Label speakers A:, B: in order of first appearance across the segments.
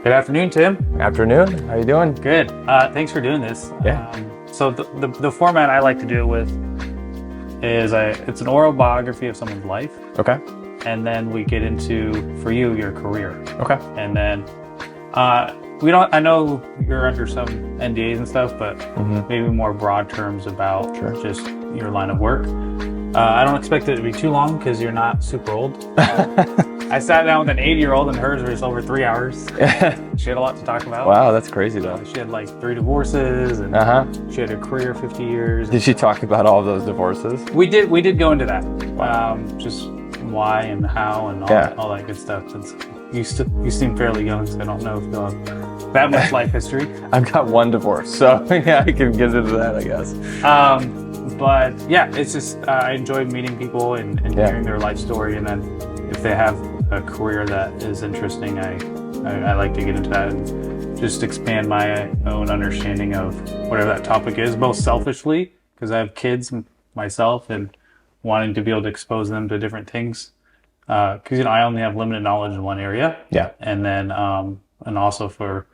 A: Good afternoon, Tim.
B: Afternoon. How you doing?
A: Good. Thanks for doing this.
B: Yeah.
A: So the format I like to do it with is it's an oral biography of someone's life,
B: Okay.
A: and then we get into, for you, your career.
B: Okay.
A: And then we don't. I know you're under some NDAs and stuff, but maybe more broad terms about just your line of work. I don't expect it to be too long because you're not super old. I sat down with an 80-year-old and hers was over 3 hours. She had a lot to talk about.
B: Wow, that's crazy though.
A: She had like 3 divorces and she had a career 50 years.
B: Did she talk about all of those divorces?
A: We did go into that. Just why and how and all that good stuff. You seem fairly young, so I don't know if you'll have that much life history.
B: I've got one divorce, so yeah, I can get into that, I guess.
A: But yeah, it's just I enjoy meeting people and hearing their life story, and then if they have a career that is interesting, I like to get into that and just expand my own understanding of whatever that topic is, both selfishly because I have kids myself and wanting to be able to expose them to different things, because I only have limited knowledge in one area.
B: Yeah.
A: And then and also for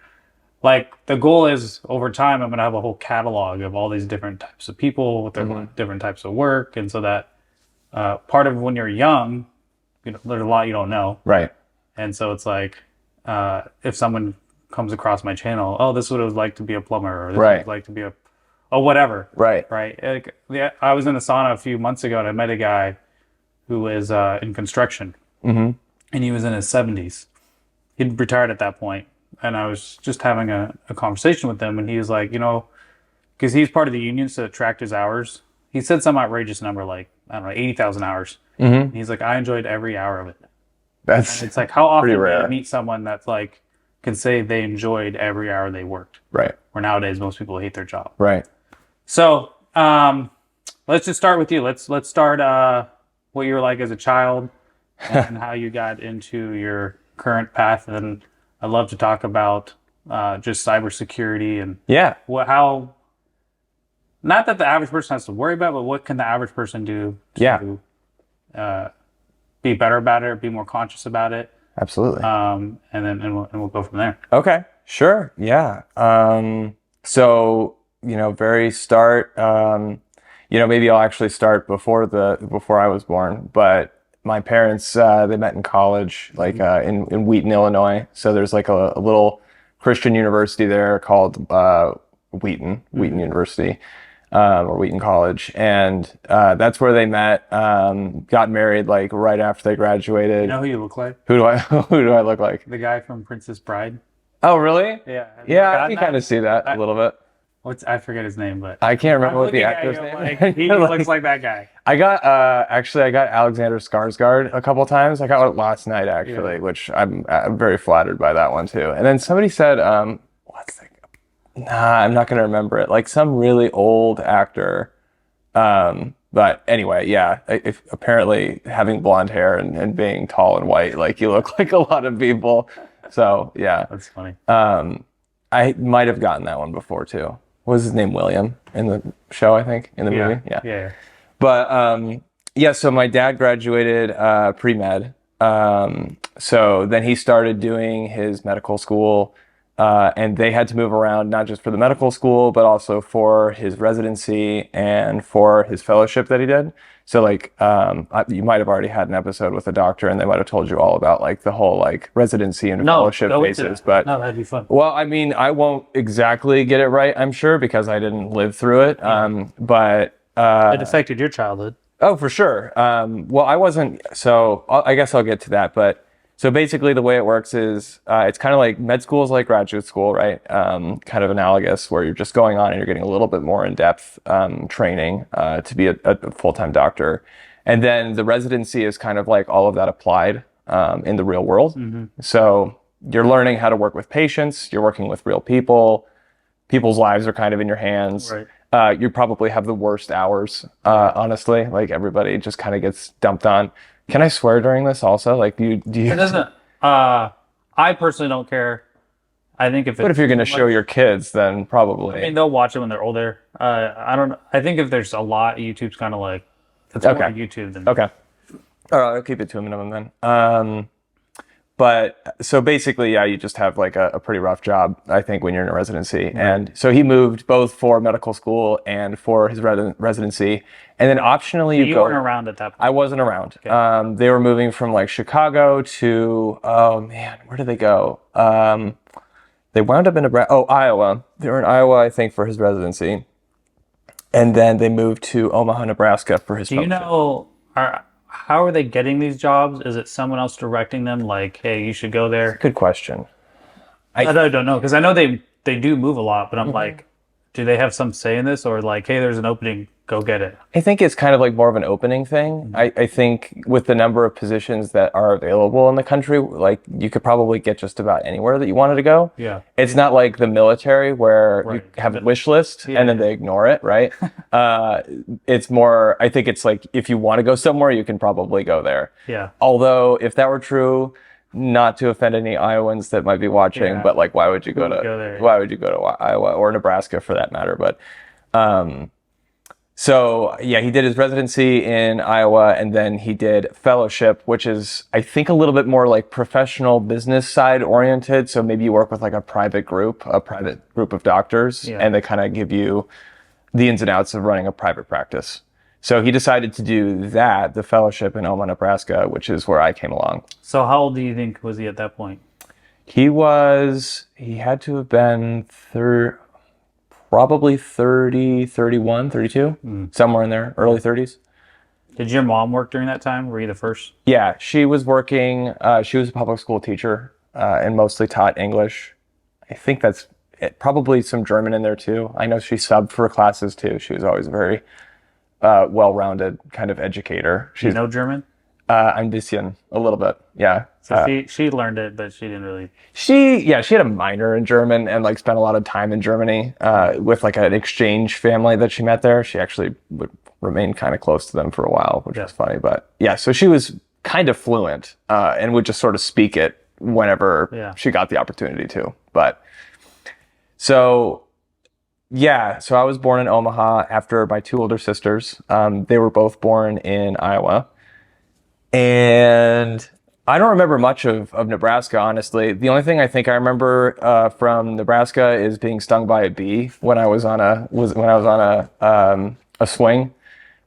A: like the goal is over time I'm going to have a whole catalog of all these different types of people with their different types of work, and so that part of when you're young, there's a lot you don't know. Right. And so it's like, if someone comes across my channel, oh, this is what it was like to be a plumber, or this is what it was like to be whatever. Right. Right. Like, I was in a sauna a few months ago and I met a guy who was in construction, and he was in his 70s. He'd retired at that point, and I was just having a conversation with him, and he was like, because he's part of the union, so it tracked his hours. He said some outrageous number, like, I don't know, 80,000 hours. And he's like, I enjoyed every hour of it. And it's like, how often do you meet someone that's like, can say they enjoyed every hour they worked? Right. Where nowadays most people hate their job. Right. So let's just start with you. Let's start what you were like as a child and how you got into your current path. And I'd love to talk about just cybersecurity and how. Not that the average person has to worry about, but what can the average person do to be better about it, or be more conscious about it?
B: Absolutely.
A: And we'll go from there.
B: Okay. Sure. Yeah. So very start. Maybe I'll actually start before I was born. But my parents they met in college, like in Wheaton, Illinois. So there's like a little Christian university there called Wheaton University. Or Wheaton College, and that's where they met. Got married like right after they graduated.
A: You know who you look like?
B: Who do I look like?
A: The guy from Princess Bride.
B: Oh, really?
A: Yeah.
B: Yeah, I can kind of see that a little bit.
A: I forget his name, but
B: I can't remember what the actor's name is.
A: He looks like that guy.
B: I got Alexander Skarsgård a couple times. I got one last night actually, which I'm very flattered by that one too. And then somebody said, what's the I'm not going to remember it. Like some really old actor. But anyway, yeah. Apparently having blonde hair and being tall and white, like you look like a lot of people. So yeah. That's funny. I might have gotten that one before too. What was his name? William in the show, I think, in the movie. Yeah. But so my dad graduated pre-med. So then he started doing his medical school. And they had to move around, not just for the medical school, but also for his residency and for his fellowship that he did. So like, you might have already had an episode with a doctor and they might have told you all about like the whole like residency and fellowship phases. But
A: no, that'd be fun.
B: Well, I mean, I won't exactly get it right, I'm sure, because I didn't live through it. But
A: it affected your childhood.
B: Oh, for sure. Well, I wasn't, so I guess I'll get to that, but so basically the way it works is it's kind of like med school is like graduate school, right? Kind of analogous, where you're just going on and you're getting a little bit more in-depth training to be a full-time doctor. And then the residency is kind of like all of that applied in the real world. So you're learning how to work with patients, you're working with real people, people's lives are kind of in your hands. Right. You probably have the worst hours, honestly. Like everybody just kind of gets dumped on. Can I swear during this also? Like, do you?
A: It doesn't. I personally don't care. I think if.
B: But if you're going to show your kids, then probably.
A: I mean, they'll watch it when they're older. I don't. I think if there's a lot, YouTube's kind of like. It's more YouTube than.
B: Okay. All right, I'll keep it to a minimum then. but so basically, yeah, you just have like a pretty rough job, I think, when you're in a residency. And so he moved both for medical school and for his residency. And then optionally,
A: You weren't around at that point.
B: I wasn't around. They were moving from like Chicago to, oh man, where did they go? They wound up in Iowa. They were in Iowa, I think, for his residency. And then they moved to Omaha, Nebraska for his
A: Do you
B: fellowship.
A: know, how are they getting these jobs? Is it someone else directing them? Like, hey, you should go there.
B: Good question.
A: I don't know because I know they do move a lot, but I'm like, do they have some say in this, or like, hey, there's an opening, go get it?
B: I think it's kind of like more of an opening thing. I think with the number of positions that are available in the country, like you could probably get just about anywhere that you wanted to go.
A: Yeah.
B: It's not like the military where you
A: Right.
B: have a wish list and then they ignore it, right? It's more, I think it's like if you want to go somewhere, you can probably go there.
A: Yeah.
B: Although if that were true, not to offend any Iowans that might be watching,
A: Yeah.
B: but like why would you go
A: Go there?
B: why would you go to Iowa or Nebraska for that matter? But so yeah, he did his residency in Iowa and then he did fellowship, which is I think a little bit more like professional business side oriented. So maybe you work with like a private group of doctors, and they kind of give you the ins and outs of running a private practice. So he decided to do that, the fellowship in Omaha, Nebraska, which is where I came along.
A: So how old do you think was he at that point?
B: He had to have been probably 30, 31, 32, somewhere in there, early 30s.
A: Did your mom work during that time? Were you the first?
B: Yeah, she was working, she was a public school teacher and mostly taught English. I think that's it, probably some German in there too. I know she subbed for classes too. She was always a very well-rounded kind of educator.
A: Do you know German?
B: Ein bisschen, a little bit, yeah.
A: So she learned it, but she didn't really.
B: She had a minor in German and like spent a lot of time in Germany with like an exchange family that she met there. She actually would remain kind of close to them for a while, which was funny. But yeah, so she was kind of fluent and would just sort of speak it whenever she got the opportunity to. But so yeah, so I was born in Omaha after my two older sisters. They were both born in Iowa. And I don't remember much of Nebraska, honestly. The only thing I think I remember from Nebraska is being stung by a bee when I was on a swing.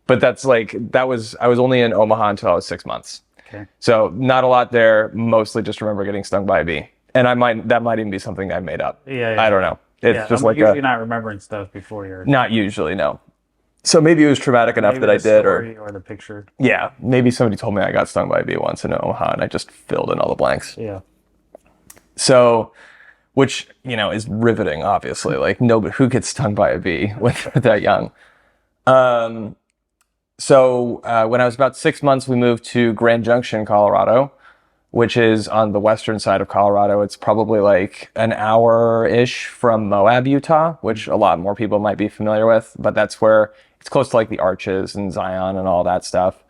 B: But I was only in Omaha until I was 6 months.
A: Okay.
B: So not a lot there. Mostly just remember getting stung by a bee. And that might even be something I made up.
A: Yeah.
B: I don't know. It's just
A: I'm
B: like
A: usually not remembering stuff before you're.
B: not usually, no. So maybe it was traumatic enough that I did,
A: or the picture.
B: yeah, maybe somebody told me I got stung by a bee once in Omaha, and I just filled in all the blanks.
A: Yeah.
B: So, which is riveting, obviously. Like nobody who gets stung by a bee when they're that young. So when I was about 6 months, we moved to Grand Junction, Colorado, which is on the western side of Colorado. It's probably like an hour-ish from Moab, Utah, which a lot more people might be familiar with. But that's where it's close to like the Arches and Zion and all that stuff.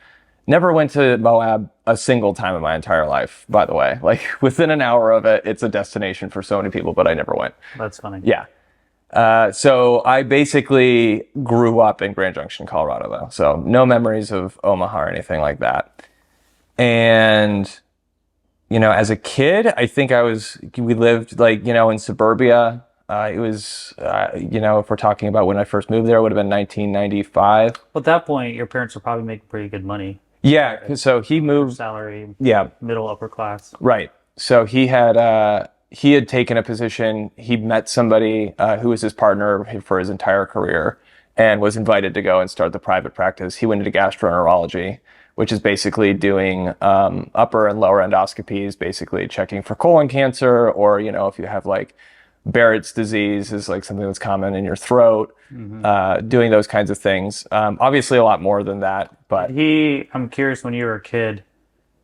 B: Never went to Moab a single time in my entire life, by the way. Like within an hour of it, it's a destination for so many people, but I never went.
A: That's funny.
B: Yeah. So I basically grew up in Grand Junction, Colorado, though. So no memories of Omaha or anything like that. And, as a kid, I think we lived like, in suburbia. It was, if we're talking about when I first moved there, it would have been 1995.
A: Well, at that point, your parents were probably making pretty good money.
B: Yeah. So he moved.
A: Salary.
B: Yeah.
A: Middle, upper class.
B: Right. So he had taken a position. He met somebody who was his partner for his entire career and was invited to go and start the private practice. He went into gastroenterology, which is basically doing upper and lower endoscopies, basically checking for colon cancer, or, if you have like Barrett's disease is like something that's common in your throat, doing those kinds of things. Obviously a lot more than that, but
A: I'm curious, when you were a kid,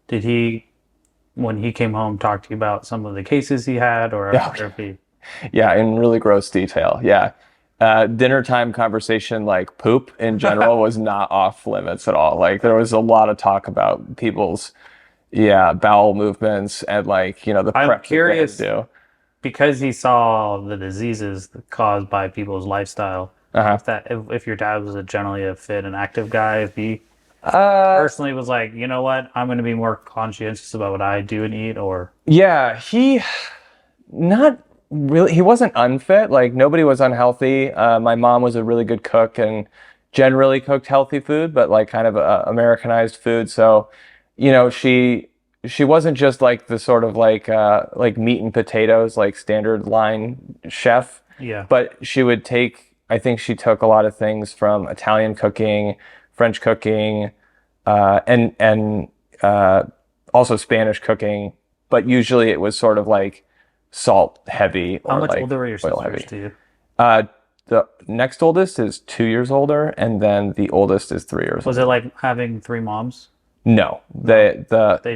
A: did he, when he came home, talk to you about some of the cases he had, or if he...
B: Yeah, in really gross detail. Yeah. Dinner time conversation, like poop in general, was not off limits at all. Like there was a lot of talk about people's, bowel movements and like, the
A: I'm
B: prep
A: curious,
B: that they do.
A: because he saw the diseases caused by people's lifestyle. If your dad was generally a fit and active guy, if he personally was like, you know what, I'm going to be more conscientious about what I do and eat, or
B: Yeah, not really, he wasn't unfit. Like nobody was unhealthy. My mom was a really good cook and generally cooked healthy food, but like kind of Americanized food. So, she wasn't just like the sort of like meat and potatoes, like standard line chef,
A: yeah.
B: but she would take, I think she took a lot of things from Italian cooking, French cooking, and also Spanish cooking, but usually it was sort of like salt heavy
A: How
B: or
A: much
B: like
A: older were your
B: oil
A: sisters
B: heavy.
A: to you?
B: Uh, the next oldest is 2 years older, and then the oldest is 3 years
A: Was
B: older.
A: it like having three moms?
B: No,
A: They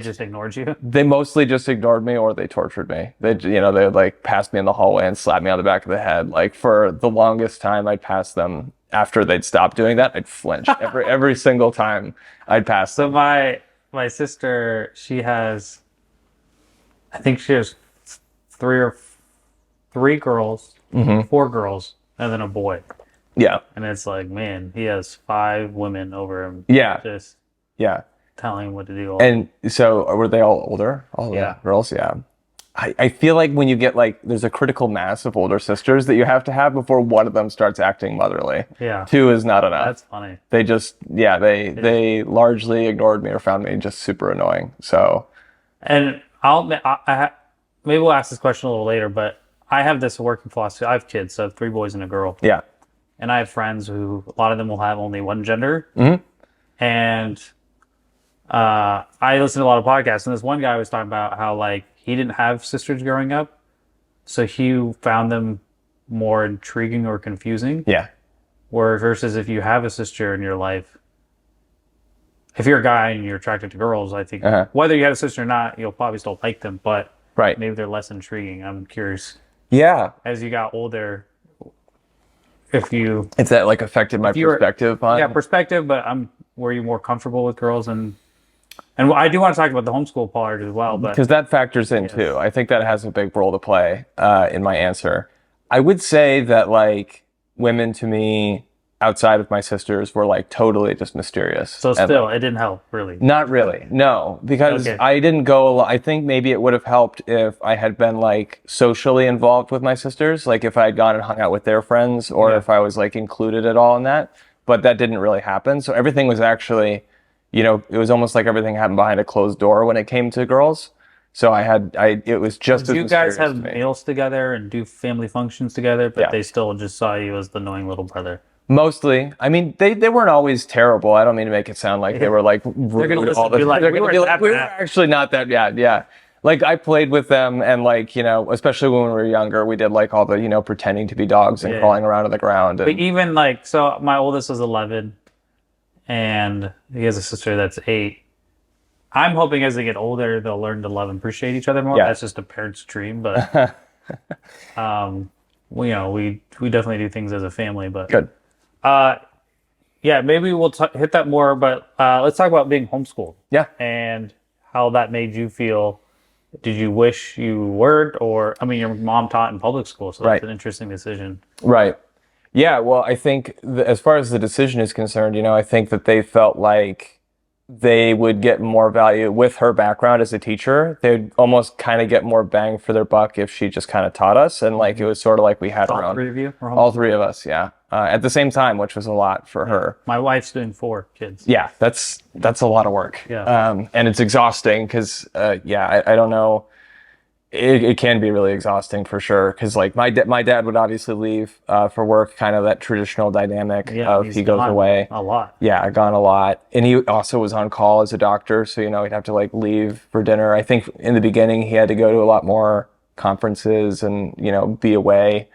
A: just ignored you?
B: they mostly just ignored me or they tortured me. They would like pass me in the hallway and slap me on the back of the head. Like for the longest time, I'd pass them. After they'd stop doing that, I'd flinch every single time I'd pass
A: So
B: them.
A: my sister, I think she has three girls, four girls, and then a boy.
B: Yeah,
A: And it's like, man, he has five women over him,
B: yeah,
A: just
B: yeah.
A: telling him what to do.
B: And so were they all older? All of
A: Yeah.
B: the girls, yeah. I feel like when you get like there's a critical mass of older sisters that you have to have before one of them starts acting motherly.
A: Yeah.
B: Two is not enough.
A: That's funny.
B: They just they largely ignored me or found me just super annoying. So
A: And maybe we'll ask this question a little later, but I have this working philosophy. I have kids, so I have three boys and a girl.
B: yeah.
A: And I have friends who, a lot of them will have only one gender. And I listen to a lot of podcasts, and this one guy was talking about how like he didn't have sisters growing up, so he found them more intriguing or confusing.
B: Yeah.
A: Where versus if you have a sister in your life, if you're a guy and you're attracted to girls, I think whether you had a sister or not, you'll probably still like them, but
B: Right.
A: maybe they're less intriguing. I'm curious
B: Yeah.
A: as you got older if you
B: It's that like affected my perspective on
A: perspective, but were you more comfortable with girls and I do want to talk about the homeschool part as well, but
B: because that factors in too. I think that has a big role to play in my answer. I would say that like women to me outside of my sisters were like totally just mysterious.
A: so
B: And,
A: still
B: like,
A: it didn't help really.
B: not really, no, because
A: Okay.
B: I didn't go. I think maybe it would have helped if I had been like socially involved with my sisters, like if I had gone and hung out with their friends, or
A: Yeah.
B: if I was like included at all in that. But that didn't really happen. So everything was actually, it was almost like everything happened behind a closed door when it came to girls. So it was just
A: Did
B: as
A: you guys
B: mysterious
A: have
B: to me.
A: meals together and do family functions together, but
B: Yeah.
A: they still just saw you as the annoying little brother?
B: Mostly. I mean, they weren't always terrible. I don't mean to make it sound like they were like rude
A: gonna listen
B: all the
A: and be like,
B: They're
A: "We
B: gonna
A: weren't
B: be like,
A: that
B: we were
A: bad."
B: actually not that bad. Yeah. Like I played with them and like, especially when we were younger, we did like all the, pretending to be dogs and
A: Yeah.
B: crawling around on the ground.
A: But
B: And
A: even like, so my oldest is 11 and he has a sister that's 8. I'm hoping as they get older, they'll learn to love and appreciate each other more.
B: Yeah.
A: That's just a parent's dream, but we definitely do things as a family, but
B: good.
A: yeah, maybe we'll hit that more, but let's talk about being homeschooled
B: Yeah.
A: and how that made you feel. Did you wish you weren't, or I mean, your mom taught in public school, so
B: Right.
A: that's an interesting decision.
B: Right. Yeah. Well, I think as far as the decision is concerned, I think that they felt like they would get more value with her background as a teacher. They'd almost kind of get more bang for their buck if she just kind of taught us. And like, it was sort of like we had her
A: All
B: own.
A: three of you were
B: All
A: homeschooled?
B: three of us. Yeah. At the same time, which was a lot for her.
A: My wife's doing 4 kids.
B: Yeah. That's a lot of work.
A: Yeah.
B: And it's exhausting because, I don't know. It can be really exhausting for sure. Cause like my dad would obviously leave, for work, kind of that traditional dynamic
A: Yeah,
B: of
A: he's
B: he goes
A: gone
B: away.
A: a lot.
B: Yeah, gone a lot. And he also was on call as a doctor. So, he'd have to like leave for dinner. I think in the beginning he had to go to a lot more conferences and, be away.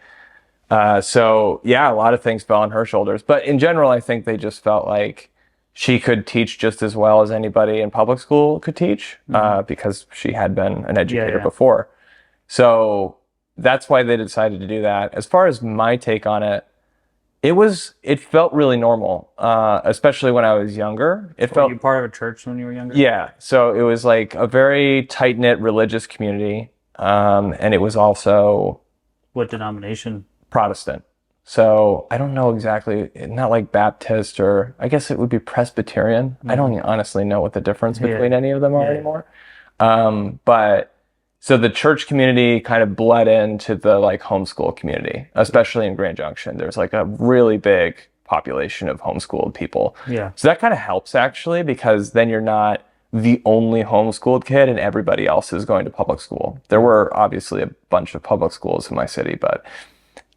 B: So yeah, a lot of things fell on her shoulders. But in general, I think they just felt like she could teach just as well as anybody in public school could teach, because she had been an educator
A: Yeah.
B: before. So that's why they decided to do that. As far as my take on it, it felt really normal, especially when I was younger. It
A: Were
B: felt,
A: you part of a church when you were younger?
B: yeah. So it was like a very tight-knit religious community. And it was also
A: What denomination?
B: Protestant. So I don't know exactly, not like Baptist, or I guess it would be Presbyterian. I don't honestly know what the difference between any of them are anymore. But so the church community kind of bled into the like homeschool community, especially in Grand Junction. There's like a really big population of homeschooled people.
A: Yeah.
B: So that kind of helps actually, because then you're not the only homeschooled kid and everybody else is going to public school. There were obviously a bunch of public schools in my city, but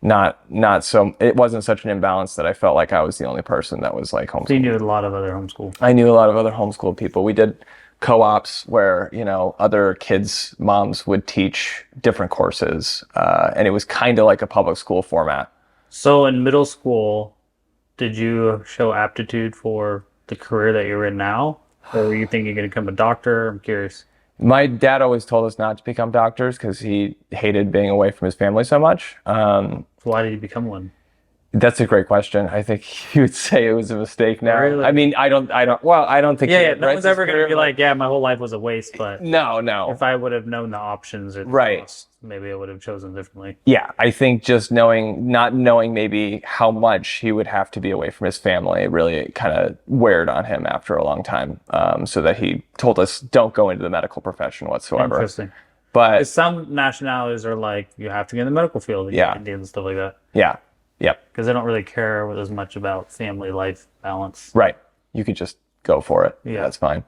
B: not so, it wasn't such an imbalance that I felt like I was the only person that was like homeschooled.
A: So you knew a lot of other homeschool.
B: I knew a lot of other homeschooled people. We did co-ops where, you know, other kids' moms would teach different courses. And it was kind of like a public school format.
A: So in middle school, did you show aptitude for the career that you're in now? Or were you thinking you're going to become a doctor? I'm curious.
B: My dad always told us not to become doctors because he hated being away from his family so much.
A: So why did you become one?
B: That's a great question. I think he would say it was a mistake now.
A: Really?
B: I mean, I don't think he
A: Yeah, no
B: regrets
A: one's
B: his
A: ever going to
B: career,
A: be like, yeah, my whole life was a waste, but
B: no.
A: if I would have known the options or the
B: Right.
A: costs, maybe I would have chosen differently.
B: Yeah, I think just not knowing maybe how much he would have to be away from his family really kind of weared on him after a long time. So that he told us, don't go into the medical profession whatsoever.
A: Interesting.
B: But
A: Some nationalities are like, you have to get in the medical field,
B: Yeah.
A: Indians and stuff like that,
B: yeah, yep,
A: because they don't really care as much about family life balance.
B: right. You could just go for it.
A: Yeah.
B: That's fine.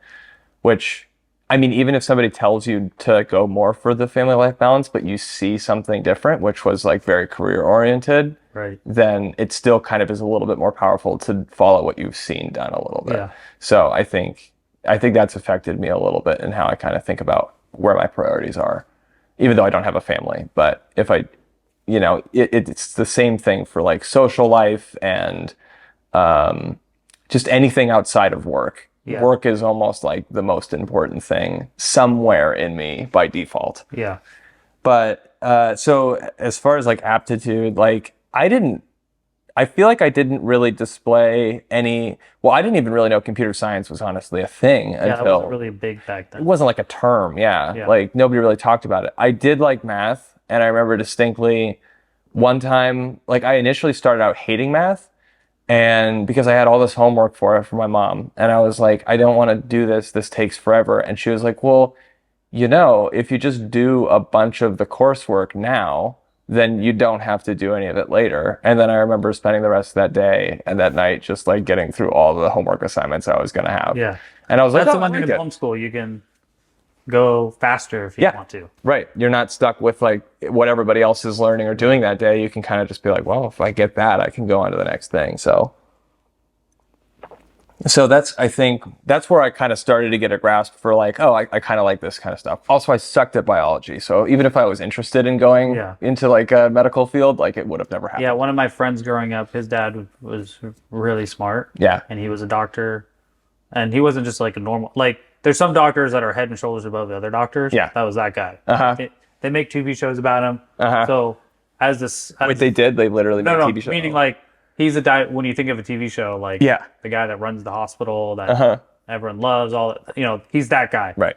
B: Which, I mean, even if somebody tells you to go more for the family life balance, but you see something different, which was like very career oriented,
A: Right.
B: then it still kind of is a little bit more powerful to follow what you've seen done a little bit.
A: Yeah.
B: So I think that's affected me a little bit in how I kind of think about where my priorities are, even though I don't have a family. But if I, you know, it's the same thing for like social life and just anything outside of work.
A: Yeah.
B: Work is almost like the most important thing somewhere in me by default.
A: Yeah.
B: But so as far as like aptitude, like I feel like I didn't really display any, well, I didn't even really know computer science was honestly a thing
A: Yeah, that
B: until
A: wasn't really big back
B: it
A: then.
B: wasn't like a term.
A: Yeah.
B: Like nobody really talked about it. I did like math. And I remember distinctly one time, like I initially started out hating math. And because I had all this homework for it from my mom, and I was like, I don't want to do this. This takes forever. And she was like, well, you know, if you just do a bunch of the coursework now, then you don't have to do any of it later. And then I remember spending the rest of that day and that night just like getting through all the homework assignments I was going to have.
A: Yeah.
B: And I was like,
A: That's
B: oh,
A: the one thing in homeschool. You can go faster if you want to.
B: right. You're not stuck with like what everybody else is learning or doing that day. You can kind of just be like, well, if I get that, I can go on to the next thing. So I think that's where I kind of started to get a grasp for like, oh, I kind of like this kind of stuff. Also, I sucked at biology. So even if I was interested in going into like a medical field, like it would have never happened.
A: Yeah, one of my friends growing up, his dad was really smart.
B: Yeah.
A: And he was a doctor. And he wasn't just like a normal, like, there's some doctors that are head and shoulders above the other doctors.
B: Yeah.
A: That was that guy.
B: Uh-huh.
A: They make TV shows about him.
B: Uh-huh.
A: So as this...
B: Wait, they did? They literally made TV shows?
A: Meaning like, he's a guy, when you think of a TV show, like
B: Yeah.
A: the guy that runs the hospital that everyone loves, all that, you know, he's that guy.
B: Right.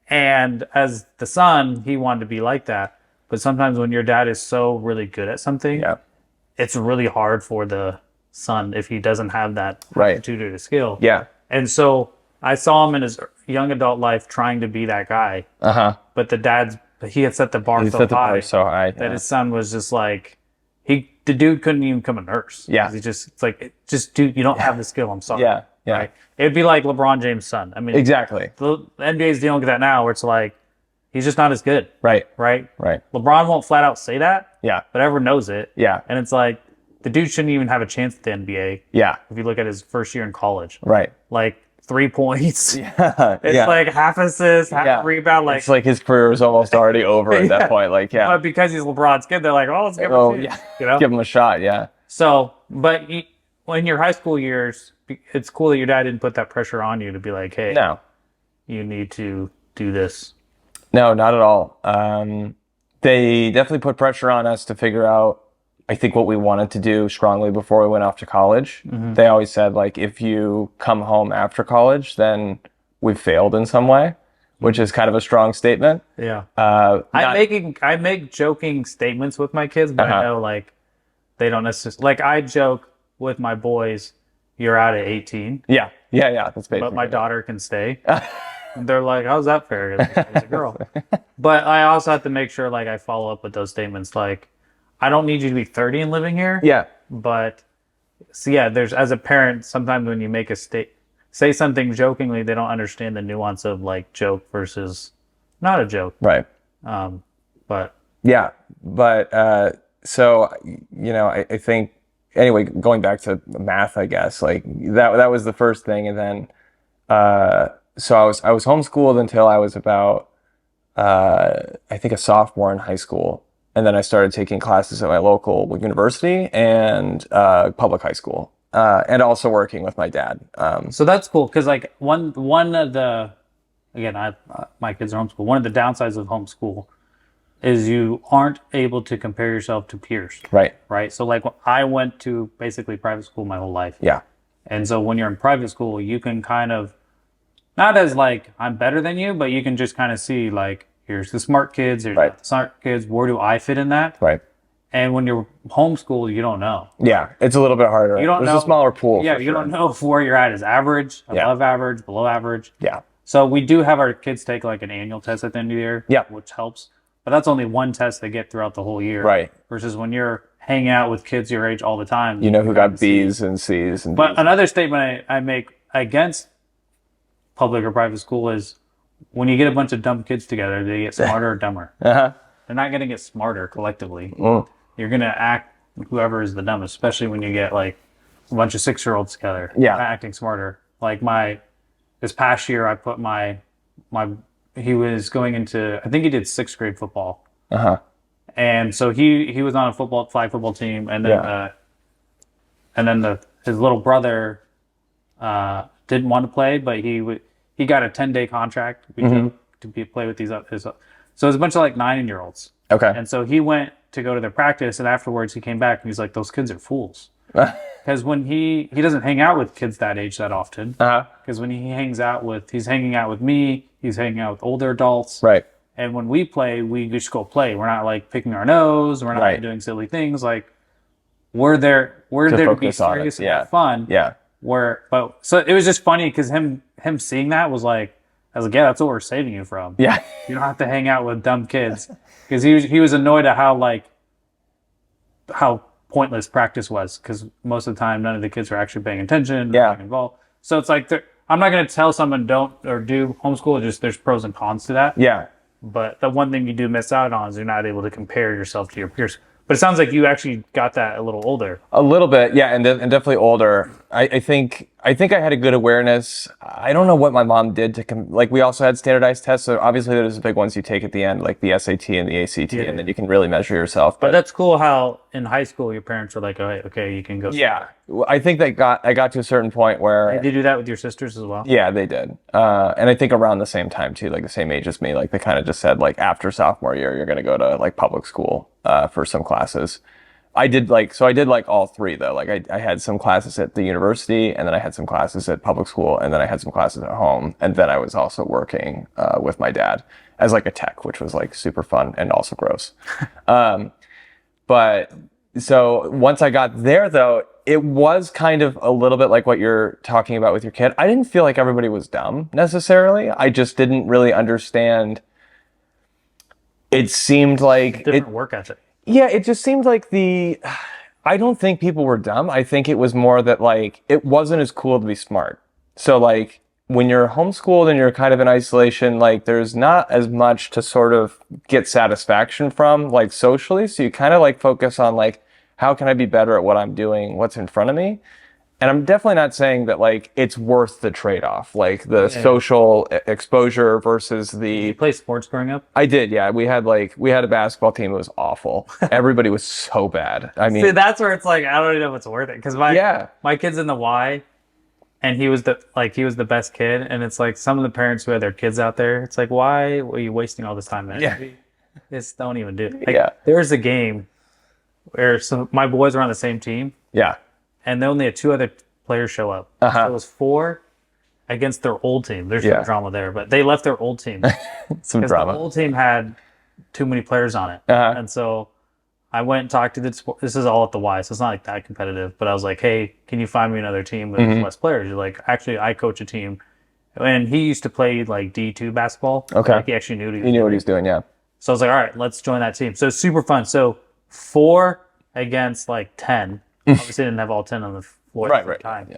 A: And as the son, he wanted to be like that. But sometimes when your dad is so really good at something, it's really hard for the son if he doesn't have that aptitude or the skill.
B: Yeah.
A: And so I saw him in his young adult life trying to be that guy. But he had set the bar so high that his son was just like, the dude couldn't even become a nurse.
B: Yeah.
A: It's like, dude, you don't have the skill. I'm sorry.
B: Yeah.
A: Right? It'd be like LeBron James' son. I mean,
B: Exactly.
A: the NBA is dealing with that now where it's like, he's just not as good.
B: Right.
A: Right?
B: Right.
A: LeBron won't flat out say that.
B: Yeah.
A: But everyone knows it.
B: Yeah.
A: And it's like, the dude shouldn't even have a chance at the NBA.
B: Yeah.
A: If you look at his first year in college.
B: Right.
A: Like 3 points.
B: Yeah.
A: It's like half assist, half rebound. Like,
B: it's like his career was almost already over at that point. Like,
A: but because he's LeBron's kid, they're like, oh, let's give him a chance. You know?
B: Give him a shot. Yeah.
A: So, but in your high school years, it's cool that your dad didn't put that pressure on you to be like, hey,
B: No.
A: you need to do this.
B: No, not at all. They definitely put pressure on us to figure out, I think, what we wanted to do strongly before we went off to college. They always said, like, if you come home after college, then we've failed in some way, which is kind of a strong statement.
A: Yeah. I make joking statements with my kids, but I know, like, they don't necessarily like. I joke with my boys, "You're out at 18,"
B: Yeah. That's basically.
A: but my daughter can stay. And they're like, "How's that fair?" She's a girl. But I also have to make sure, like, I follow up with those statements. Like, I don't need you to be 30 and living here.
B: Yeah.
A: But so yeah, there's as a parent, sometimes when you make a say something jokingly, they don't understand the nuance of like joke versus not a joke.
B: Right.
A: But
B: Yeah. But so I think anyway, going back to math, I guess like that was the first thing, and then so I was homeschooled until I was about I think a sophomore in high school. And then I started taking classes at my local university and public high school, and also working with my dad.
A: So that's cool because like one of the again, my kids are homeschooled. One of the downsides of homeschool is you aren't able to compare yourself to peers.
B: Right.
A: Right. So like I went to basically private school my whole life.
B: Yeah.
A: And so when you're in private school, you can kind of not as like I'm better than you, but you can just kind of see like here's the smart kids, here's
B: Right.
A: the smart kids. Where do I fit in that?
B: Right.
A: And when you're homeschooled, you don't know.
B: Yeah, it's a little bit harder.
A: You don't
B: There's
A: know.
B: a smaller pool.
A: Yeah,
B: for
A: you
B: sure.
A: don't know if where you're at is average, above average, below average.
B: Yeah.
A: So we do have our kids take like an annual test at the end of the year,
B: Yeah.
A: which helps. But that's only one test they get throughout the whole year.
B: Right.
A: Versus when you're hanging out with kids your age all the time.
B: You know who got
A: see.
B: B's and C's and
A: But
B: D's.
A: another statement I make against public or private school is when you get a bunch of dumb kids together, they get smarter or dumber.
B: Uh-huh.
A: They're not going to get smarter collectively.
B: Mm.
A: You're going to act whoever is the dumbest, especially when you get like a bunch of 6-year-olds together.
B: Yeah.
A: They're acting smarter. Like this past year, I put he was going into, I think he did 6th grade football.
B: Uh-huh.
A: And so he was on a flag football team. And then, his little brother, didn't want to play, but he got a 10-day contract to play with these. So it was a bunch of like 9-year-olds.
B: Okay.
A: And so he went to go to their practice, and afterwards he came back and he's like, "Those kids are fools." Because when he doesn't hang out with kids that age that often. Because when he's hanging out with me, he's hanging out with older adults.
B: Right.
A: And when we play, we just go play. We're not like picking our nose. We're not doing silly things. Like we're there to be serious and have fun.
B: Yeah.
A: So it was just funny because him seeing that was like, I was like, yeah, that's what we're saving you from.
B: Yeah.
A: You don't have to hang out with dumb kids because he was annoyed at how pointless practice was because most of the time none of the kids were actually paying attention.
B: Yeah.
A: Being involved. So it's like I'm not going to tell someone don't or do homeschool. Just there's pros and cons to that.
B: Yeah.
A: But the one thing you do miss out on is you're not able to compare yourself to your peers. But it sounds like you actually got that a little older.
B: A little bit, yeah, and definitely older. I think I had a good awareness. I don't know what my mom did like. We also had standardized tests, so obviously there's the big ones you take at the end, like the SAT and the ACT, and then you can really measure yourself.
A: But that's cool how in high school your parents were like, "Oh, okay, you can go."
B: Yeah, I think I got to a certain point where
A: Did you do that with your sisters as well?
B: Yeah, they did, and I think around the same time too, like the same age as me. Like they kind of just said, like after sophomore year, you're going to go to like public school for some classes. I did like all three though. Like I had some classes at the university, and then I had some classes at public school, and then I had some classes at home, and then I was also working with my dad as like a tech, which was like super fun and also gross. But so once I got there though, it was kind of a little bit like what you're talking about with your kid. I didn't feel like everybody was dumb necessarily. I just didn't really understand. It seemed like
A: different work ethic.
B: Yeah, it just seemed like I don't think people were dumb. I think it was more that like it wasn't as cool to be smart. So like when you're homeschooled and you're kind of in isolation, like there's not as much to sort of get satisfaction from like socially. So you kind of like focus on like, how can I be better at what I'm doing? What's in front of me? And I'm definitely not saying that like it's worth the trade-off, like the social exposure versus the.
A: Did you play sports growing up?
B: I did, yeah. We had a basketball team that was awful. Everybody was so bad. I mean,
A: see, that's where it's like I don't even know if it's worth it because my kid's in the Y, and he was the best kid, and it's like some of the parents who had their kids out there, it's like why are you wasting all this time, man?
B: Yeah.
A: Just don't even do it. Like, there's a game where my boys were on the same team.
B: Yeah.
A: And they only had 2 other players show up. So it was 4 against their old team. There's some drama there, but they left their old team.
B: Some drama.
A: The old team had too many players on it. And so I went and talked to this is all at the Y, so it's not like that competitive. But I was like, hey, can you find me another team with less players? You're like, actually, I coach a team, and he used to play like D2 basketball.
B: Okay.
A: Like he actually knew what he
B: He
A: was
B: knew what
A: doing.
B: he's doing, yeah.
A: So I was like, all right, let's join that team. So super fun. So 4 against like 10. Obviously, didn't have all 10 on the floor at the
B: Right.
A: time.
B: Yeah.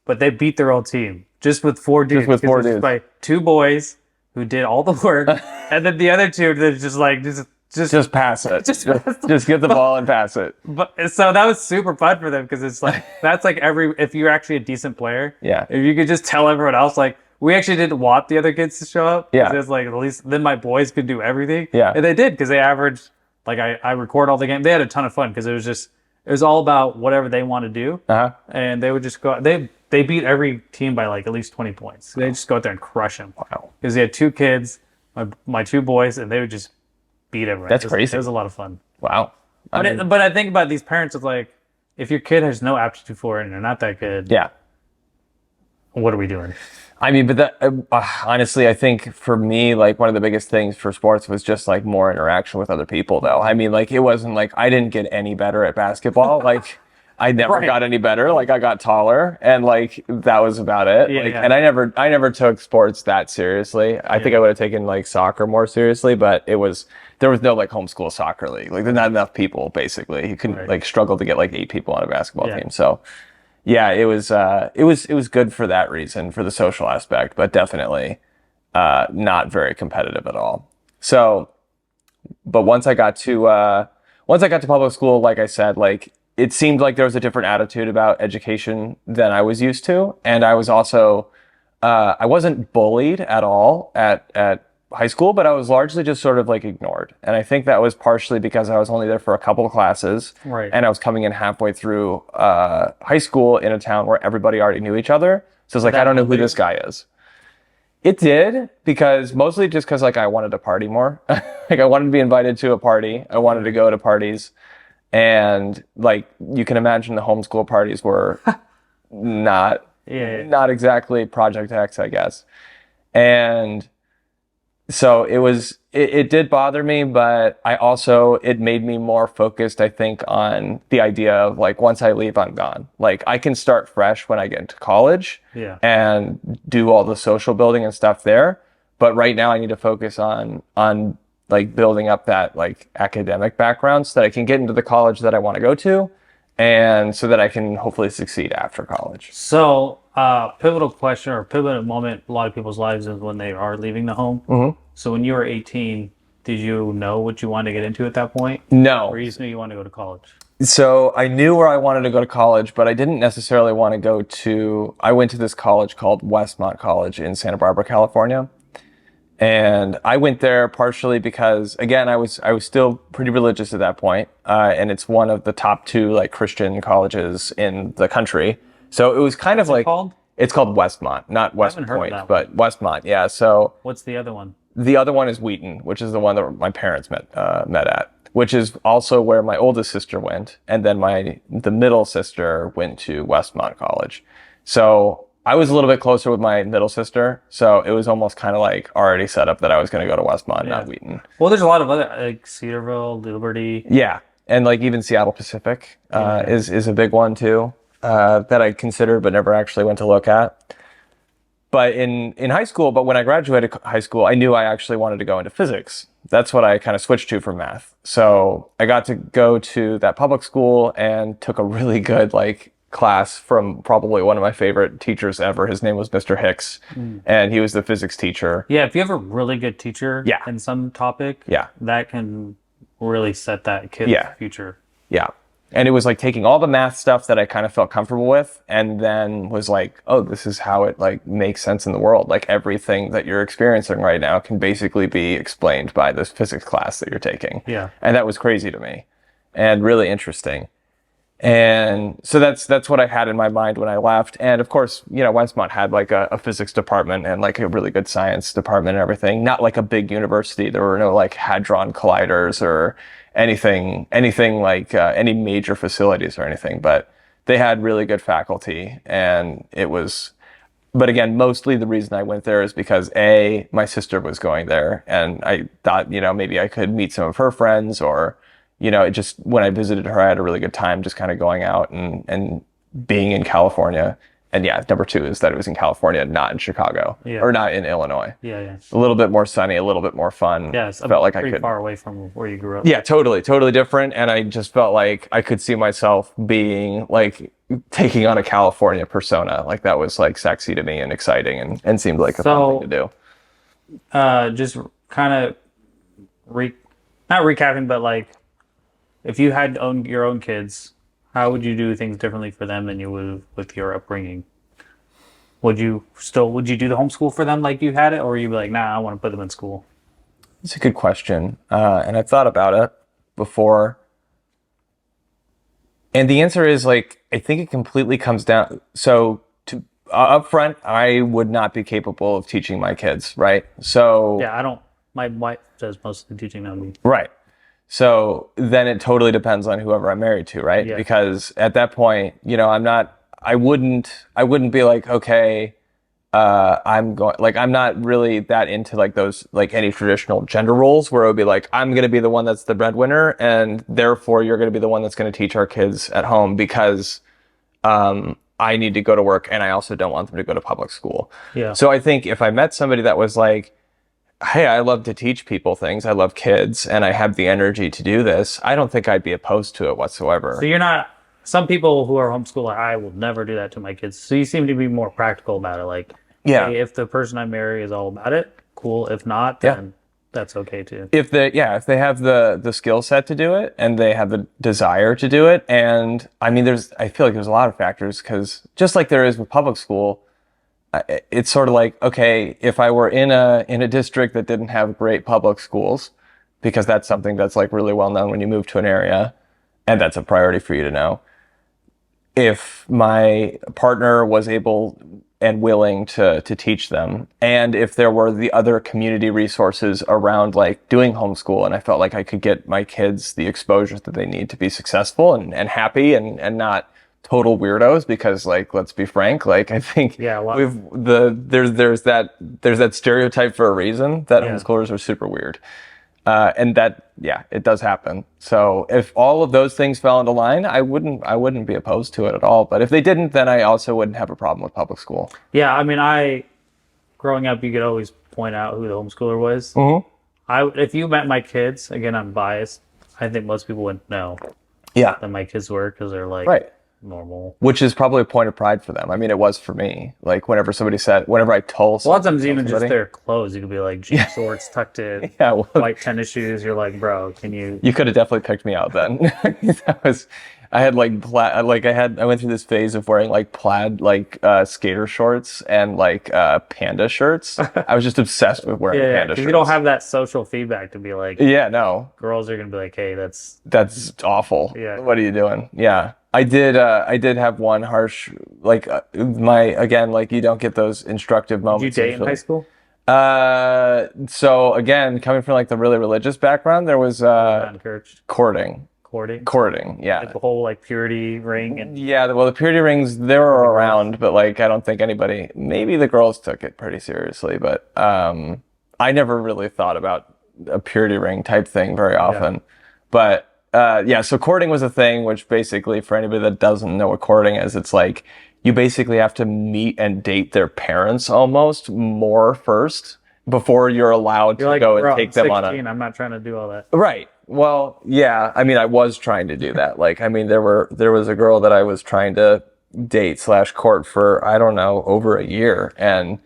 A: But they beat their old team just with 4 dudes.
B: Just with 4
A: 'cause it was
B: dudes.
A: by 2 boys who did all the work, and then the other 2 that just like
B: Just pass it.
A: Just
B: Just get the ball and pass it.
A: But so that was super fun for them because it's like that's like if you're actually a decent player,
B: Yeah.
A: if you could just tell everyone else like we actually didn't want the other kids to show up.
B: Yeah.
A: It's like at least then my boys could do everything.
B: Yeah.
A: And they did because they averaged like I record all the game. They had a ton of fun because it was all about whatever they want to do, and they would just go. They beat every team by like at least 20 points. They just go out there and crush them.
B: Wow.
A: Because they had 2 kids, my 2 boys, and they would just beat everyone.
B: That's crazy.
A: It was a lot of fun.
B: Wow.
A: But I think about these parents, it's like, if your kid has no aptitude for it and they're not that good,
B: Yeah.
A: what are we doing?
B: I mean, but that honestly, I think for me, like one of the biggest things for sports was just like more interaction with other people, though. I mean, like it wasn't like I didn't get any better at basketball. Like I never got any better. Like I got taller, and like that was about it.
A: Yeah,
B: like,
A: yeah.
B: And I never took sports that seriously. I think I would have taken like soccer more seriously, but there was no like homeschool soccer league. Like there's not enough people. Basically, you couldn't like struggle to get like 8 people on a basketball team. So. Yeah, it was good for that reason, for the social aspect, but definitely not very competitive at all. So, but once I got to public school, like I said, like it seemed like there was a different attitude about education than I was used to, and I was also I wasn't bullied at all at high school, but I was largely just sort of like ignored. And I think that was partially because I was only there for a couple of classes.
A: Right.
B: And I was coming in halfway through high school in a town where everybody already knew each other. So it's like, I don't know who this guy is. It did, mostly just because like I wanted to party more. Like I wanted to be invited to a party. I wanted to go to parties. And like you can imagine the homeschool parties were not exactly Project X, I guess. And so it did bother me, but it made me more focused, I think, on the idea of like, once I leave, I'm gone. Like I can start fresh when I get into college and do all the social building and stuff there. But right now I need to focus on like building up that like academic background so that I can get into the college that I want to go to. And so that I can hopefully succeed after college.
A: So, pivotal question or pivotal moment in a lot of people's lives is when they are leaving the home.
B: Mm-hmm.
A: So when you were 18, did you know what you wanted to get into at that point?
B: No.
A: Or you just knew you wanted to go to college?
B: So I knew where I wanted to go to college, but I didn't necessarily want to I went to this college called Westmont College in Santa Barbara, California. And I went there partially because, again, I was still pretty religious at that point, and it's one of the top 2 like Christian colleges in the country. So it was kind of like it's called Westmont, not West Point, but Westmont. Yeah. So
A: what's the other one?
B: The other one is Wheaton, which is the one that my parents met at, which is also where my oldest sister went, and then the middle sister went to Westmont College. So I was a little bit closer with my middle sister, so it was almost kind of like already set up that I was going to go to Westmont, not Wheaton.
A: Well, there's a lot of other, like Cedarville, Liberty.
B: Yeah, and like even Seattle Pacific is a big one too, that I considered but never actually went to look at. But in high school, but when I graduated high school, I knew I actually wanted to go into physics. That's what I kind of switched to from math. So I got to go to that public school and took a really good like class from probably one of my favorite teachers ever. His name was Mr. Hicks, and he was the physics teacher.
A: Yeah, if you have a really good teacher in some topic, that can really set that kid's future.
B: Yeah. And it was like taking all the math stuff that I kind of felt comfortable with, and then was like, oh, this is how it like makes sense in the world. Like everything that you're experiencing right now can basically be explained by this physics class that you're taking.
A: Yeah.
B: And that was crazy to me and really interesting. And so that's what I had in my mind when I left. And of course, you know, Westmont had like a physics department and like a really good science department and everything. Not like a big university. There were no like hadron colliders or anything like any major facilities or anything. But they had really good faculty, and it was. But again, mostly the reason I went there is because my sister was going there, and I thought, you know, maybe I could meet some of her friends or you know, it just, when I visited her, I had a really good time just kind of going out and being in California. And yeah, number two is that it was in California, not in Chicago or not in Illinois.
A: Yeah.
B: A little bit more sunny, a little bit more fun.
A: Yeah, it's
B: felt like I
A: pretty
B: could.
A: far away from where you grew up.
B: Yeah, totally different. And I just felt like I could see myself being like taking on a California persona. Like that was like sexy to me and exciting and seemed like a fun thing to
A: do. Just kind of not recapping, but like if you had your own kids, how would you do things differently for them than you would with your upbringing? Would you do the homeschool for them like you had it, or would you be like, nah, I want to put them in school?
B: It's a good question. And I've thought about it before. And the answer is like, I think it completely comes down. So up front, I would not be capable of teaching my kids, right? So
A: yeah, I don't. My wife does most of the teaching on me.
B: Right. So then it totally depends on whoever I'm married to, right?
A: Yeah.
B: Because at that point, you know, I wouldn't be like, okay, I'm not really that into like those, like any traditional gender roles where it would be like, I'm going to be the one that's the breadwinner and therefore you're going to be the one that's going to teach our kids at home because, I need to go to work and I also don't want them to go to public school.
A: Yeah.
B: So I think if I met somebody that was like, hey, I love to teach people things, I love kids, and I have the energy to do this, I don't think I'd be opposed to it whatsoever.
A: So you're not, some people who are homeschooled, I will never do that to my kids. So you seem to be more practical about it. Like,
B: yeah,
A: hey, if the person I marry is all about it, cool. If not, then that's okay too.
B: If they have the skill set to do it and they have the desire to do it, and I mean, I feel like there's a lot of factors because just like there is with public school, it's sort of like, okay, if I were in a district that didn't have great public schools, because that's something that's like really well known when you move to an area, and that's a priority for you to know. If my partner was able and willing to teach them, and if there were the other community resources around like doing homeschool, and I felt like I could get my kids the exposure that they need to be successful and happy and not total weirdos, because like, let's be frank, like I think there's that stereotype for a reason that homeschoolers are super weird. And that, it does happen. So if all of those things fell into line, I wouldn't be opposed to it at all. But if they didn't, then I also wouldn't have a problem with public school.
A: Yeah, I mean, growing up, you could always point out who the homeschooler was. Mm-hmm. If you met my kids, again, I'm biased. I think most people wouldn't know.
B: Yeah.
A: That my kids were, because they're like normal.
B: Which is probably a point of pride for them. I mean, it was for me. Like whenever I told
A: a lot of times even just their clothes, you could be like jean shorts tucked in, white tennis shoes. You're like, bro, can you? You
B: could have definitely picked me out then. I had like I went through this phase of wearing like plaid skater shorts and like panda shirts. I was just obsessed with wearing panda shirts.
A: You don't have that social feedback to be like, girls are gonna be like, hey, that's
B: awful.
A: Yeah,
B: what are you doing? Yeah. I did have one harsh, like you don't get those instructive moments.
A: Did you date in high school?
B: So again, coming from like the really religious background, there was courting. Yeah.
A: Like the whole like purity ring and
B: the purity rings, they were around, but like I don't think maybe the girls took it pretty seriously, but I never really thought about a purity ring type thing very often. But so courting was a thing, which basically, for anybody that doesn't know what courting is, it's like you basically have to meet and date their parents almost more first before you're allowed to go and take them
A: 16, on a... I'm not trying to do all that.
B: Right. Well, yeah. I mean, I was trying to do that. Like, I mean, there was a girl that I was trying to date / court for, I don't know, over a year. And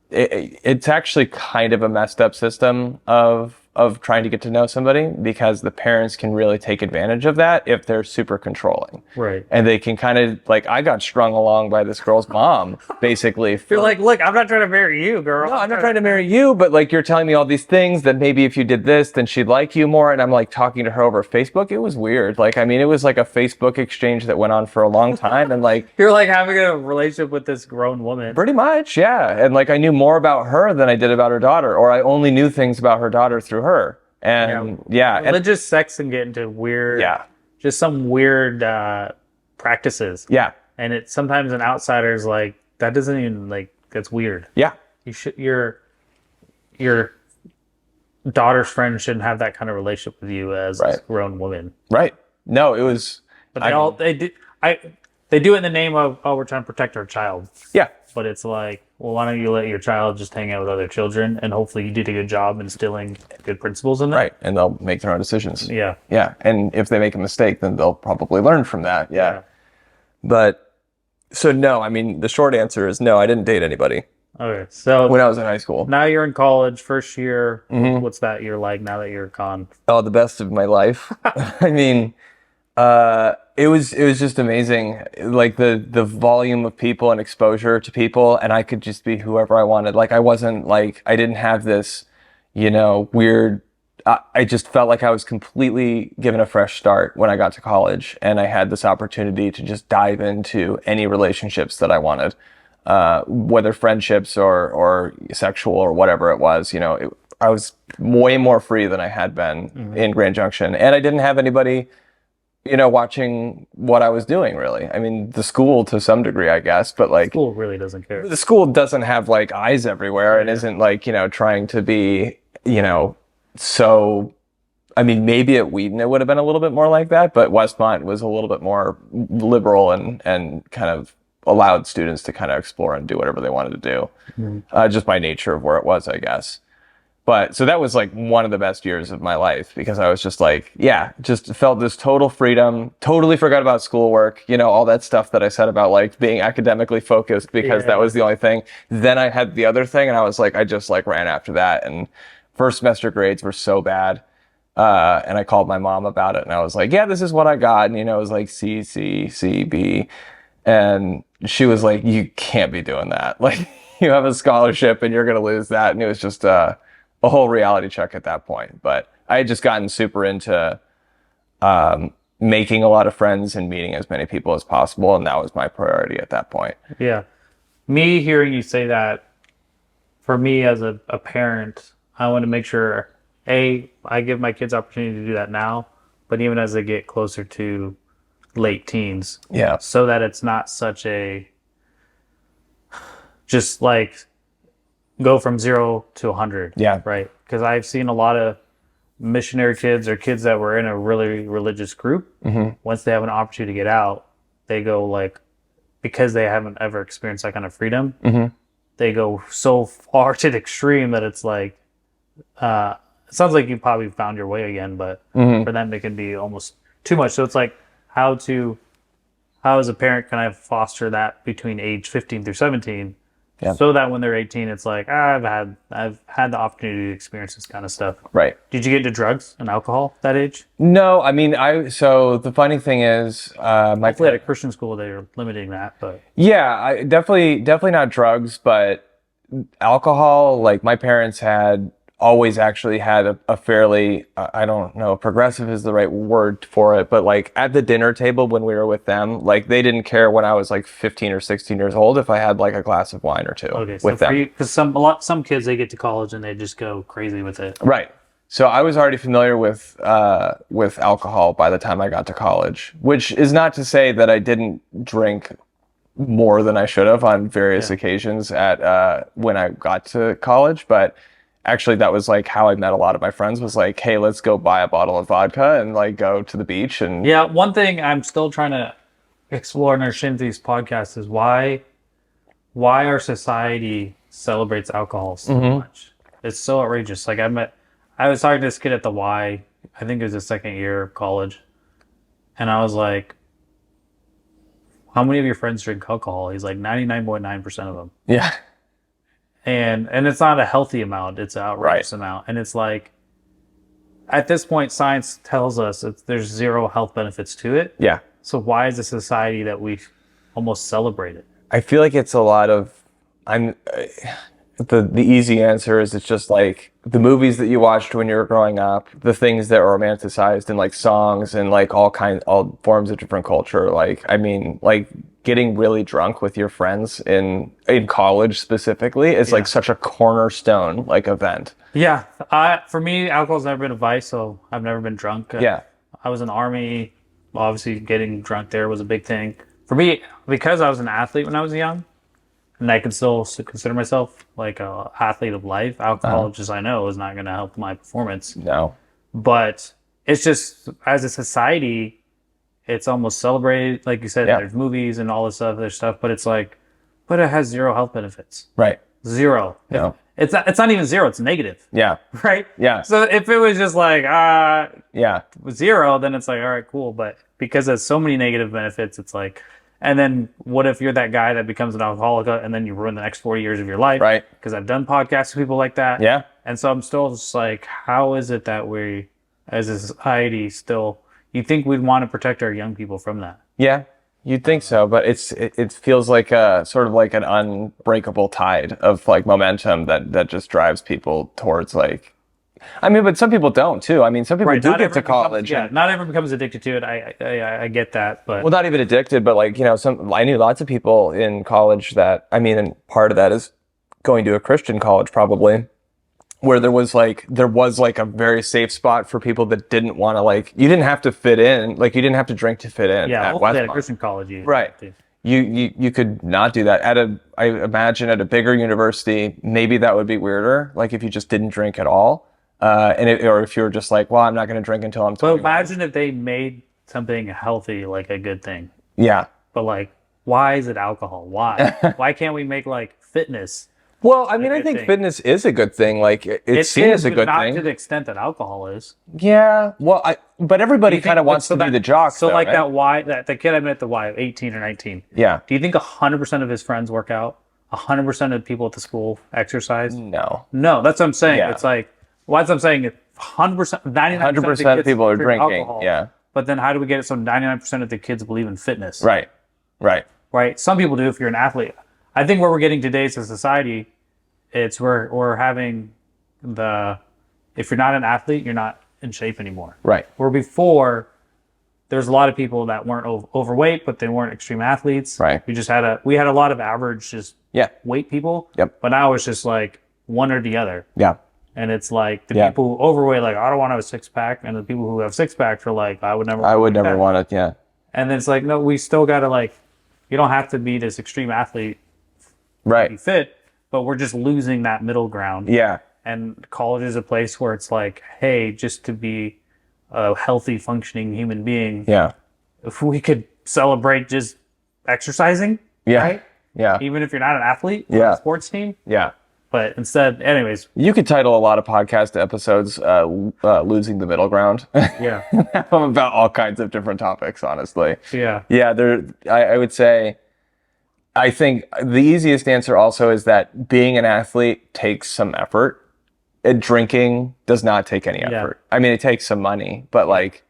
B: it's actually kind of a messed up system of trying to get to know somebody, because the parents can really take advantage of that if they're super controlling.
A: Right.
B: And they can kind of like, I got strung along by this girl's mom, basically.
A: You're like, look, I'm not trying to marry you, girl.
B: No, I'm not trying to marry you, but like you're telling me all these things that maybe if you did this, then she'd like you more. And I'm like talking to her over Facebook. It was weird. Like, I mean, it was like a Facebook exchange that went on for a long time. And like,
A: you're like having a relationship with this grown woman.
B: Pretty much, yeah. And like, I knew more about her than I did about her daughter, or I only knew things about her daughter through her. And
A: religious sex can get into weird, just some weird practices.
B: Yeah.
A: And it sometimes an outsider's like, that doesn't even like, that's weird.
B: Yeah.
A: You're daughter's friend shouldn't have that kind of relationship with you as a
B: Right.
A: grown woman.
B: Right. No, it was.
A: But they do it in the name of, oh, we're trying to protect our child.
B: Yeah.
A: But it's like, well, why don't you let your child just hang out with other children, and hopefully you did a good job instilling good principles in them.
B: Right. And they'll make their own decisions.
A: Yeah.
B: Yeah. And if they make a mistake, then they'll probably learn from that. Yeah. But so no, I mean, the short answer is no, I didn't date anybody
A: Okay. So
B: when I was in high school.
A: now you're in college, first year. What's that year like now that you're gone?
B: Oh, the best of my life. I mean, it was just amazing. Like the volume of people and exposure to people, and I could just be whoever I wanted. Like I wasn't like I didn't have this, weird. I just felt like I was completely given a fresh start when I got to college, and I had this opportunity to just dive into any relationships that I wanted, whether friendships or sexual or whatever it was. I was way more free than I had been in Grand Junction, and I didn't have anybody watching what I was doing, really. I mean, the school to some degree, I guess, but like
A: School really doesn't care.
B: the school doesn't have like eyes everywhere and isn't like, trying to be, so, I mean, maybe at Wheaton it would have been a little bit more like that, but Westmont was a little bit more liberal and kind of allowed students to kind of explore and do whatever they wanted to do, just by nature of where it was, I guess. But so that was like one of the best years of my life because I was just like, just felt this total freedom, totally forgot about schoolwork, all that stuff that I said about like being academically focused because that was the only thing. Then I had the other thing and I was like, I just like ran after that. And first semester grades were so bad. And I called my mom about it and I was like, yeah, this is what I got. And, it was like C, C, C, B. And she was like, you can't be doing that. Like you have a scholarship and you're going to lose that. And it was just, a whole reality check at that point. But I had just gotten super into making a lot of friends and meeting as many people as possible. And that was my priority at that point.
A: Yeah. Me hearing you say that, for me as a parent, I want to make sure, I give my kids opportunity to do that now, but even as they get closer to late teens.
B: Yeah.
A: So that it's not such a, just like, go from 0 to 100.
B: Yeah.
A: Right. Because I've seen a lot of missionary kids or kids that were in a really religious group. Once they have an opportunity to get out, they go like, because they haven't ever experienced that kind of freedom, they go so far to the extreme that it's like, it sounds like you probably found your way again, but for them, it can be almost too much. So it's like, how as a parent can I foster that between age 15 through 17? Yeah. So that when they're 18, it's like, I've had the opportunity to experience this kind of stuff.
B: Right.
A: Did you get into drugs and alcohol at that age?
B: No, I mean, so the funny thing is,
A: hopefully at a Christian school, they're limiting that, but
B: yeah, I definitely not drugs, but alcohol, like my parents had always actually had a fairly, I don't know, progressive is the right word for it, but like at the dinner table when we were with them, like they didn't care when I was like 15 or 16 years old if I had like a glass of wine or two with them.
A: Because some kids, they get to college and they just go crazy with it.
B: Right. So I was already familiar with alcohol by the time I got to college, which is not to say that I didn't drink more than I should have on various occasions at when I got to college, but actually that was like how I met a lot of my friends was like, hey, let's go buy a bottle of vodka and like go to the beach. And
A: yeah, one thing I'm still trying to explore and understand these podcasts is why our society celebrates alcohol so much. It's so outrageous. Like I was talking to this kid at the Y, I think it was his second year of college, and I was like, how many of your friends drink alcohol? He's like 99.9% of them.
B: Yeah.
A: And it's not a healthy amount, it's an outrageous amount. And it's like, at this point, science tells us there's zero health benefits to it.
B: Yeah.
A: So why is a society that we almost celebrate it?
B: I feel like it's a lot of, the easy answer is it's just like the movies that you watched when you were growing up, the things that were romanticized in like songs and like all forms of different culture. Like, I mean, like getting really drunk with your friends in college specifically is like such a cornerstone like event.
A: Yeah. For me, alcohol's never been a vice, so I've never been drunk.
B: Yeah.
A: I was in the Army. Obviously getting drunk there was a big thing. For me, because I was an athlete when I was young, and I can still consider myself like a athlete of life. Alcohol, just I know, is not going to help my performance.
B: No.
A: But it's just as a society, it's almost celebrated. Like you said,
B: Yeah.
A: there's movies and all this other stuff, but it's like, but it has zero health benefits.
B: Right.
A: Zero.
B: No.
A: It's not even zero. It's negative.
B: Yeah.
A: Right.
B: Yeah.
A: So if it was just like
B: Yeah.
A: zero, then it's like, all right, cool. But because there's so many negative benefits, it's like, and then what if you're that guy that becomes an alcoholic and then you ruin the next 40 years of your life?
B: Right.
A: Because I've done podcasts with people like that.
B: Yeah.
A: And so I'm still just like, how is it that we, as a society, still, you think we'd want to protect our young people from that?
B: Yeah. You'd think so, but it feels like a sort of like an unbreakable tide of like momentum that just drives people towards like, I mean, but some people don't too. I mean, some people do get to college.
A: Not everyone becomes addicted to it. I get that, but
B: Well, not even addicted, but like, I knew lots of people in college that, I mean, and part of that is going to a Christian college probably, where there was like a very safe spot for people that didn't want to like, you didn't have to fit in, like you didn't have to drink to fit in.
A: yeah,
B: at
A: hopefully at a
B: Westmont.
A: Christian college,
B: Right. You could not do that I imagine at a bigger university, maybe that would be weirder. Like if you just didn't drink at all. Or if you were just like, well, I'm not going to drink until I'm 21.
A: But imagine if they made something healthy like a good thing.
B: Yeah.
A: But like, why is it alcohol? Why? Why can't we make like fitness?
B: Well, I mean, I
A: good
B: think
A: thing.
B: fitness is a good thing. Like it's seen as a
A: but
B: good
A: not
B: thing.
A: to the extent that alcohol is.
B: Yeah. Well, but everybody kind of wants to be the jock.
A: So
B: though,
A: like
B: right?
A: that the kid I met at the Y, 18 or 19.
B: Yeah.
A: Do you think 100% of his friends work out? 100% of the people at the school exercise?
B: No.
A: No, that's what I'm saying.
B: Yeah.
A: It's like, well, that's what I'm saying. 100%, 99%
B: of people are
A: drink
B: drinking.
A: alcohol.
B: Yeah.
A: But then how do we get it so 99% of the kids believe in fitness?
B: Right. Right.
A: Right? Some people do if you're an athlete. I think where we're getting today as a society, it's we're having if you're not an athlete, you're not in shape anymore.
B: Right.
A: Where before, there's a lot of people that weren't overweight, but they weren't extreme athletes.
B: Right.
A: We had a lot of average just
B: Yeah.
A: weight people.
B: Yep.
A: But now it's just like one or the other.
B: Yeah.
A: And it's like the
B: Yeah.
A: people who overweight, like, I don't want to have a six pack. And the people who have six packs are like, I would never
B: want to. Yeah.
A: And then it's like, no, we still got to like, you don't have to be this extreme athlete to be
B: Right.
A: fit, but we're just losing that middle ground.
B: Yeah.
A: And college is a place where it's like, hey, just to be a healthy, functioning human being,
B: Yeah.
A: if we could celebrate just exercising,
B: Yeah.
A: right?
B: Yeah.
A: Even if you're not an athlete, on
B: Yeah.
A: a sports team.
B: Yeah.
A: But instead, anyways,
B: You could title a lot of podcast episodes "Losing the Middle Ground."
A: yeah,
B: About all kinds of different topics, honestly.
A: yeah,
B: Yeah, I would say, I think the easiest answer also is that being an athlete takes some effort. And drinking does not take any effort. I mean, it takes some money, but like,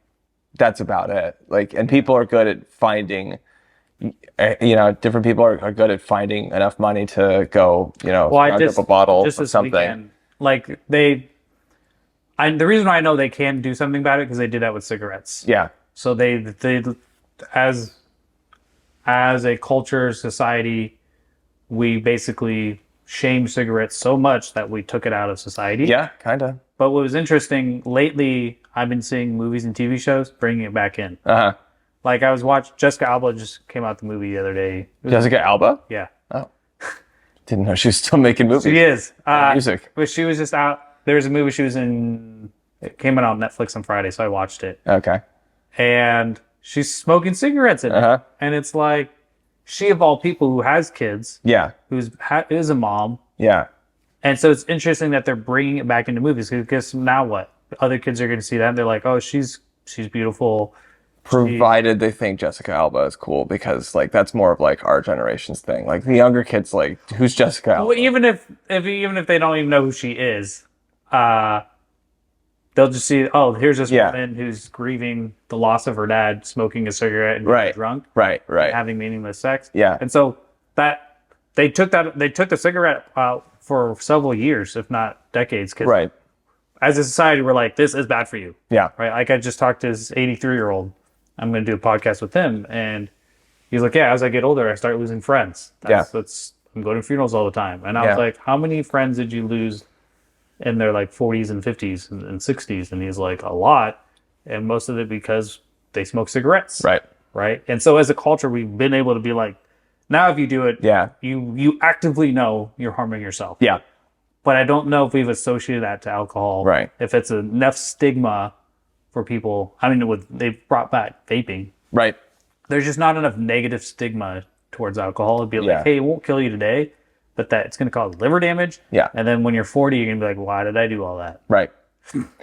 B: that's about it. Like, and people are good at finding, different people are good at finding enough money to go, round up a bottle
A: just
B: of
A: this
B: something.
A: weekend, like the reason why I know they can do something about it because they did that with cigarettes.
B: Yeah.
A: So they as a culture, society, we basically shamed cigarettes so much that we took it out of society.
B: Yeah, kind of.
A: But what was interesting lately, I've been seeing movies and TV shows bringing it back in.
B: Uh-huh.
A: Like I was watching Jessica Alba just came out the movie the other day.
B: Jessica Alba?
A: Yeah,
B: Oh. Didn't know she was still making movies.
A: she is.
B: Music.
A: But she was just out. There was a movie she was in. It came out on Netflix on Friday, so I watched it.
B: Okay.
A: And she's smoking cigarettes in
B: Uh-huh.
A: it. And it's like, she of all people who has kids,
B: Yeah.
A: is a mom.
B: Yeah.
A: And so it's interesting that they're bringing it back into movies because now what? Other kids are going to see that and they're like, oh, she's beautiful.
B: Provided they think Jessica Alba is cool, because like that's more of like our generation's thing. Like the younger kids, like, who's Jessica Alba?
A: Well, even if they don't even know who she is, they'll just see, oh, here's this woman who's grieving the loss of her dad, smoking a cigarette and getting drunk,
B: Right.
A: having meaningless sex.
B: Yeah.
A: And so they took the cigarette out for several years, if not decades. 'Cause
B: Right.
A: as a society, we're like, this is bad for you.
B: Yeah.
A: Right. Like I just talked to this 83-year-old. I'm going to do a podcast with him. And he's like, yeah, as I get older, I start losing friends. I'm going to funerals all the time. And I was like, how many friends did you lose in their like 40s and 50s and 60s? And he's like, a lot. And most of it because they smoke cigarettes.
B: Right.
A: Right. And so as a culture, we've been able to be like, Now, if you do it,
B: Yeah.
A: you actively know you're harming yourself.
B: Yeah.
A: But I don't know if we've associated that to alcohol.
B: Right.
A: If it's enough stigma for people. I mean, they've brought back vaping.
B: Right.
A: There's just not enough negative stigma towards alcohol. It'd be like,
B: Yeah.
A: hey, it won't kill you today, but that it's going to cause liver damage.
B: Yeah.
A: And then when you're 40, you're going to be like, why did I do all that?
B: Right.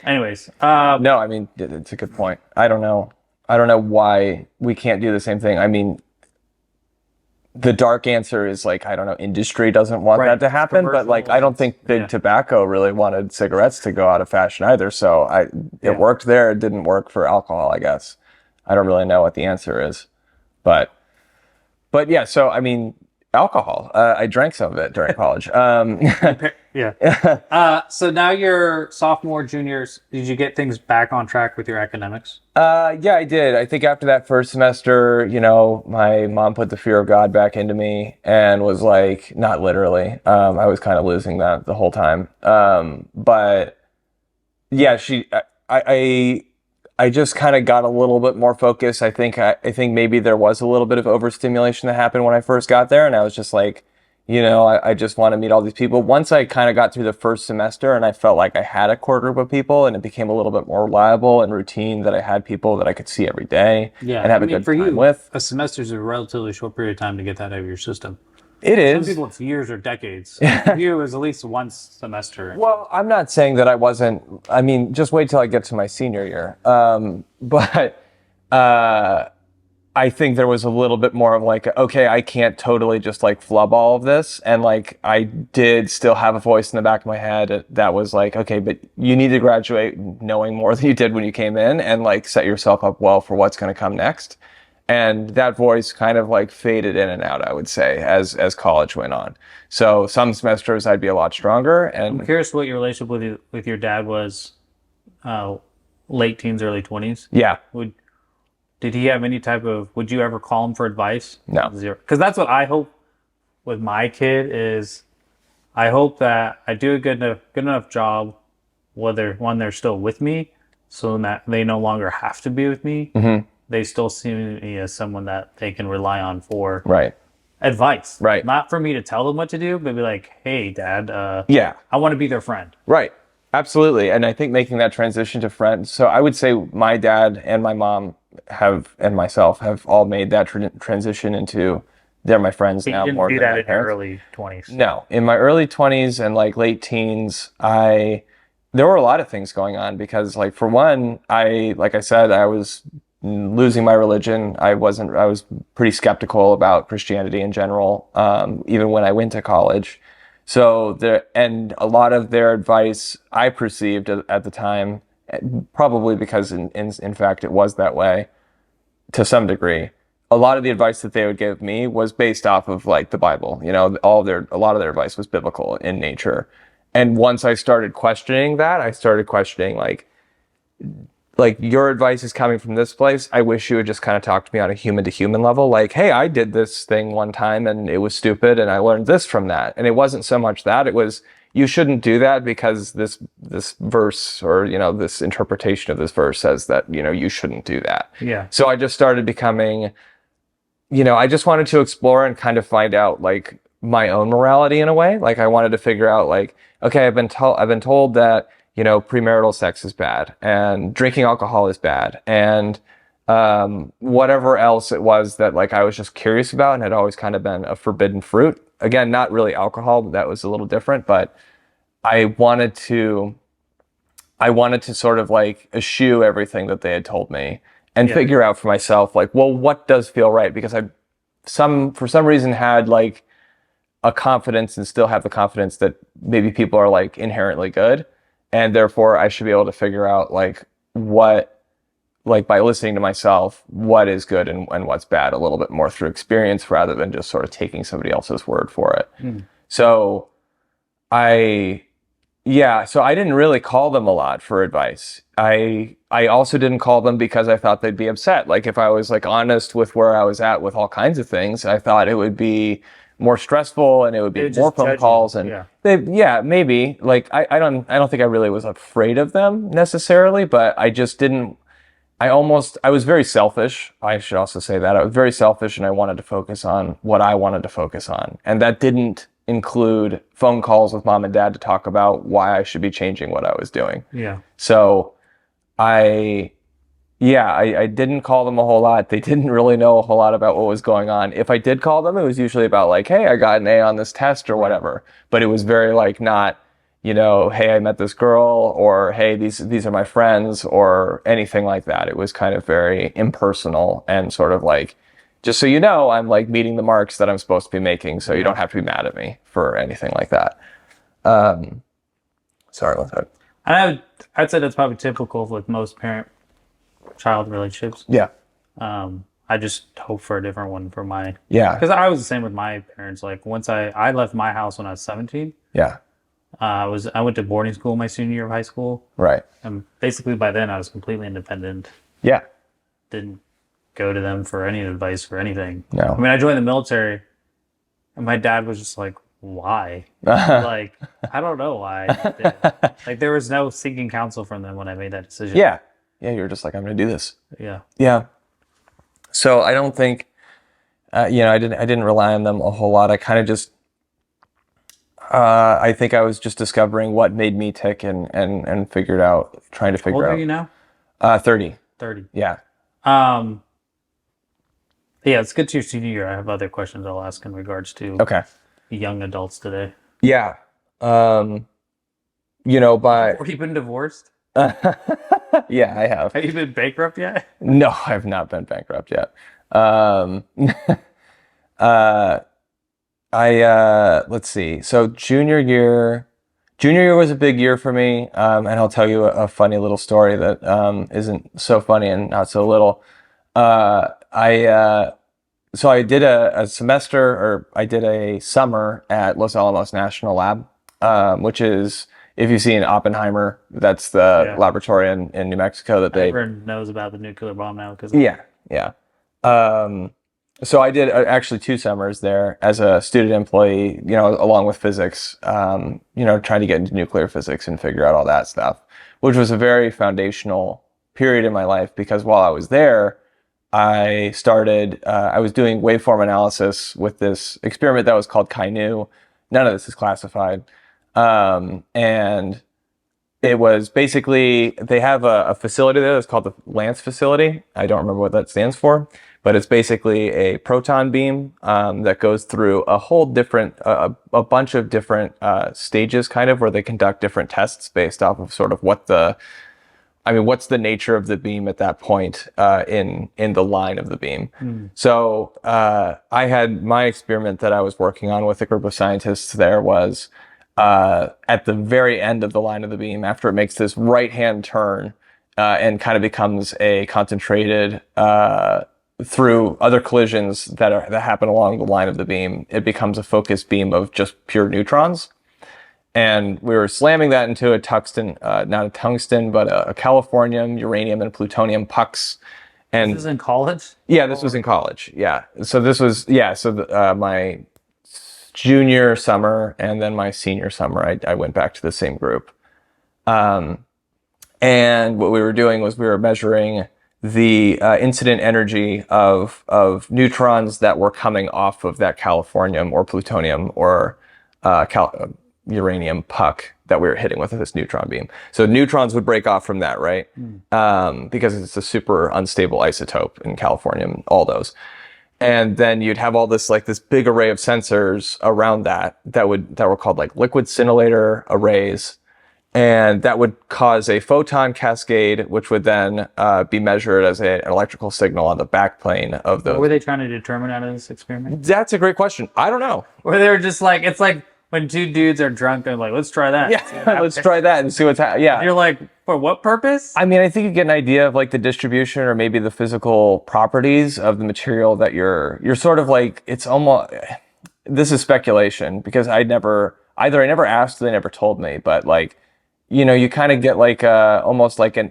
A: Anyways,
B: No, I mean, it's a good point. I don't know. I don't know why we can't do the same thing. I mean, the dark answer is like, I don't know, industry doesn't want
A: Right.
B: that to happen, but like, I don't think big tobacco really wanted cigarettes to go out of fashion either. So it worked there. It didn't work for alcohol, I guess. I don't really know what the answer is, but yeah. So, I mean, alcohol, I drank some of it during college.
A: So now you're sophomore, juniors. Did you get things back on track with your academics?
B: Yeah, I did. I think after that first semester, my mom put the fear of God back into me and was like, not literally. I was kind of losing that the whole time. But yeah, I just kind of got a little bit more focused. I think maybe there was a little bit of overstimulation that happened when I first got there, and I was just like, I just want to meet all these people. Once I kind of got through the first semester and I felt like I had a core group of people and it became a little bit more reliable and routine that I had people that I could see every day and have a good time with.
A: A semester is a relatively short period of time to get that out of your system.
B: It
A: Some
B: is.
A: people, it's years or decades. For you, it was at least one semester.
B: Well, I'm not saying that I wasn't. I mean, just wait till I get to my senior year. But I think there was a little bit more of like, okay, I can't totally just like flub all of this. And like, I did still have a voice in the back of my head that was like, okay, but you need to graduate knowing more than you did when you came in and like set yourself up well for what's going to come next. And that voice kind of like faded in and out, I would say, as college went on. So some semesters I'd be a lot stronger. And
A: I'm curious what your relationship with your dad was, late teens, early 20s.
B: Yeah.
A: Did he have any type of, would you ever call him for advice?
B: No.
A: Zero. Because that's what I hope with my kid is I hope that I do a good enough job when they're still with me so that they no longer have to be with me.
B: Mm-hmm.
A: They still see me as someone that they can rely on for advice.
B: Right.
A: Not for me to tell them what to do, but be like, hey, Dad, I want to be their friend.
B: Right. Absolutely. And I think making that transition to friends. So I would say my dad and my mom and myself have all made that transition into they're my friends now more than my parents. You didn't do that in your early
A: 20s.
B: No. In my early 20s and like late teens, there were a lot of things going on because like for one, like I said, I was losing my religion. I was pretty skeptical about Christianity in general, even when I went to college. So and a lot of their advice I perceived at the time, probably because in fact it was that way to some degree. A lot of the advice that they would give me was based off of like the Bible. A lot of their advice was biblical in nature. And once I started questioning that, I started questioning like your advice is coming from this place. I wish you would just kind of talk to me on a human to human level. Like, hey, I did this thing one time and it was stupid and I learned this from that. And it wasn't so much that, it was, you shouldn't do that because this verse or, this interpretation of this verse says that, you shouldn't do that.
A: Yeah.
B: So I just started becoming, I just wanted to explore and kind of find out like my own morality in a way. Like I wanted to figure out like, okay, I've been told that, premarital sex is bad and drinking alcohol is bad and whatever else it was that like I was just curious about and had always kind of been a forbidden fruit. Again, not really alcohol, but that was a little different, but I wanted to sort of like eschew everything that they had told me and figure out for myself like, well, what does feel right? Because for some reason had like a confidence and still have the confidence that maybe people are like inherently good. And therefore I should be able to figure out like what, like by listening to myself, what is good and what's bad a little bit more through experience rather than just sort of taking somebody else's word for it. So I didn't really call them a lot for advice. I also didn't call them because I thought they'd be upset. Like if I was like honest with where I was at with all kinds of things, I thought it would be more stressful and it would be more phone calls and maybe like I don't think I really was afraid of them necessarily, but I I was very selfish. I should also say that. I was very selfish and I wanted to focus on what I wanted to focus on. And that didn't include phone calls with mom and dad to talk about why I should be changing what I was doing.
A: Yeah.
B: So I didn't call them a whole lot. They didn't really know a whole lot about what was going on. If I did call them, it was usually about like, hey, I got an A on this test or whatever. But it was very like not, hey, I met this girl, or hey, these are my friends, or anything like that. It was kind of very impersonal and sort of like, just so you know, I'm like meeting the marks that I'm supposed to be making, so you don't have to be mad at me for anything like that. Sorry, what's that?
A: I'd say that's probably typical with most parent-child relationships.
B: Yeah.
A: I just hope for a different one for my...
B: Yeah.
A: Because I was the same with my parents. Like, once I left my house when I was 17.
B: Yeah.
A: I went to boarding school my senior year of high school.
B: Right.
A: And basically by then I was completely independent.
B: Yeah.
A: Didn't go to them for any advice for anything.
B: No.
A: I mean, I joined the military and my dad was just like, why? Like, I don't know why. Like, there was no seeking counsel from them when I made that decision.
B: Yeah. Yeah, you were just like, I'm going to do this.
A: Yeah.
B: Yeah. So I don't think, I didn't rely on them a whole lot. I kind of just, I think I was just discovering what made me tick and trying to figure
A: How
B: out.
A: old are you now?
B: 30.
A: 30.
B: Yeah.
A: Yeah, let's get to your senior year. I have other questions I'll ask in regards to young adults today.
B: Yeah. By...
A: Have you been divorced?
B: Yeah, I have.
A: Have you been bankrupt yet?
B: No, I've not been bankrupt yet. Let's see. So junior year was a big year for me. And I'll tell you a funny little story that isn't so funny and not so little. So I did a semester, or I did a summer at Los Alamos National Lab, which is, if you've seen Oppenheimer, that's the laboratory in New Mexico that
A: Everyone knows about the nuclear bomb now.
B: Yeah. So I did actually 2 summers there as a student employee, along with physics, trying to get into nuclear physics and figure out all that stuff, which was a very foundational period in my life, because while I was there, I was doing waveform analysis with this experiment that was called Kainu. None of this is classified. And it was basically, they have a facility there that's called the Lance facility. I don't remember what that stands for, but it's basically a proton beam that goes through a whole different, a bunch of different stages, kind of, where they conduct different tests based off of sort of what's the nature of the beam at that point in the line of the beam. So I had my experiment that I was working on with a group of scientists there was at the very end of the line of the beam, after it makes this right-hand turn and kind of becomes a concentrated, through other collisions that happen along the line of the beam, it becomes a focused beam of just pure neutrons. And we were slamming that into a tungsten, not a tungsten, but a californium, uranium, and plutonium pucks. And
A: this is in college?
B: Yeah, this was in college. Yeah. So this was, my junior summer, and then my senior summer, I went back to the same group. And what we were doing was we were measuring the incident energy of neutrons that were coming off of that californium or plutonium or uranium puck that we were hitting with this neutron beam. So neutrons would break off from that, right? Because it's a super unstable isotope in californium, all those. And then you'd have all this big array of sensors around that were called like liquid scintillator arrays. And that would cause a photon cascade, which would then be measured as an electrical signal on the backplane of those.
A: What were they trying to determine out of this experiment?
B: That's a great question. I don't know.
A: Or they were just like, it's like when 2 dudes are drunk, they're like, let's try that.
B: Yeah, let's try that and see what's happening. Yeah.
A: And you're like, for what purpose?
B: I mean, I think you get an idea of like the distribution or maybe the physical properties of the material that you're sort of like, it's almost, this is speculation because I never asked or they never told me, but like, you kind of get like almost like a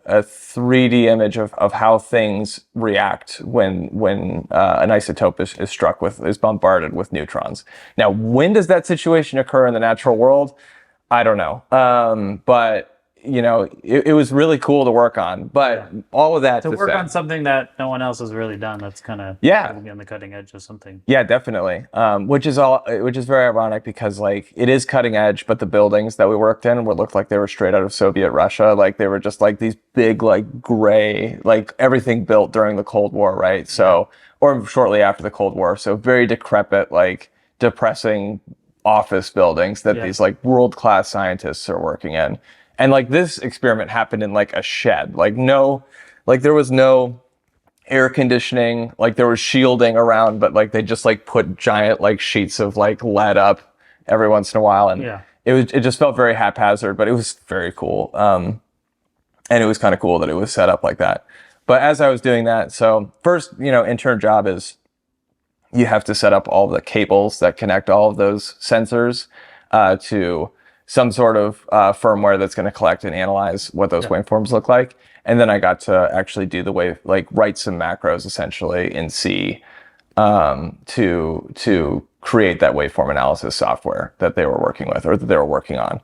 B: 3D image of how things react when an isotope is bombarded with neutrons. Now, when does that situation occur in the natural world? I don't know. But it was really cool to work on. But all of that
A: To
B: to
A: work
B: say,
A: on something that no one else has really done, that's kind of
B: Yeah.
A: on the cutting edge of something.
B: yeah, definitely. Which is very ironic because like it is cutting edge, but the buildings that we worked in would look like they were straight out of Soviet Russia. Like they were just like these big, like gray, like everything built during the Cold War, right? So, or shortly after the Cold War. So very decrepit, like depressing office buildings that these like world-class scientists are working in. And like this experiment happened in like a shed. Like there was no air conditioning, like there was shielding around, but like they just like put giant like sheets of like lead up every once in a while, and it just felt very haphazard, but it was very cool. And it was kind of cool that it was set up like that. But as I was doing that, so first, intern job is you have to set up all the cables that connect all of those sensors to some sort of firmware that's going to collect and analyze what those waveforms look like. And then I got to actually do write some macros essentially in C to create that waveform analysis software that they were working with or that they were working on.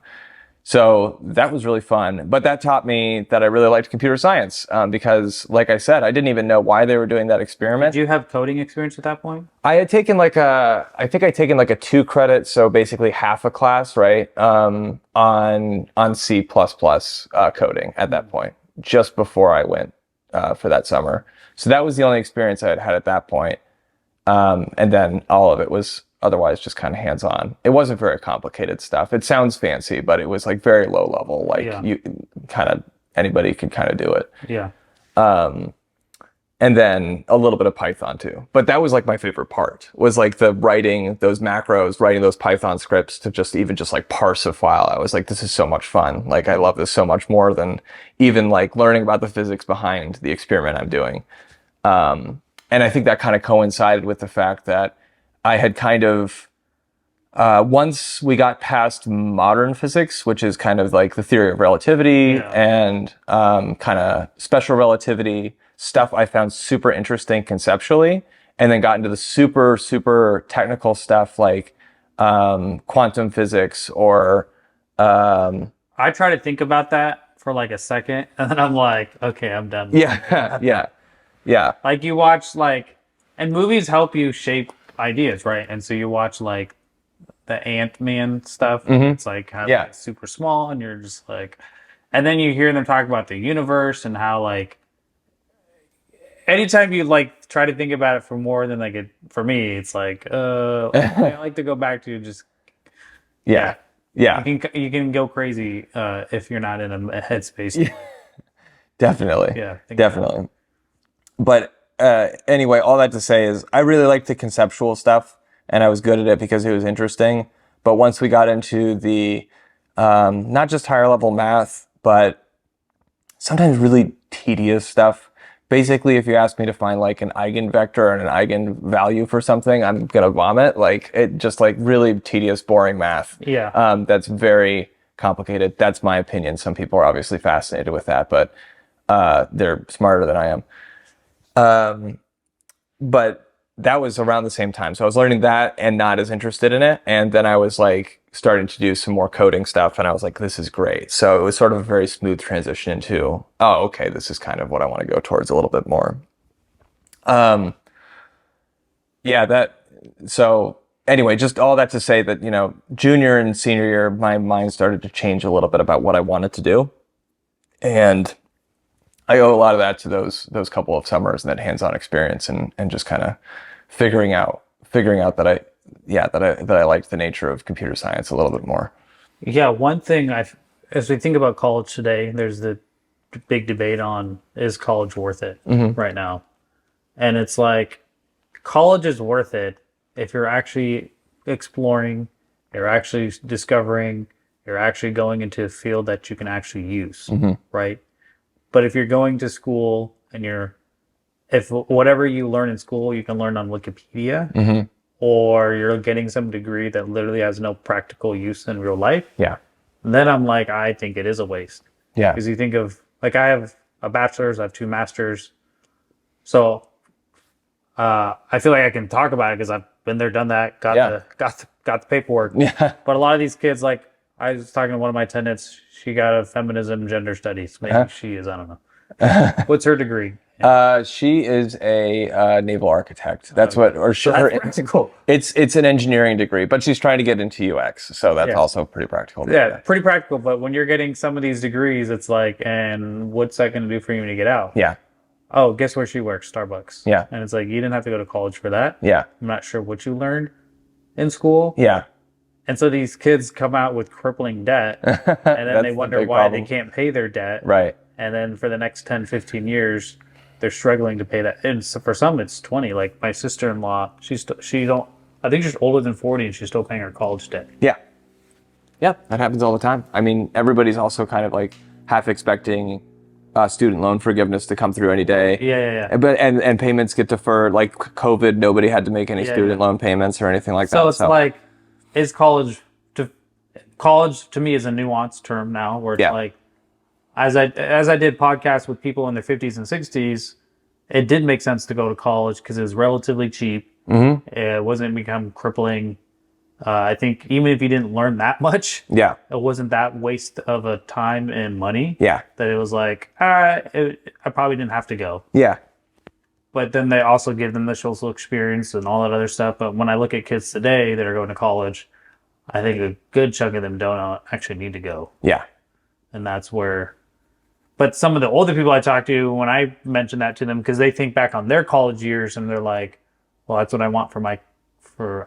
B: So that was really fun. But that taught me that I really liked computer science because, like I said, I didn't even know why they were doing that experiment.
A: Did you have coding experience at that point?
B: I had taken I think I'd taken like a 2 credit, so basically half a class, right, on C++ coding at that point, just before I went for that summer. So that was the only experience I had had at that point. And then all of it was otherwise just kind of hands-on. It wasn't very complicated stuff. It sounds fancy, but it was like very low level. Like you kind of, anybody could kind of do it.
A: Yeah.
B: And then a little bit of Python too. But that was like my favorite part, was like the writing those macros, writing those Python scripts to just like parse a file. I was like, this is so much fun. Like I love this so much more than even like learning about the physics behind the experiment I'm doing. And I think that kind of coincided with the fact that I had kind of, once we got past modern physics, which is kind of like the theory of relativity and kind of special relativity stuff, I found super interesting conceptually, and then got into the super, super technical stuff like quantum physics or...
A: I try to think about that for like a second, and then I'm like, okay, I'm done.
B: Yeah.
A: Like you watch and movies help you shape ideas, right? And so you watch like the Ant-Man stuff. It's like how it's super small, and you're just like, and then you hear them talk about the universe and how like anytime you like try to think about it for more than like for me, it's like I like to go back to just
B: Yeah.
A: You can go crazy if you're not in a headspace.
B: Definitely.
A: Yeah,
B: definitely. But anyway, all that to say is I really liked the conceptual stuff, and I was good at it because it was interesting. But once we got into the not just higher level math, but sometimes really tedious stuff. Basically, if you ask me to find like an eigenvector and an eigenvalue for something, I'm gonna vomit. Like it just like really tedious, boring math. That's very complicated. That's my opinion. Some people are obviously fascinated with that, but they're smarter than I am. But that was around the same time. So I was learning that and not as interested in it. And then I was like starting to do some more coding stuff, and I was like, this is great. So it was sort of a very smooth transition into, oh, okay, this is kind of what I want to go towards a little bit more. So anyway, just all that to say that, junior and senior year, my mind started to change a little bit about what I wanted to do. And I owe a lot of that to those couple of summers and that hands-on experience and just kind of figuring out that I liked the nature of computer science a little bit more.
A: Yeah, one thing as we think about college today, there's the big debate on, is college worth it right now? And it's like, college is worth it if you're actually exploring, you're actually discovering, you're actually going into a field that you can actually use, right? But if you're going to school and if whatever you learn in school, you can learn on Wikipedia, or you're getting some degree that literally has no practical use in real life, then I'm like, I think it is a waste. Because you think of, like, I have a bachelor's, I have 2 masters. So I feel like I can talk about it because I've been there, done that, got the paperwork. But a lot of these kids, like, I was talking to one of my tenants. She got a feminism gender studies. Maybe
B: Uh-huh.
A: she is. I don't know. What's her degree?
B: She is a naval architect. That's
A: Okay.
B: what, or
A: So that's practical.
B: it's an engineering degree, but she's trying to get into UX, so that's
A: Yeah.
B: also pretty practical.
A: Yeah, pretty practical. But when you're getting some of these degrees, it's like, and what's that going to do for you when you get out?
B: Yeah,
A: Oh, guess where she works? Starbucks.
B: yeah,
A: And it's like, you didn't have to go to college for that.
B: yeah,
A: I'm not sure what you learned in school.
B: yeah.
A: And so these kids come out with crippling debt, and then
B: That's
A: they
B: the
A: wonder
B: big
A: why
B: problem.
A: they can't pay their debt.
B: Right.
A: And then for the next 10, 15 years, they're struggling to pay that. And so for some, it's 20. Like my sister-in-law, I think she's older than 40 and she's still paying her college debt.
B: Yeah. Yeah, that happens all the time. I mean, everybody's also kind of like half expecting student loan forgiveness to come through any day.
A: Yeah.
B: But and payments get deferred. Like COVID, nobody had to make any student loan payments or anything like that.
A: So it's like, is college to me is a nuanced term now where it's like, as I did podcasts with people in their 50s and 60s, it did make sense to go to college because it was relatively cheap.
B: Mm-hmm.
A: It wasn't become crippling. I think even if you didn't learn that much,
B: Yeah.
A: it wasn't that waste of a time and money.
B: Yeah.
A: That it was like, I probably didn't have to go.
B: Yeah.
A: But then they also give them the social experience and all that other stuff. But when I look at kids today that are going to college, I think a good chunk of them don't actually need to go.
B: Yeah.
A: And that's where, but some of the older people I talk to, when I mention that to them, because they think back on their college years and they're like, well, that's what I want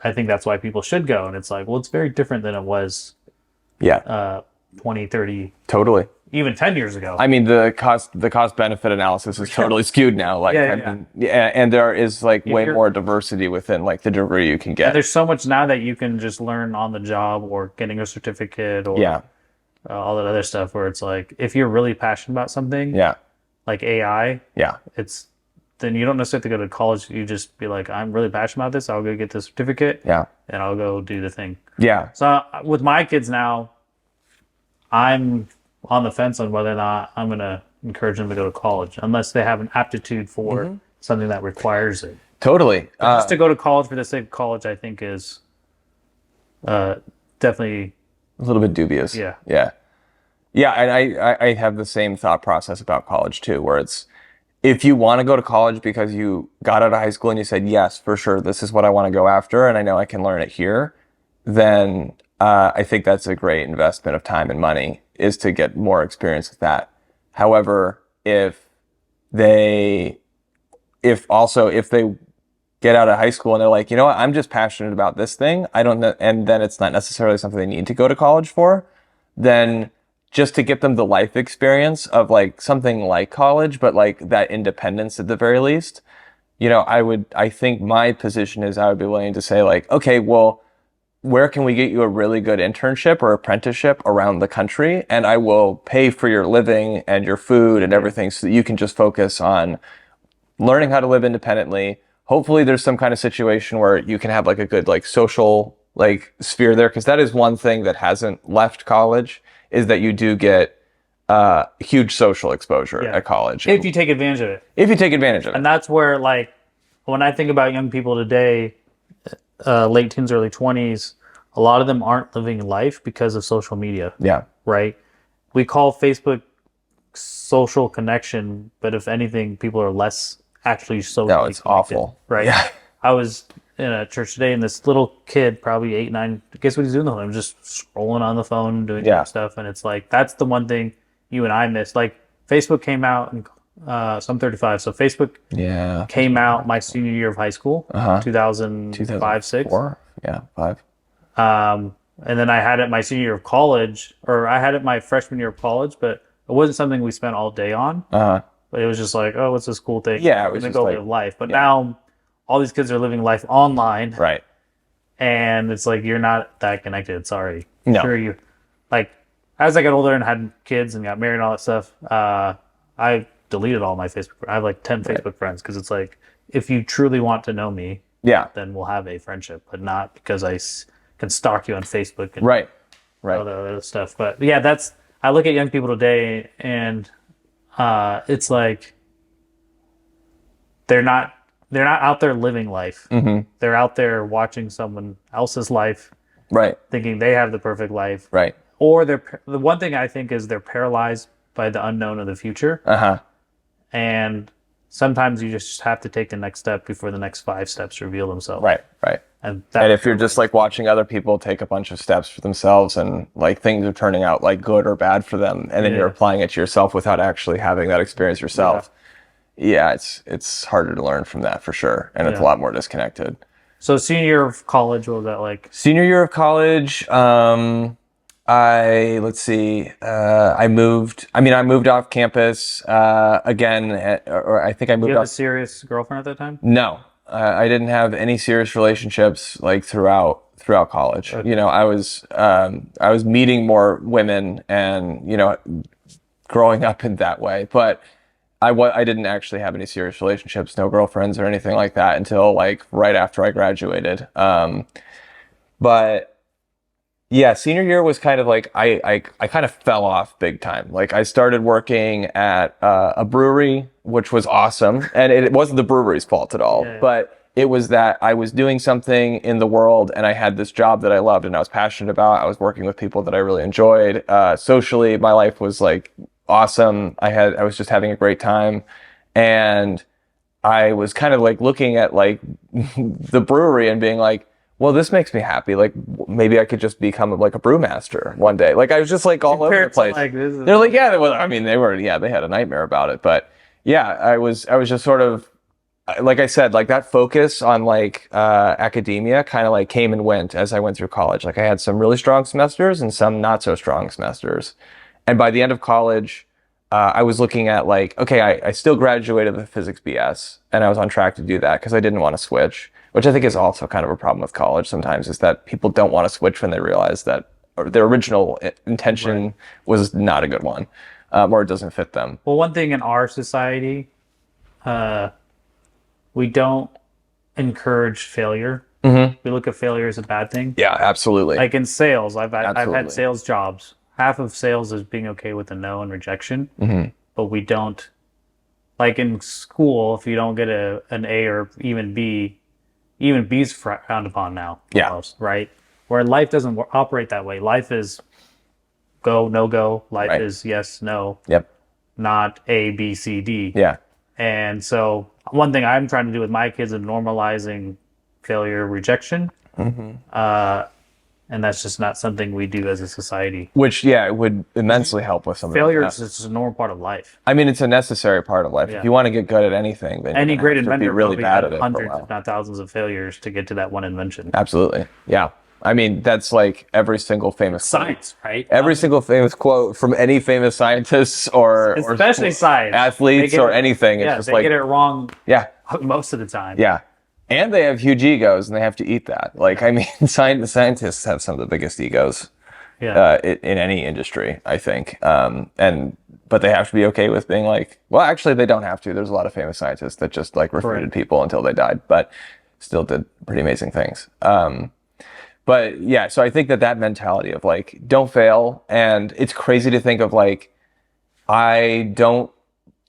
A: I think that's why people should go. And it's like, well, it's very different than it was
B: Yeah.
A: 20, 30,
B: Totally.
A: even 10 years ago.
B: I mean, the cost benefit analysis is totally skewed now. Like, and there is like way more diversity within like the degree you can get.
A: And there's so much now that you can just learn on the job or getting a certificate or all that other stuff where it's like, if you're really passionate about something, like AI, then you don't necessarily have to go to college. You just be like, I'm really passionate about this. I'll go get the certificate. And I'll go do the thing. So with my kids now, I'm on the fence on whether or not I'm going to encourage them to go to college unless they have an aptitude for something that requires it.
B: Totally.
A: But just to go to college for the sake of college, I think is definitely
B: a little bit dubious. Yeah. And I have the same thought process about college too, where it's, if you want to go to college because you got out of high school and you said, yes, for sure, this is what I want to go after, and I know I can learn it here, then I think that's a great investment of time and money, is to get more experience with that. However, if they get out of high school and they're like, you know what, I'm just passionate about this thing, and then it's not necessarily something they need to go to college for, then just to get them the life experience of like something like college, but like that independence at the very least, I think my position is I would be willing to say like, okay, well, where can we get you a really good internship or apprenticeship around the country? And I will pay for your living and your food and everything so that you can just focus on learning how to live independently. Hopefully there's some kind of situation where you can have like a good like social like sphere there. Cause that is one thing that hasn't left college, is that you do get huge social exposure at college.
A: If you take advantage of it. And that's where, like, when I think about young people today, late teens, early 20s, a lot of them aren't living life because of social media.
B: Yeah.
A: Right? We call Facebook social connection, but if anything, people are less actually socially
B: No, it's
A: connected,
B: awful.
A: Right?
B: Yeah.
A: I was in a church today, and this little kid, probably 8, 9, guess what he's doing the whole time? Just scrolling on the phone, doing stuff. And it's like, that's the one thing you and I missed. Like, Facebook came out, and so I'm 35. So Facebook came out my senior year of high school, 2005, 6.
B: 4? Yeah, 5.
A: And then I had it my senior year of college, or I had it my freshman year of college, but it wasn't something we spent all day on. But it was just like, oh, what's this cool thing?
B: Yeah, it
A: was
B: was
A: go
B: like,
A: live life. But now all these kids are living life online.
B: Right.
A: And it's like, you're not that connected. Sorry.
B: No.
A: Sure, you, like, as I got older and had kids and got married and all that stuff, I deleted all my Facebook. I have like 10 Facebook friends, because it's like, if you truly want to know me, then we'll have a friendship, but not because I can stalk you on Facebook and all the other stuff. But yeah, I look at young people today, and it's like, they're not out there living life. They're out there watching someone else's life, thinking they have the perfect life, or the one thing I think is they're paralyzed by the unknown of the future,
B: Uh-huh.
A: and sometimes you just have to take the next step before the next 5 steps reveal themselves.
B: Right, right.
A: And
B: And if you're just like watching other people take a bunch of steps for themselves and like things are turning out like good or bad for them, and then you're applying it to yourself without actually having that experience yourself, yeah, it's harder to learn from that for sure. And it's a lot more disconnected.
A: So senior year of college, what was that like?
B: Senior year of college, let's see, I moved off campus, again, or I think I moved
A: You have a
B: off.
A: serious girlfriend at that time?
B: No, I didn't have any serious relationships like throughout college.
A: Okay.
B: You know, I was meeting more women and, you know, growing up in that way, but I didn't actually have any serious relationships, no girlfriends or anything like that until like right after I graduated. But yeah, senior year was kind of like I kind of fell off big time. Like I started working at a brewery, which was awesome, and it wasn't the brewery's fault at all, but it was that I was doing something in the world, and I had this job that I loved and I was passionate about. I was working with people that I really enjoyed. Socially, my life was like awesome. I was just having a great time, and I was kind of like looking at like the brewery and being like, well, this makes me happy. Like maybe I could just become like a brewmaster one day. Like I was just like all over the place.
A: Like,
B: They're like, yeah, well, I mean, they had a nightmare about it. But yeah, I was just sort of, like I said, like that focus on like academia kind of like came and went as I went through college. Like I had some really strong semesters and some not so strong semesters. And by the end of college, I was looking at like, okay, I still graduated with physics BS, and I was on track to do that because I didn't want to switch, which I think is also kind of a problem with college sometimes, is that people don't want to switch when they realize that their original intention was not a good one, or it doesn't fit them.
A: Well, one thing in our society, we don't encourage failure. We look at failure as a bad thing.
B: Yeah, absolutely.
A: Like in sales, I've had
B: Absolutely.
A: sales jobs. Half of sales is being okay with a no and rejection, but we don't. Like in school, if you don't get an A or even B, even B's frowned upon now.
B: Yeah.
A: Almost, right? Where life doesn't operate that way. Life is go, no go. Life is yes, no.
B: Yep.
A: Not A, B, C, D.
B: Yeah.
A: And so one thing I'm trying to do with my kids is normalizing failure, rejection. And that's just not something we do as a society.
B: Which, yeah, it would immensely help with something
A: Failure
B: like
A: is
B: that.
A: just a normal part of life.
B: I mean, it's a necessary part of life.
A: Yeah.
B: If you want to get good at anything, then
A: Any
B: you're
A: great
B: gonna have to
A: inventor
B: be really
A: probably
B: bad
A: had
B: at it for a
A: hundreds,
B: while.
A: if not thousands, of failures to get to that one invention.
B: Absolutely. Yeah. I mean, that's like every single famous
A: Science, right?
B: Every single famous quote from any famous scientists or
A: Especially science.
B: athletes or anything. It's just
A: they
B: like,
A: get it wrong
B: yeah,
A: most of the time.
B: yeah. And they have huge egos and they have to eat that. Like, I mean, scientists have some of the biggest egos in any industry, I think. But they have to be okay with being like, well, actually, they don't have to. There's a lot of famous scientists that just like refuted people until they died, but still did pretty amazing things. But yeah, so I think that mentality of like, don't fail. And it's crazy to think of like, I don't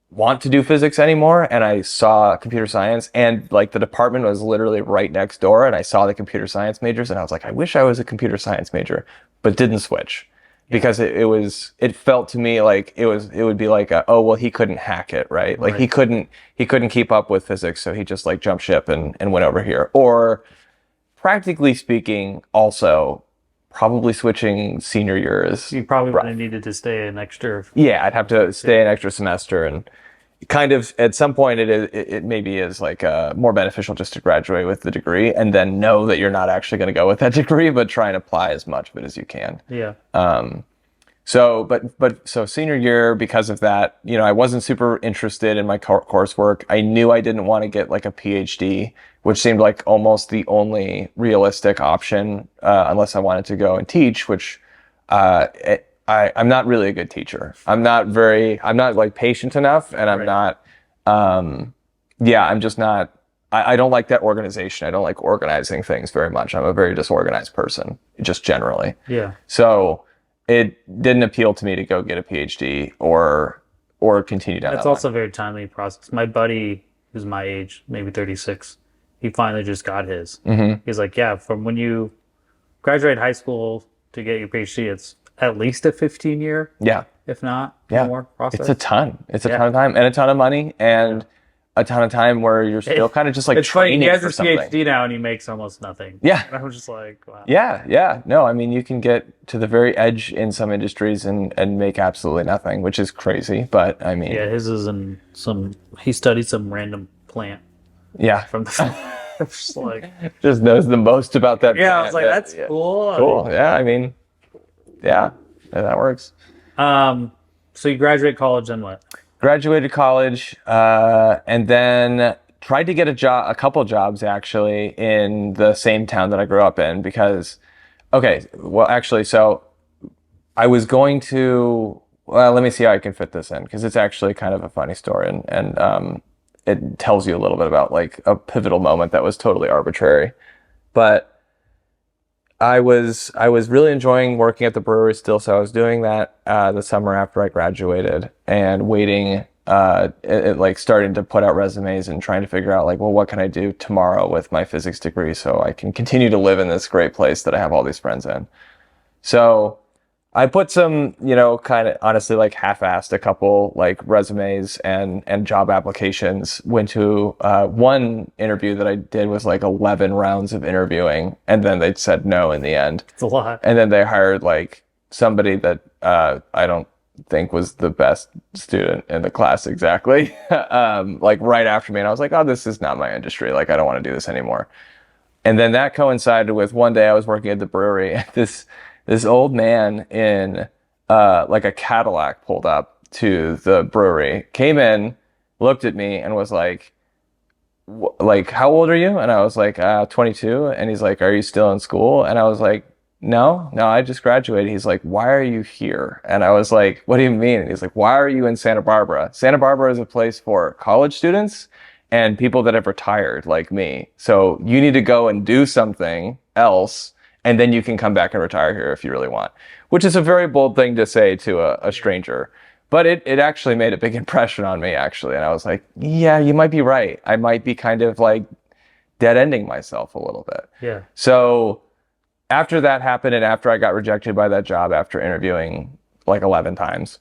B: want to do physics anymore. And I saw computer science and like the department was literally right next door. And I saw the computer science majors and I was like, I wish I was a computer science major, but didn't switch because it felt to me like it would be like, oh, well, he couldn't hack it. Right. Like he couldn't keep up with physics. So he just like jumped ship and went over here. Or practically speaking, also probably switching senior year is
A: You probably would have needed to stay an extra.
B: yeah, I'd have to stay an extra semester and kind of at some point it maybe is like more beneficial just to graduate with the degree and then know that you're not actually going to go with that degree, but try and apply as much of it as you can.
A: Yeah.
B: So senior year, because of that, you know, I wasn't super interested in my coursework. I knew I didn't want to get like a PhD, which seemed like almost the only realistic option, unless I wanted to go and teach, which, I'm not really a good teacher. I'm not like patient enough and I'm not, I'm just not, I don't like that organization. I don't like organizing things very much. I'm a very disorganized person, just generally.
A: Yeah.
B: So it didn't appeal to me to go get a PhD or continue down that
A: That's
B: line.
A: also a very timely process. My buddy, who's my age, maybe 36, he finally just got his. He's like, yeah, from when you graduate high school to get your PhD, it's at least a 15-year,
B: Yeah.
A: if not
B: Yeah.
A: more process.
B: It's a ton. It's a
A: Yeah.
B: ton of time and a ton of money and a ton of time where you're still kind of just like
A: It's funny. He
B: training
A: has
B: for
A: his
B: something.
A: PhD now, and he makes almost nothing.
B: Yeah.
A: And I was just like, wow.
B: Yeah, yeah. No, I mean, you can get to the very edge in some industries and make absolutely nothing, which is crazy. But I mean,
A: Yeah, his is in some. He studied some random plant
B: yeah,
A: from the. I'm just like,
B: just knows the most about that.
A: yeah, I was like,
B: plant.
A: that's
B: Yeah.
A: cool.
B: Cool. Yeah, I mean, yeah, that works.
A: So you graduate college, then what?
B: Graduated college, and then tried to get a couple jobs actually in the same town that I grew up in because, okay, well, actually, so I was going to, well, let me see how I can fit this in because it's actually kind of a funny story and it tells you a little bit about like a pivotal moment that was totally arbitrary. But I was really enjoying working at the brewery still, so I was doing that the summer after I graduated and waiting, like starting to put out resumes and trying to figure out like, well, what can I do tomorrow with my physics degree so I can continue to live in this great place that I have all these friends in. So I put some, kind of honestly like half-assed a couple like resumes and job applications. Went to one interview that I did was like 11 rounds of interviewing, and then they said no in the end.
A: It's a lot.
B: And then they hired like somebody that I don't think was the best student in the class exactly, like right after me. And I was like, oh, this is not my industry. Like, I don't want to do this anymore. And then that coincided with one day I was working at the brewery. This old man in like a Cadillac pulled up to the brewery, came in, looked at me, and was like, how old are you? And I was like, 22. And he's like, are you still in school? And I was like, no, I just graduated. He's like, why are you here? And I was like, what do you mean? And he's like, why are you in Santa Barbara? Santa Barbara is a place for college students and people that have retired like me. So you need to go and do something else, and then you can come back and retire here if you really want, which is a very bold thing to say to a stranger. But it actually made a big impression on me, actually. And I was like, yeah, you might be right. I might be kind of like dead-ending myself a little bit.
A: Yeah.
B: So after that happened and after I got rejected by that job after interviewing like 11 times,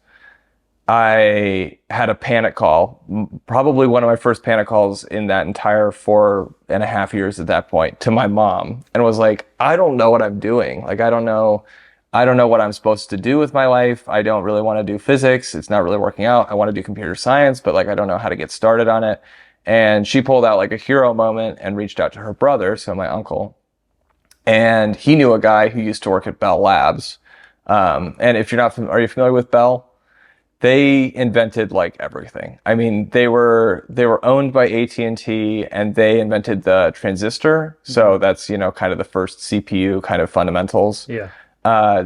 B: I had a panic call, probably one of my first panic calls in that entire 4.5 years at that point, to my mom, and was like, I don't know what I'm doing. Like, I don't know what I'm supposed to do with my life. I don't really want to do physics. It's not really working out. I want to do computer science, but like, I don't know how to get started on it. And she pulled out like a hero moment and reached out to her brother, so my uncle. And he knew a guy who used to work at Bell Labs. And if you're not, are you familiar with Bell? They invented like everything. I mean, they were owned by AT&T, and they invented the transistor. So that's, kind of the first CPU kind of fundamentals.
A: Yeah.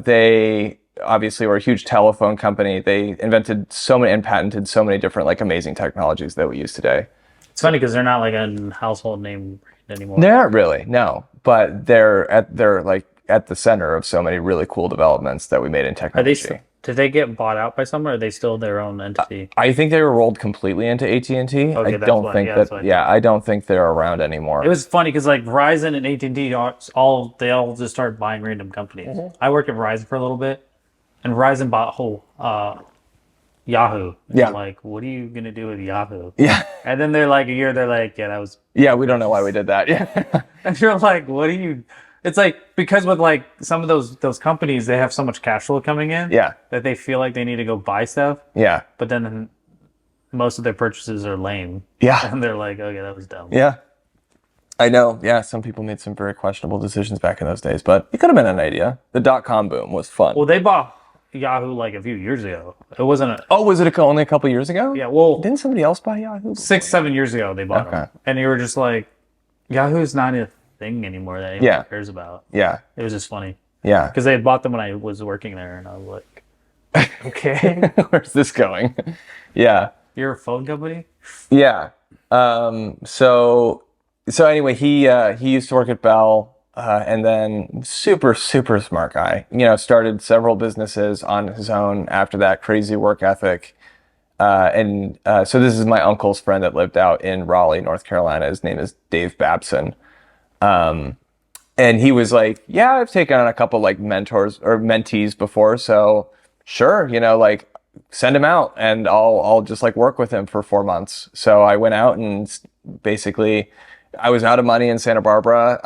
B: They obviously were a huge telephone company. They invented so many and patented so many different like amazing technologies that we use today.
A: It's funny because they're not like a household name anymore.
B: They're not really, no, but they're like at the center of so many really cool developments that we made in technology.
A: Did they get bought out by someone, or are they still their own entity?
B: I think they were rolled completely into AT&T.
A: Okay,
B: I don't think I don't think they're around anymore.
A: It was funny because like Verizon and AT&T they all just started buying random companies.
B: Mm-hmm.
A: I worked at Verizon for a little bit, and Verizon bought whole Yahoo. And
B: Yeah.
A: I'm like, what are you gonna do with Yahoo?
B: Yeah.
A: And then they're like a year. They're like, yeah, that was.
B: Yeah, we don't know why we did that. Yeah.
A: And you're like, what do you? It's like because with like some of those companies, they have so much cash flow coming in.
B: Yeah.
A: That they feel like they need to go buy stuff.
B: Yeah.
A: But then most of their purchases are lame.
B: Yeah.
A: And they're like, okay, that was dumb.
B: Yeah. I know. Yeah, some people made some very questionable decisions back in those days, but it could have been an idea. The .com boom was fun.
A: Well, they bought Yahoo like a few years ago. It wasn't a...
B: Oh, was it only a couple years ago?
A: Yeah, well...
B: Didn't somebody else buy Yahoo?
A: 6-7 years ago they bought them. And you were just like, Yahoo's not a thing anymore that anyone cares about.
B: Yeah.
A: It was just funny.
B: Yeah.
A: Because they had bought them when I was working there, and I was like, okay.
B: Where's this going? Yeah.
A: You're a phone company?
B: Yeah. So anyway, he used to work at Bell, and then super smart guy. Started several businesses on his own after that, crazy work ethic. So this is my uncle's friend that lived out in Raleigh, North Carolina. His name is Dave Babson. And he was like, yeah, I've taken on a couple like mentors or mentees before. So sure, like send him out and I'll just like work with him for 4 months. So I went out and basically I was out of money in Santa Barbara.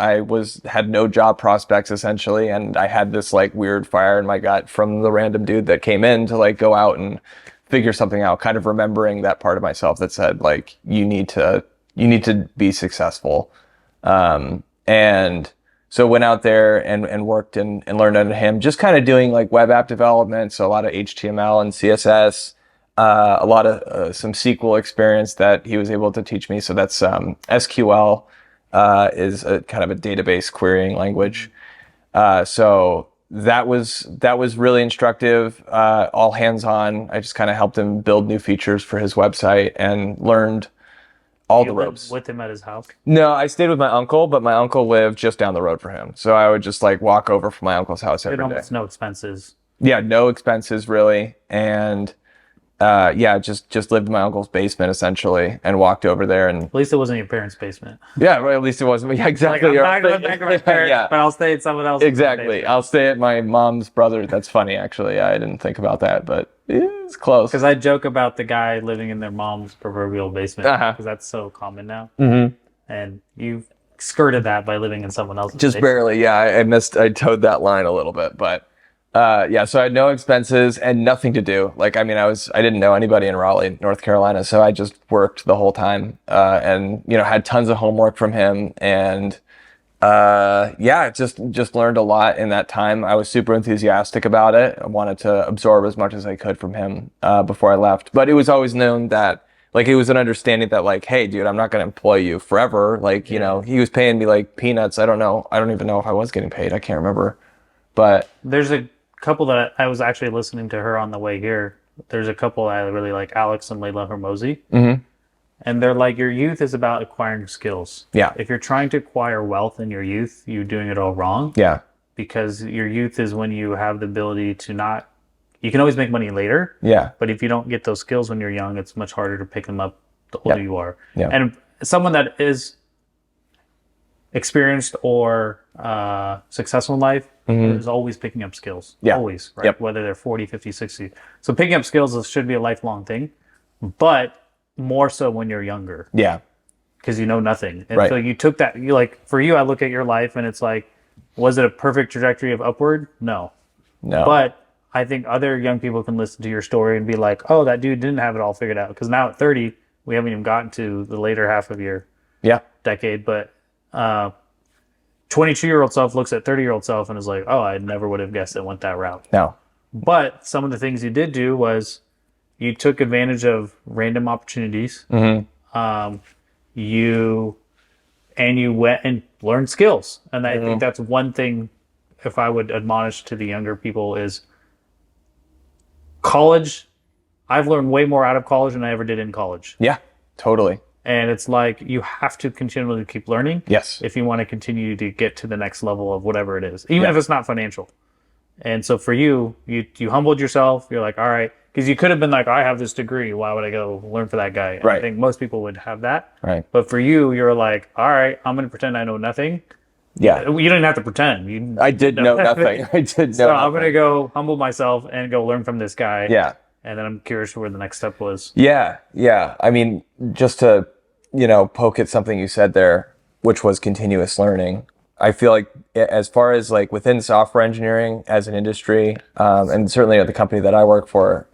B: Had no job prospects essentially. And I had this like weird fire in my gut from the random dude that came in to like go out and figure something out, kind of remembering that part of myself that said like, you need to be successful. And so went out there and worked and learned under him, just kind of doing like web app development. So a lot of HTML and CSS, a lot of some SQL experience that he was able to teach me. So that's SQL is a kind of a database querying language. So that was really instructive, all hands on. I just kind of helped him build new features for his website and learned all the ropes.
A: With him at his house?
B: No, I stayed with my uncle, but my uncle lived just down the road from him. So I would just like walk over from my uncle's house every day.
A: Almost no expenses.
B: Yeah, no expenses really. And just lived in my uncle's basement essentially and walked over there and
A: at least it wasn't your parents' basement.
B: Yeah, well, at least it wasn't. Yeah, exactly.
A: Like, I'm not going back to my parents, but I'll stay at someone else's.
B: Exactly. I'll stay at my mom's brother. That's funny actually. I didn't think about that, but it's close.
A: Because I joke about the guy living in their mom's proverbial basement because that's so common now.
B: Mm-hmm.
A: And you've skirted that by living in someone else's
B: just
A: basement.
B: Barely. Yeah, I towed that line a little bit, but so I had no expenses and nothing to do. Like, I mean, I didn't know anybody in Raleigh, North Carolina. So I just worked the whole time, and, had tons of homework from him and, just learned a lot in that time. I was super enthusiastic about it. I wanted to absorb as much as I could from him, before I left. But it was always known that, like, it was an understanding that, like, hey, dude, I'm not going to employ you forever. Like, he was paying me like peanuts. I don't know. I don't even know if I was getting paid. I can't remember. But
A: there's a couple that I was actually listening to her on the way here. There's a couple I really like, Alex and Layla Hermosi.
B: Mm-hmm.
A: And they're like, your youth is about acquiring skills.
B: Yeah.
A: If you're trying to acquire wealth in your youth, you're doing it all wrong.
B: Yeah.
A: Because your youth is when you have the ability to you can always make money later.
B: Yeah.
A: But if you don't get those skills when you're young, it's much harder to pick them up the older you are.
B: Yeah.
A: And someone that is experienced or successful in life is always picking up skills.
B: Yeah.
A: Always, right?
B: Yep.
A: Whether they're 40, 50, 60. So picking up skills should be a lifelong thing, but more so when you're younger.
B: Yeah.
A: Because you know nothing. And
B: right.
A: so you took that, for you, I look at your life and it's like, was it a perfect trajectory of upward? No. But I think other young people can listen to your story and be like, oh, that dude didn't have it all figured out. Because now at 30, we haven't even gotten to the later half of your decade. But 22-year-old self looks at 30-year-old self and is like, oh, I never would have guessed it went that route.
B: No.
A: But some of the things you did do was you took advantage of random opportunities.
B: Mm-hmm.
A: You went and learned skills. And I think that's one thing, if I would admonish to the younger people, is college. I've learned way more out of college than I ever did in college.
B: Yeah, totally.
A: And it's like, you have to continually keep learning.
B: Yes.
A: If you want to continue to get to the next level of whatever it is, even if it's not financial. And so for you humbled yourself. You're like, all right, because you could have been like, I have this degree. Why would I go learn for that guy? And
B: right.
A: I think most people would have that.
B: Right.
A: But for you, you're like, all right, I'm going to pretend I know nothing.
B: Yeah.
A: You didn't have to pretend.
B: I did know nothing. I did know
A: So
B: nothing.
A: I'm going to go humble myself and go learn from this guy.
B: Yeah.
A: And then I'm curious where the next step was.
B: Yeah. Yeah. I mean, just to, poke at something you said there, which was continuous learning. I feel like as far as like within software engineering as an industry, and certainly at the company that I work for,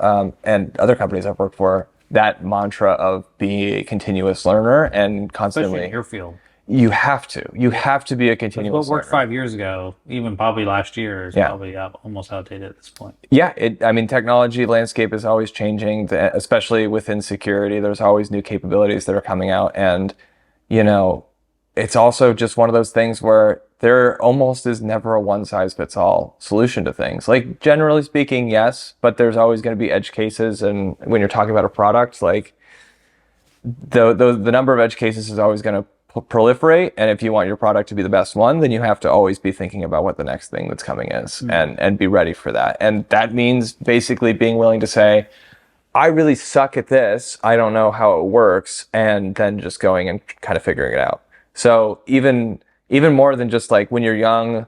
B: and other companies I've worked for, that mantra of being a continuous learner and constantly.
A: Especially in your field.
B: You have to be a continuous
A: what worked
B: learner.
A: 5 years ago, even probably last year, is probably almost outdated at this point.
B: Yeah, technology landscape is always changing, especially within security. There's always new capabilities that are coming out. And, it's also just one of those things where there almost is never a one-size-fits-all solution to things. Like, generally speaking, yes, but there's always going to be edge cases. And when you're talking about a product, like, the number of edge cases is always going to proliferate. And if you want your product to be the best one, then you have to always be thinking about what the next thing that's coming is and be ready for that. And that means basically being willing to say, I really suck at this. I don't know how it works. And then just going and kind of figuring it out. So even, even more than just like when you're young,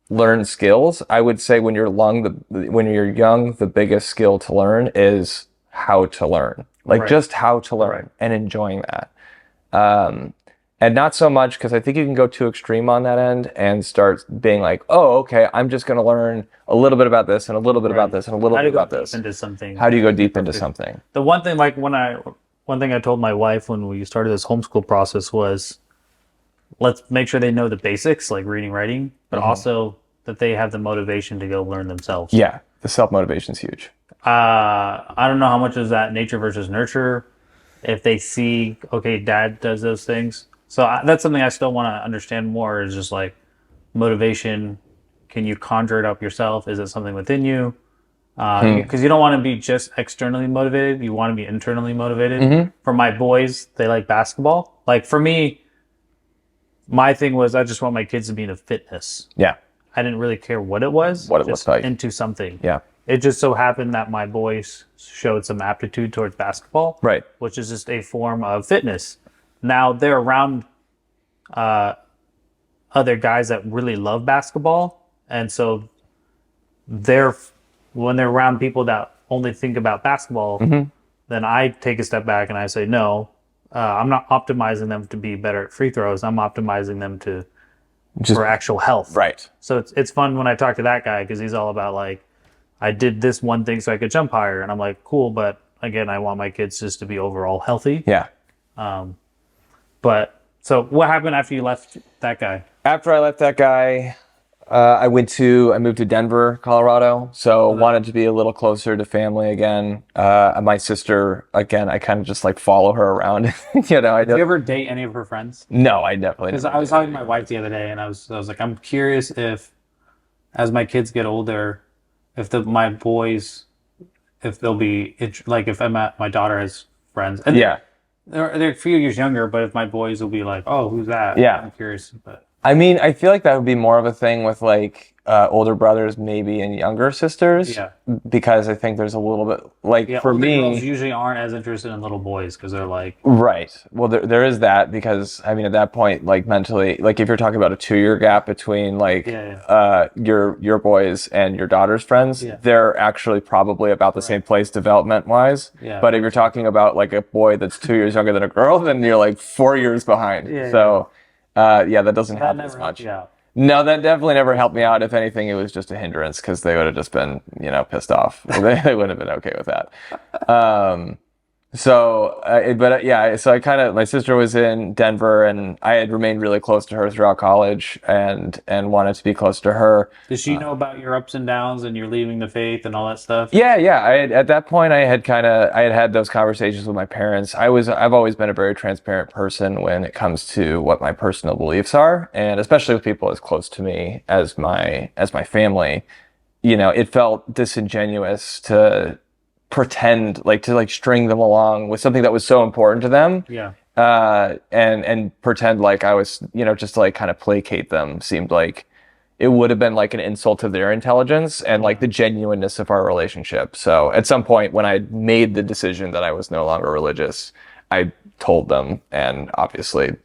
B: learn skills. I would say when you're young, the biggest skill to learn is how to learn, like just how to learn and enjoying that. And not so much because I think you can go too extreme on that end and start being like, oh, okay, I'm just going to learn a little bit about this and a little bit about this and a little bit about this.
A: Into something.
B: How do you go deep into something?
A: The one thing, like one thing I told my wife when we started this homeschool process was, let's make sure they know the basics, like reading, writing, but also that they have the motivation to go learn themselves.
B: Yeah, the self-motivation is huge.
A: I don't know how much is that nature versus nurture. If they see, okay, dad does those things. So that's something I still want to understand more is just like motivation. Can you conjure it up yourself? Is it something within you? Because you don't want to be just externally motivated. You want to be internally motivated. For my boys, they like basketball. Like for me, my thing was I just want my kids to be into fitness.
B: Yeah.
A: I didn't really care what it was.
B: What it looked like.
A: Into something.
B: Yeah.
A: It just so happened that my boys showed some aptitude towards basketball.
B: Right.
A: Which is just a form of fitness. Now they're around other guys that really love basketball. And so when they're around people that only think about basketball, then I take a step back and I say, no, I'm not optimizing them to be better at free throws. I'm optimizing them for actual health.
B: Right.
A: So it's fun when I talk to that guy because he's all about like, I did this one thing so I could jump higher. And I'm like, cool. But again, I want my kids just to be overall healthy.
B: Yeah.
A: But so what happened after you left that guy?
B: After I left that guy, I moved to Denver, Colorado. So wanted to be a little closer to family again. My sister, again, I kind of just like follow her around. Did you
A: ever date any of her friends?
B: No, I definitely
A: Because
B: didn't.
A: I was talking to my wife the other day and I was like, I'm curious if, as my kids get older, if my boys, if they'll be, like if my daughter has friends. And
B: yeah.
A: They're a few years younger, but if my boys will be like, oh, who's that?
B: Yeah.
A: I'm curious. But
B: I mean, I feel like that would be more of a thing with like older brothers maybe and younger sisters.
A: Yeah.
B: Because I think there's a little bit like for me
A: girls usually aren't as interested in little boys because they're like
B: right. Well, there is that because I mean at that point like mentally like if you're talking about a 2-year gap between like your boys and your daughter's friends, they're actually probably about the same place development wise.
A: Yeah.
B: But if you're talking about like a boy that's 2 years younger than a girl, then you're like 4 years behind. That doesn't happen as much. No, that definitely never helped me out. If anything, it was just a hindrance because they would have just been, pissed off. They wouldn't have been okay with that. So I kind of, my sister was in Denver and I had remained really close to her throughout college and wanted to be close to her.
A: Does she know about your ups and downs and your leaving the faith and all that stuff?
B: Yeah. At that point, I had those conversations with my parents. I've always been a very transparent person when it comes to what my personal beliefs are, and especially with people as close to me as my family. It felt disingenuous to pretend to string them along with something that was so important to them.
A: Yeah.
B: And pretend like I was, just to kind of placate them seemed like it would have been like an insult to their intelligence and like the genuineness of our relationship. So at some point when I made the decision that I was no longer religious, I told them, and obviously,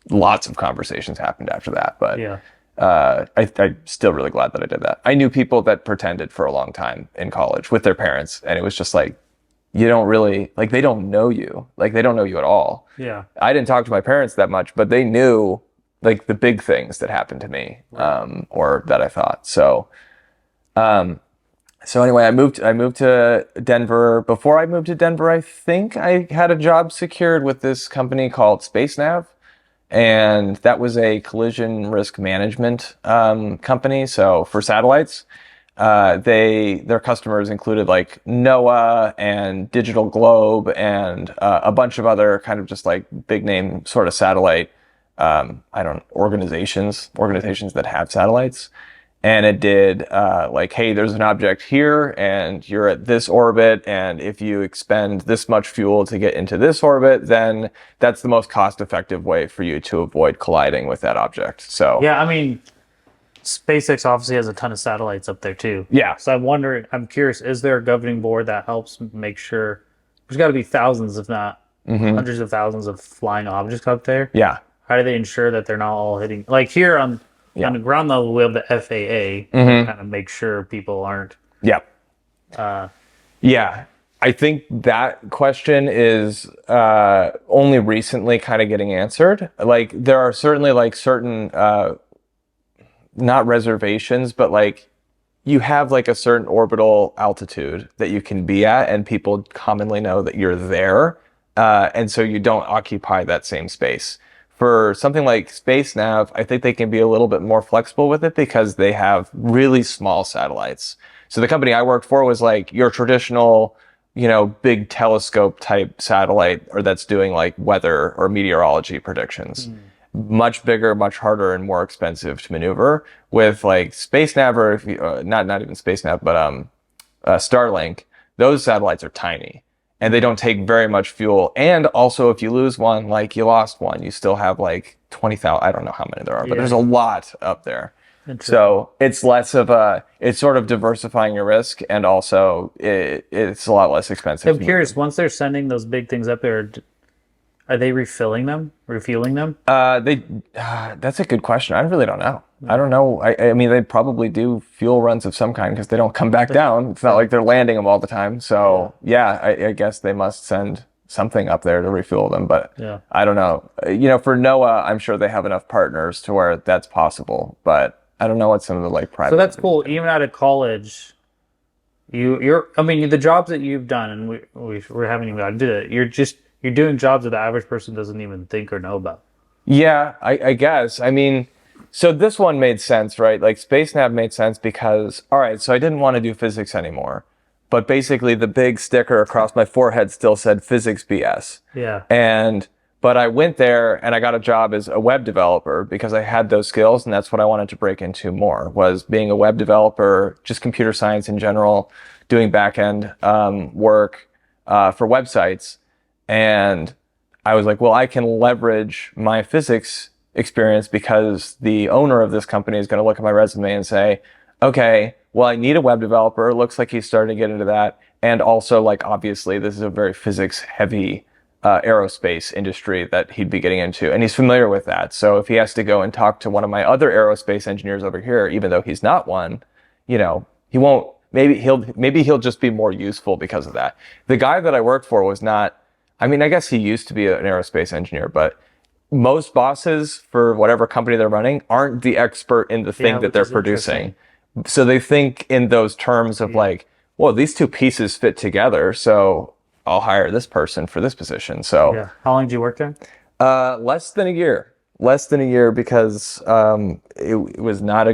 B: lots of conversations happened after that, but I'm still really glad that I did that. I knew people that pretended for a long time in college with their parents, and it was just like, you don't really, like, they don't know you. Like, they don't know you at all.
A: Yeah.
B: I didn't talk to my parents that much, but they knew, like, the big things that happened to me, or that I thought. So anyway, I moved to Denver. Before I moved to Denver, I think I had a job secured with this company called SpaceNav. And that was a collision risk management company. So for satellites, their customers included like NOAA and Digital Globe and a bunch of other kind of just like big name sort of satellite organizations that have satellites. And it did hey, there's an object here and you're at this orbit. And if you expend this much fuel to get into this orbit, then that's the most cost effective way for you to avoid colliding with that object. So
A: yeah, I mean, SpaceX obviously has a ton of satellites up there too.
B: Yeah.
A: So I'm curious, is there a governing board that helps make sure there's got to be thousands, if not hundreds of thousands of flying objects up there?
B: Yeah.
A: how do they ensure that they're not all hitting, like here on the ground level, we have the FAA to kind of make sure people aren't.
B: Yeah. Yeah. I think that question is only recently kind of getting answered. Like there are certainly like certain not reservations, but like you have like a certain orbital altitude that you can be at, and people commonly know that you're there. And so you don't occupy that same space. For something like Space Nav, I think they can be a little bit more flexible with it because they have really small satellites. So the company I worked for was like your traditional, big telescope type satellite, or that's doing like weather or meteorology predictions. Much bigger, much harder, and more expensive to maneuver. With like Space Nav, or if you, not even Space Nav, but Starlink, those satellites are tiny and they don't take very much fuel. And also, if you lose one, like you lost one, you still have like 20,000. I don't know how many there are, but there's a lot up there. So it's less of it's sort of diversifying your risk, and also it's a lot less expensive.
A: I'm curious, once they're sending those big things up there, are they refueling them?
B: That's a good question. I really don't know. I don't know. I mean, they probably do fuel runs of some kind because they don't come back down. It's not like they're landing them all the time. So yeah, I guess they must send something up there to refuel them. But I don't know. For NOAA, I'm sure they have enough partners to where that's possible. But I don't know what some of the like private.
A: So that's cool. Even out of college, I mean, the jobs that you've done, and we haven't even gotten to it. You're doing jobs that the average person doesn't even think or know about.
B: Yeah, I guess. I mean, so this one made sense, right? Like Space Nav made sense because, all right, so I didn't want to do physics anymore. But basically the big sticker across my forehead still said physics BS.
A: Yeah.
B: But I went there and I got a job as a web developer because I had those skills, and that's what I wanted to break into more, was being a web developer, just computer science in general, doing back-end work for websites. And I was like, well, I can leverage my physics experience because the owner of this company is going to look at my resume and say, okay, well, I need a web developer. It looks like he's starting to get into that. And also, like, obviously, this is a very physics heavy aerospace industry that he'd be getting into. And he's familiar with that. So if he has to go and talk to one of my other aerospace engineers over here, even though he's not one, he won't, maybe he'll just be more useful because of that. The guy that I worked for was not, I mean, I guess he used to be an aerospace engineer, but most bosses for whatever company they're running aren't the expert in the thing that they're producing. So they think in those terms of like, well, these two pieces fit together, so I'll hire this person for this position. So
A: how long did you work there?
B: Less than a year. Because it was not a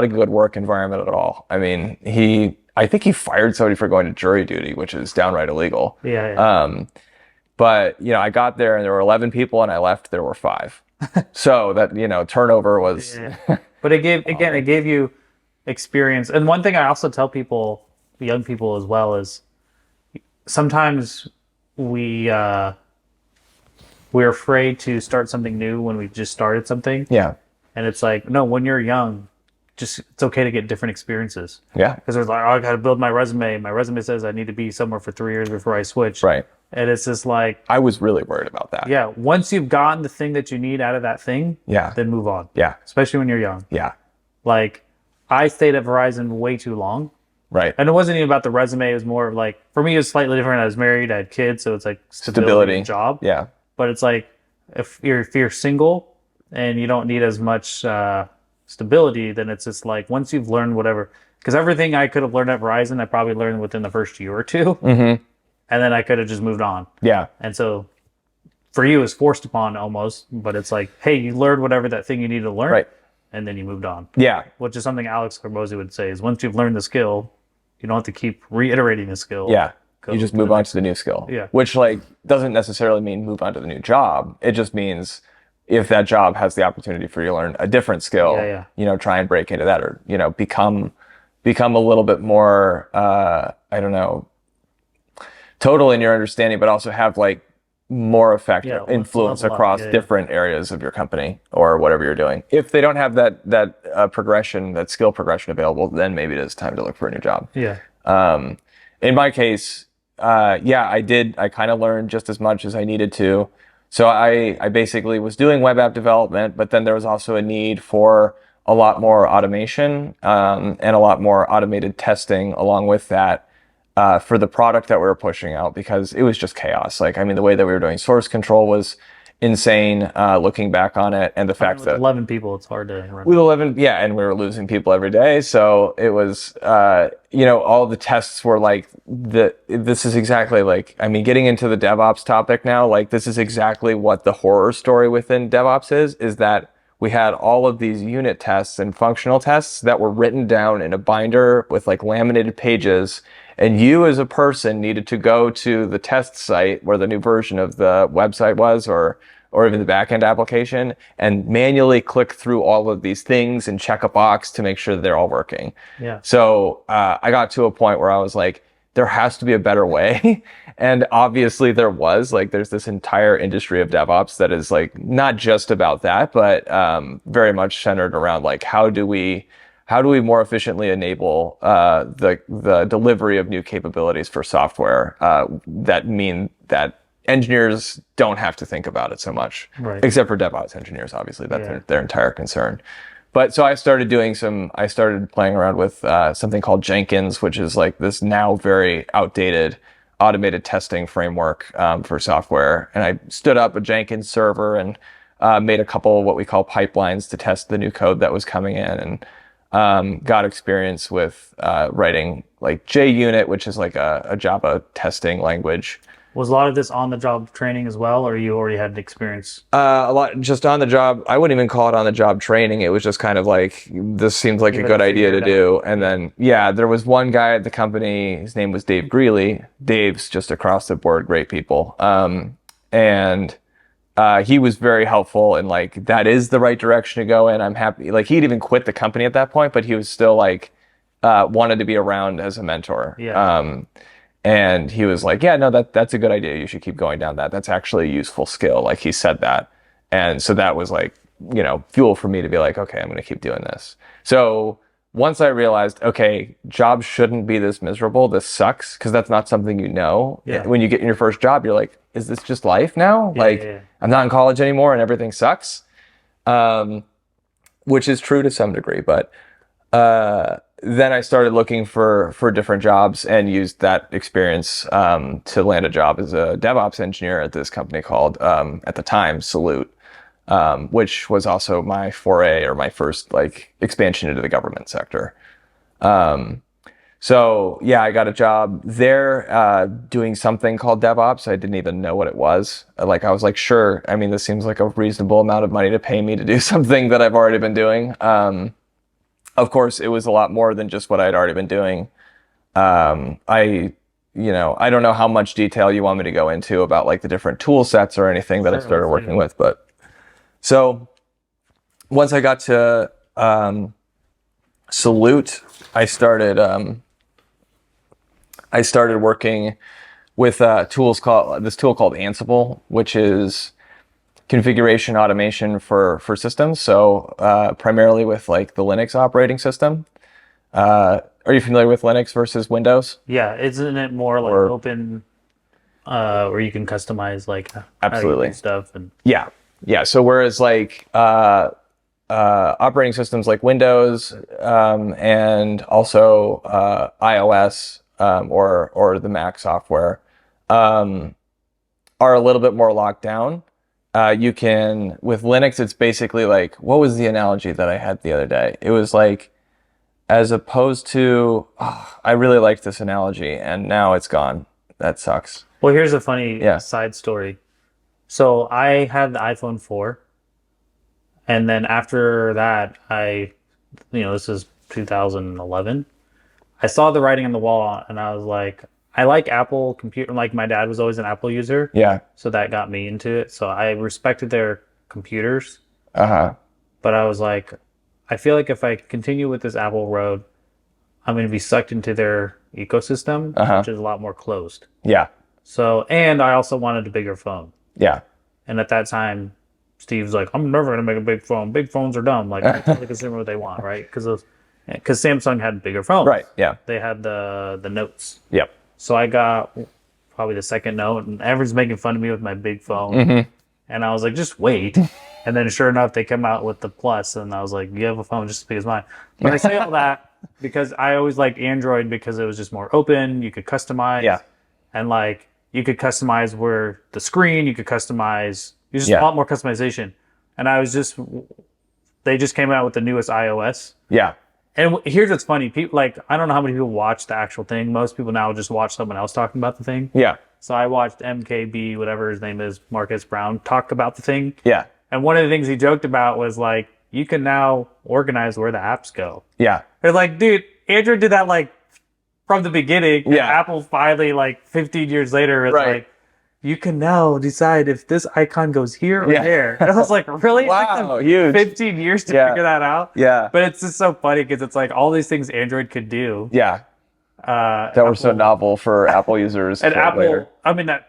B: good work environment at all. I mean, I think he fired somebody for going to jury duty, which is downright illegal. But, I got there and there were 11 people and I left, there were 5. So that, turnover was...
A: But it gave you experience. And one thing I also tell people, young people as well, is sometimes we're afraid to start something new when we've just started something.
B: Yeah.
A: And it's like, no, when you're young, it's okay to get different experiences.
B: Yeah.
A: Because there's like, I got to build my resume. My resume says I need to be somewhere for 3 years before I switch.
B: Right.
A: And it's just like...
B: I was really worried about that.
A: Yeah. Once you've gotten the thing that you need out of that thing, then move on.
B: Yeah.
A: Especially when you're young.
B: Yeah.
A: Like, I stayed at Verizon way too long.
B: Right.
A: And it wasn't even about the resume. It was more of like, for me, it was slightly different. I was married. I had kids. So it's like stability. Job.
B: Yeah.
A: But it's like, if you're single and you don't need as much stability, then it's just like, once you've learned whatever... Because everything I could have learned at Verizon, I probably learned within the first year or two.
B: Mm-hmm.
A: And then I could have just moved on. Yeah. And so for you, it's forced upon almost, but it's like, hey, you learned whatever that thing you need to learn. Right. And then you moved on. Yeah. Which is something Alex Corbosi would say is once you've learned the skill, you don't have to keep reiterating the skill.
B: Yeah. You just move on to the new skill. Yeah. Which doesn't necessarily mean move on to the new job. It just means if that job has the opportunity for you to learn a different skill, try and break into that, or, become a little bit more, total in your understanding, but also have more effect, influence across different areas of your company or whatever you're doing. If they don't have that progression, that skill progression available, then maybe it is time to look for a new job. Yeah. In my case, I kind of learned just as much as I needed to. So I basically was doing web app development, but then there was also a need for a lot more automation and a lot more automated testing along with that for the product that we were pushing out because it was just chaos. Like, I mean, the way that we were doing source control was insane looking back on it. And the fact
A: With
B: that
A: 11 people, it's hard to run.
B: with 11, yeah, and we were losing people every day. So it was, all the tests were like, this is exactly like, I mean, getting into the DevOps topic now, like this is exactly what the horror story within DevOps is that we had all of these unit tests and functional tests that were written down in a binder with like laminated pages. And you as a person needed to go to the test site where the new version of the website was or even the backend application and manually click through all of these things and check a box to make sure that they're all working.
A: Yeah.
B: So I got to a point where I was like, there has to be a better way. And obviously there was, like, there's this entire industry of DevOps that is like, not just about that, but very much centered around like, how do we more efficiently enable the delivery of new capabilities for software that mean that engineers don't have to think about it so much,
A: Right.
B: except for DevOps engineers, obviously. That's their entire concern. But so I started playing around with something called Jenkins, which is like this now very outdated automated testing framework for software. And I stood up a Jenkins server and made a couple of what we call pipelines to test the new code that was coming in, and got experience with writing like JUnit, which is like a Java testing language.
A: Was a lot of this on the job training as well, or you already had experience?
B: A lot just on the job. I wouldn't even call it on the job training. It was just kind of like, this seems like a good idea to do. And then, there was one guy at the company. His name was Dave Greeley. Dave's just across the board, great people. And he was very helpful and like, that is the right direction to go in. I'm happy. Like he'd even quit the company at that point, but he was still like, wanted to be around as a mentor.
A: Yeah.
B: And he was like, yeah, no, that's a good idea. You should keep going down that. That's actually a useful skill. Like he said that. And so that was like, fuel for me to be like, okay, I'm going to keep doing this. So once I realized, okay, jobs shouldn't be this miserable. This sucks. Cause that's not something
A: Yeah.
B: When you get in your first job, you're like, is this just life now? I'm not in college anymore and everything sucks. Which is true to some degree, but, then I started looking for different jobs and used that experience to land a job as a DevOps engineer at this company called, at the time, Salute, which was also my foray or my first like expansion into the government sector. So yeah, I got a job there doing something called DevOps. I didn't even know what it was. Like I was like, sure. I mean, this seems like a reasonable amount of money to pay me to do something that I've already been doing. Of course, it was a lot more than just what I'd already been doing. I don't know how much detail you want me to go into about like the different tool sets or anything that I started working with, but so once I got to Salute, I started working with this tool called Ansible, which is configuration automation for systems. So primarily with like the Linux operating system. Are you familiar with Linux versus Windows?
A: Yeah, isn't it more like open, where you can customize like
B: Absolutely
A: how you do stuff and
B: yeah. So whereas like operating systems like Windows and also iOS or the Mac software are a little bit more locked down. You can, with Linux, it's basically like, what was the analogy that I had the other day? It was like, as opposed to, I really liked this analogy and now it's gone. That sucks.
A: Well, here's a funny side story. So I had the iPhone 4, and then after that, this is 2011. I saw the writing on the wall, and I was like, I like Apple computer. Like my dad was always an Apple user.
B: Yeah.
A: So that got me into it. So I respected their computers.
B: Uh-huh.
A: But I was like, I feel like if I continue with this Apple road, I'm going to be sucked into their ecosystem, which is a lot more closed.
B: Yeah.
A: So, and I also wanted a bigger phone.
B: Yeah.
A: And at that time, Steve's like, I'm never going to make a big phone. Big phones are dumb. Like, tell the consumer what they want, right? Because Samsung had bigger phones.
B: Right, yeah.
A: They had the Notes.
B: Yep.
A: So I got probably the second Note, and everyone's making fun of me with my big phone.
B: Mm-hmm.
A: And I was like, just wait. And then sure enough, they come out with the Plus, and I was like, you have a phone just as big as mine. But I say all that because I always liked Android because it was just more open. You could customize.
B: Yeah.
A: And like, you could customize where the screen, you could customize, there's just a lot more customization. And they just came out with the newest iOS.
B: Yeah.
A: And here's what's funny. People, like, I don't know how many people watch the actual thing. Most people now just watch someone else talking about the thing.
B: Yeah.
A: So I watched MKB, whatever his name is, Marcus Brown, talk about the thing.
B: Yeah.
A: And one of the things he joked about was like, you can now organize where the apps go.
B: Yeah.
A: They're like, dude, Android did that like from the beginning.
B: Yeah.
A: Apple finally, like 15 years later, is like, you can now decide if this icon goes here or there. And I was like, really?
B: Wow,
A: like
B: huge.
A: 15 years to figure that out?
B: Yeah.
A: But it's just so funny because it's like all these things Android could do.
B: Yeah. That were so novel for Apple users.
A: And Apple, later. I mean, that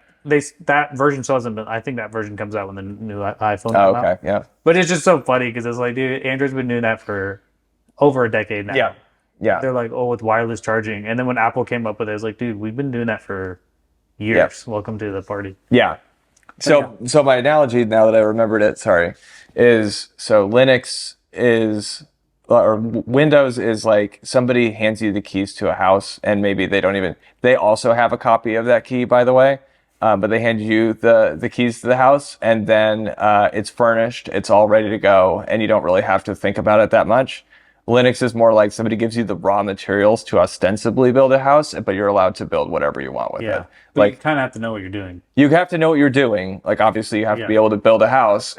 A: version still hasn't been, I think that version comes out when the new iPhone comes out.
B: Yeah.
A: But it's just so funny because it's like, dude, Android's been doing that for over a decade now.
B: Yeah. Yeah.
A: They're like, oh, with wireless charging. And then when Apple came up with it, it's like, dude, we've been doing that for years. Welcome to the party.
B: Yeah. So my analogy, now that I remembered it, is so Linux is, or Windows is like somebody hands you the keys to a house, and maybe they also have a copy of that key, by the way, but they hand you the keys to the house, and then it's furnished, it's all ready to go, and you don't really have to think about it that much. Linux is more like somebody gives you the raw materials to ostensibly build a house, but you're allowed to build whatever you want with it.
A: But
B: like,
A: you kind of have to know what you're doing.
B: You have to know what you're doing. Like, obviously, you have to be able to build a house,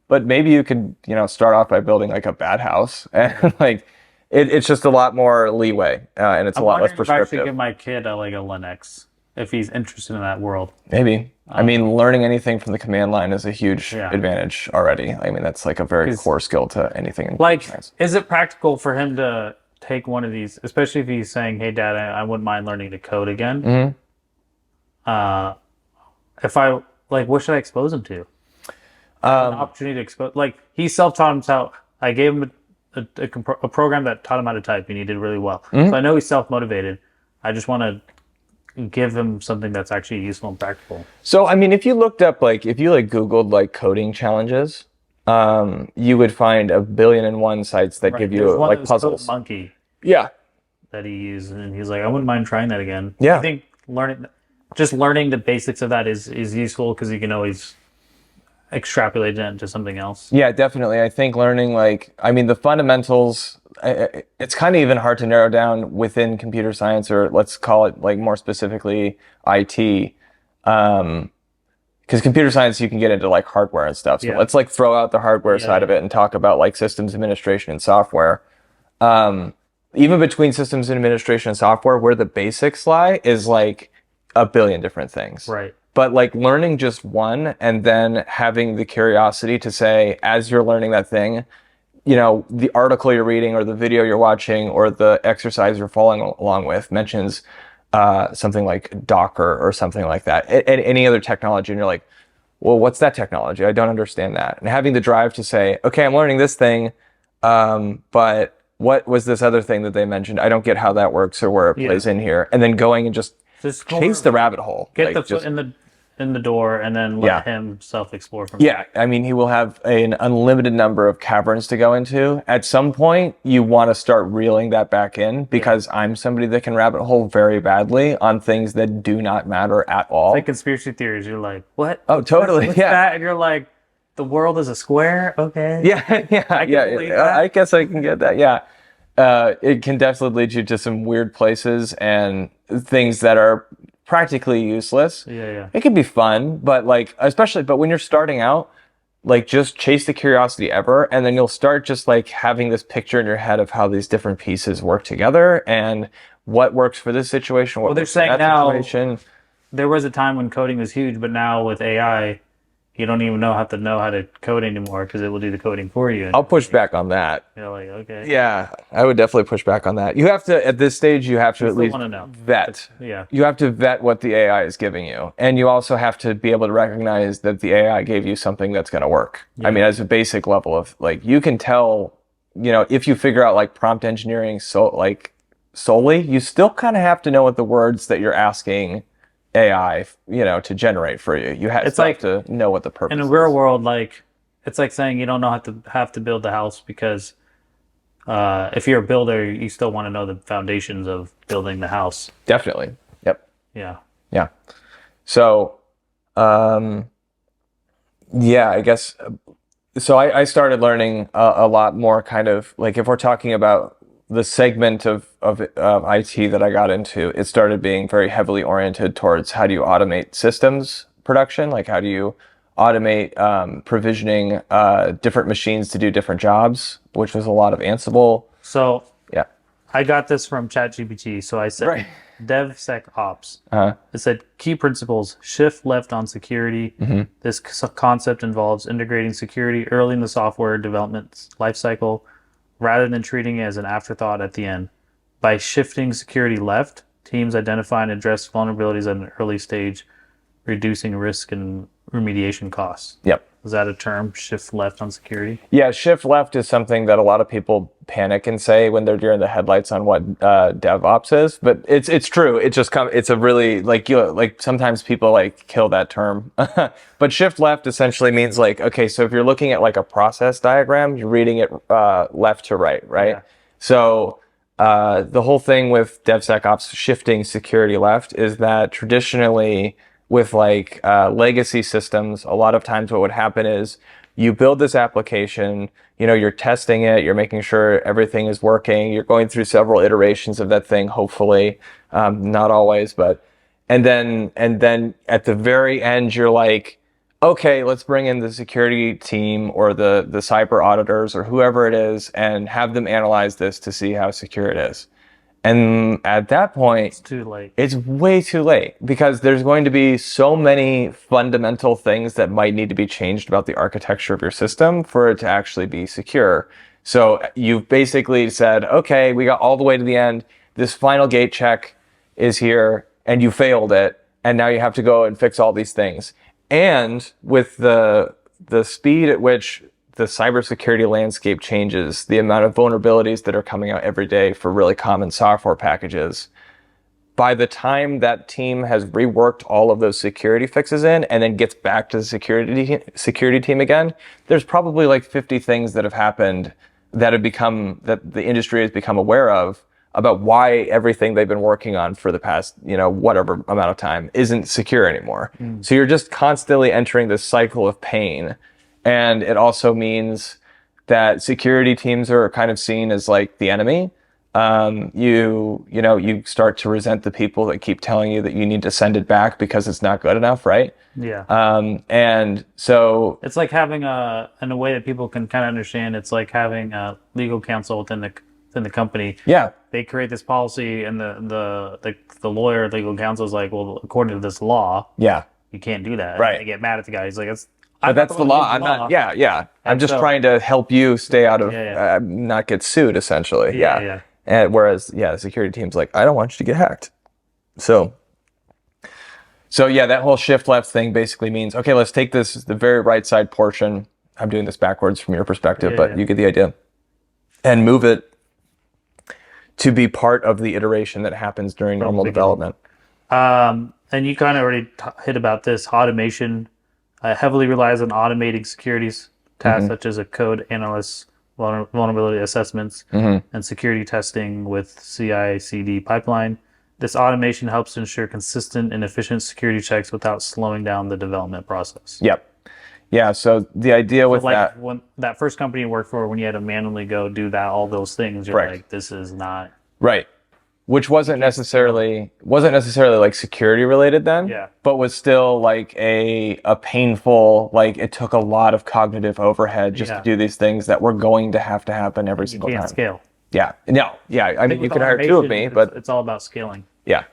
B: but maybe you could, start off by building like a bad house, and like, it's just a lot more leeway, and it's a lot less prescriptive.
A: I should give my kid a Linux if he's interested in that world.
B: Maybe. I mean, learning anything from the command line is a huge advantage already. I mean, that's like a very core skill to anything.
A: Like, is it practical for him to take one of these, especially if he's saying, hey, Dad, I wouldn't mind learning to code again? What should I expose him to? An opportunity to expose, like, he self-taught himself. I gave him a program that taught him how to type, and he did really well. So I know he's self-motivated. I just want to give him something that's actually useful and practical.
B: So, I mean, if you looked up, if you Googled coding challenges, you would find 1,000,000,001 sites that give you puzzles.
A: Monkey.
B: Yeah.
A: That he used, and he's like, I wouldn't mind trying that again.
B: Yeah.
A: I think learning the basics of that is useful because you can always extrapolate it into something else.
B: Yeah, definitely. I think learning the fundamentals, it's kind of even hard to narrow down within computer science, or let's call it more specifically IT. Because computer science, you can get into hardware and stuff. So let's throw out the hardware side of it and talk about systems administration and software. Even between systems administration and software, where the basics lie is a billion different things.
A: Right.
B: But learning just one, and then having the curiosity to say, as you're learning that thing, the article you're reading or the video you're watching or the exercise you're following along with mentions something like Docker or something like that, and any other technology, and you're like, well, what's that technology? I don't understand that. And having the drive to say, okay, I'm learning this thing, but what was this other thing that they mentioned? I don't get how that works or where it plays in here. And then going and just chase the rabbit hole.
A: Get the foot in the door, and then let him self-explore from there.
B: I mean, he will have an unlimited number of caverns to go into. At some point, you want to start reeling that back in, because I'm somebody that can rabbit hole very badly on things that do not matter at all.
A: Like conspiracy theories, you're like, what?
B: Oh, totally.
A: What's that? And you're like, the world is a square? Okay.
B: I guess I can get that. Yeah. It can definitely lead you to some weird places and things that are practically useless. It can be fun, but but when you're starting out, just chase the curiosity ever, and then you'll start just having this picture in your head of how these different pieces work together and what works for this situation. What
A: they're saying now, situation. There was a time when coding was huge, but now with AI, you don't even know how to code anymore, because it will do the coding for you.
B: I'll push back on that.
A: You're like, okay.
B: Yeah, I would definitely push back on that. You have to, at this stage, at least vet. You have to vet what the AI is giving you. And you also have to be able to recognize that the AI gave you something that's going to work. I mean, as a basic level of, you can tell, if you figure out prompt engineering solely, you still kind of have to know what the words that you're asking AI, to generate for you. You
A: It's
B: still
A: like
B: have to know what the purpose
A: in a
B: is.
A: real world, like it's like saying you don't know have to build the house because if you're a builder, you still want to know the foundations of building the house.
B: Definitely. Yep.
A: Yeah.
B: Yeah. So, um, yeah, I guess. So I started learning a lot more kind of like if we're talking about the segment of IT that I got into, it started being very heavily oriented towards how do you automate systems production? Like how do you automate provisioning different machines to do different jobs, which was a lot of Ansible.
A: So
B: Yeah.
A: I got this from ChatGPT. So I said
B: Right.
A: DevSecOps.
B: Uh-huh.
A: It said key principles, shift left on security. This concept involves integrating security early in the software development lifecycle rather than treating it as an afterthought at the end. By shifting security left, teams identify and address vulnerabilities at an early stage, reducing risk and remediation costs.
B: Yep.
A: Is that a term? Shift left on security?
B: Yeah, shift left is something that a lot of people panic and say when they're deer in the headlights on what DevOps is, but it's true. It just it's a really like sometimes people like kill that term, but shift left essentially means like okay, so if you're looking at like a process diagram, you're reading it left to right, right?
A: Yeah.
B: So the whole thing with DevSecOps shifting security left is that traditionally with like legacy systems, a lot of times what would happen is you build this application, you're testing it, you're making sure everything is working, you're going through several iterations of that thing, hopefully, not always, but, and then at the very end, you're like, okay, let's bring in the security team or the cyber auditors or whoever it is and have them analyze this to see how secure it is. And at that point,
A: It's too late.
B: it's way too late because there's going to be so many fundamental things that might need to be changed about the architecture of your system for it to actually be secure. So you've basically said, okay, we got all the way to the end. This final gate check is here and you failed it. And now you have to go and fix all these things. And with the speed at which the cybersecurity landscape changes, the amount of vulnerabilities that are coming out every day for really common software packages, by the time that team has reworked all of those security fixes in and then gets back to the security team again, there's probably like 50 things that have happened that the industry has become aware of about why everything they've been working on for the past, whatever amount of time isn't secure anymore. So you're just constantly entering this cycle of pain. And it also means that security teams are kind of seen as like the enemy. You start to resent the people that keep telling you that you need to send it back because it's not good enough, right?
A: Yeah.
B: And so
A: It's like having in a way that people can kind of understand, it's like having a legal counsel within the company.
B: yeah,
A: They create this policy and the lawyer, legal counsel is like, well, according to this law,
B: yeah.
A: you can't do that.
B: Right.
A: And they get mad at the guy. He's like,
B: But that's the law. I'm not. Yeah, yeah. I'm just trying to help you stay out of, not get sued, essentially. Yeah. And whereas, the security team's like, I don't want you to get hacked. So yeah, that whole shift left thing basically means, okay, let's take the very right side portion. I'm doing this backwards from your perspective, but you get the idea, and move it to be part of the iteration that happens during normal development.
A: And you kind of already hit about this. Automation heavily relies on automating securities tasks such as a code analyst, vulnerability assessments, and security testing with CI/CD pipeline. This automation helps to ensure consistent and efficient security checks without slowing down the development process.
B: Yep. Yeah. So the idea with that,
A: when that first company you worked for, when you had to manually go do all those things, you're like, this is not
B: right. Which wasn't necessarily like security related then, but was still like a painful, like it took a lot of cognitive overhead just to do these things that were going to happen every single time.
A: You can't scale.
B: Yeah. No. Yeah. I mean, you can hire two of me, but
A: it's all about scaling.
B: Yeah.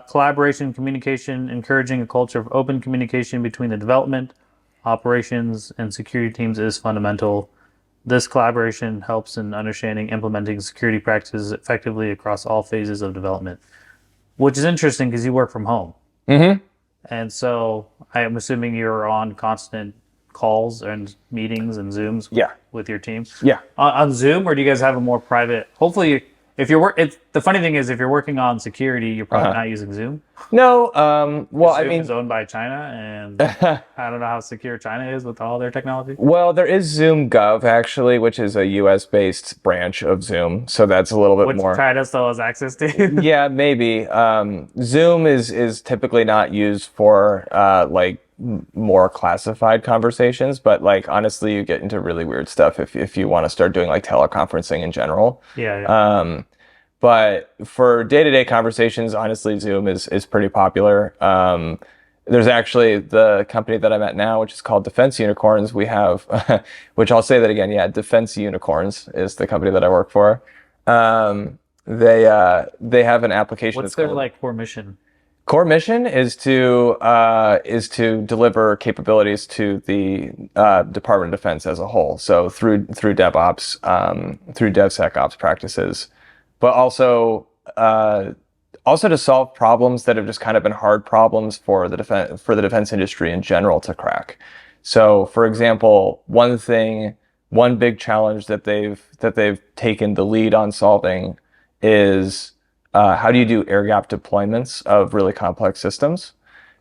A: Collaboration, communication, encouraging a culture of open communication between the development, operations, and security teams is fundamental. This collaboration helps in understanding implementing security practices effectively across all phases of development, which is interesting because you work from home. And so I'm assuming you're on constant calls and meetings and Zooms with your team.
B: Yeah.
A: On Zoom, or do you guys have a more private, hopefully If you're it's the funny thing is if you're working on security, you're probably not using Zoom.
B: No, well, I
A: Zoom
B: mean,
A: is owned by China, and I don't know how secure China is with all their technology.
B: well, there is Zoom Gov actually, which is a US based branch of Zoom. So that's a little bit
A: Which
B: more.
A: China still has access to.
B: Yeah, maybe. Zoom is typically not used for like more classified conversations, but like honestly, you get into really weird stuff if you want to start doing like teleconferencing in general.
A: Yeah, yeah.
B: But for day-to-day conversations, honestly, Zoom is pretty popular. There's actually the company that I'm at now, which is called Defense Unicorns. We have, which I'll say that again. Yeah, Defense Unicorns is the company that I work for. They have an application.
A: What's their like core mission?
B: Core mission is to deliver capabilities to the Department of Defense as a whole. So through DevOps, through DevSecOps practices, but also to solve problems that have just kind of been hard problems for the defense industry in general to crack. So, for example, one big challenge that they've taken the lead on solving is how do you do air-gapped deployments of really complex systems?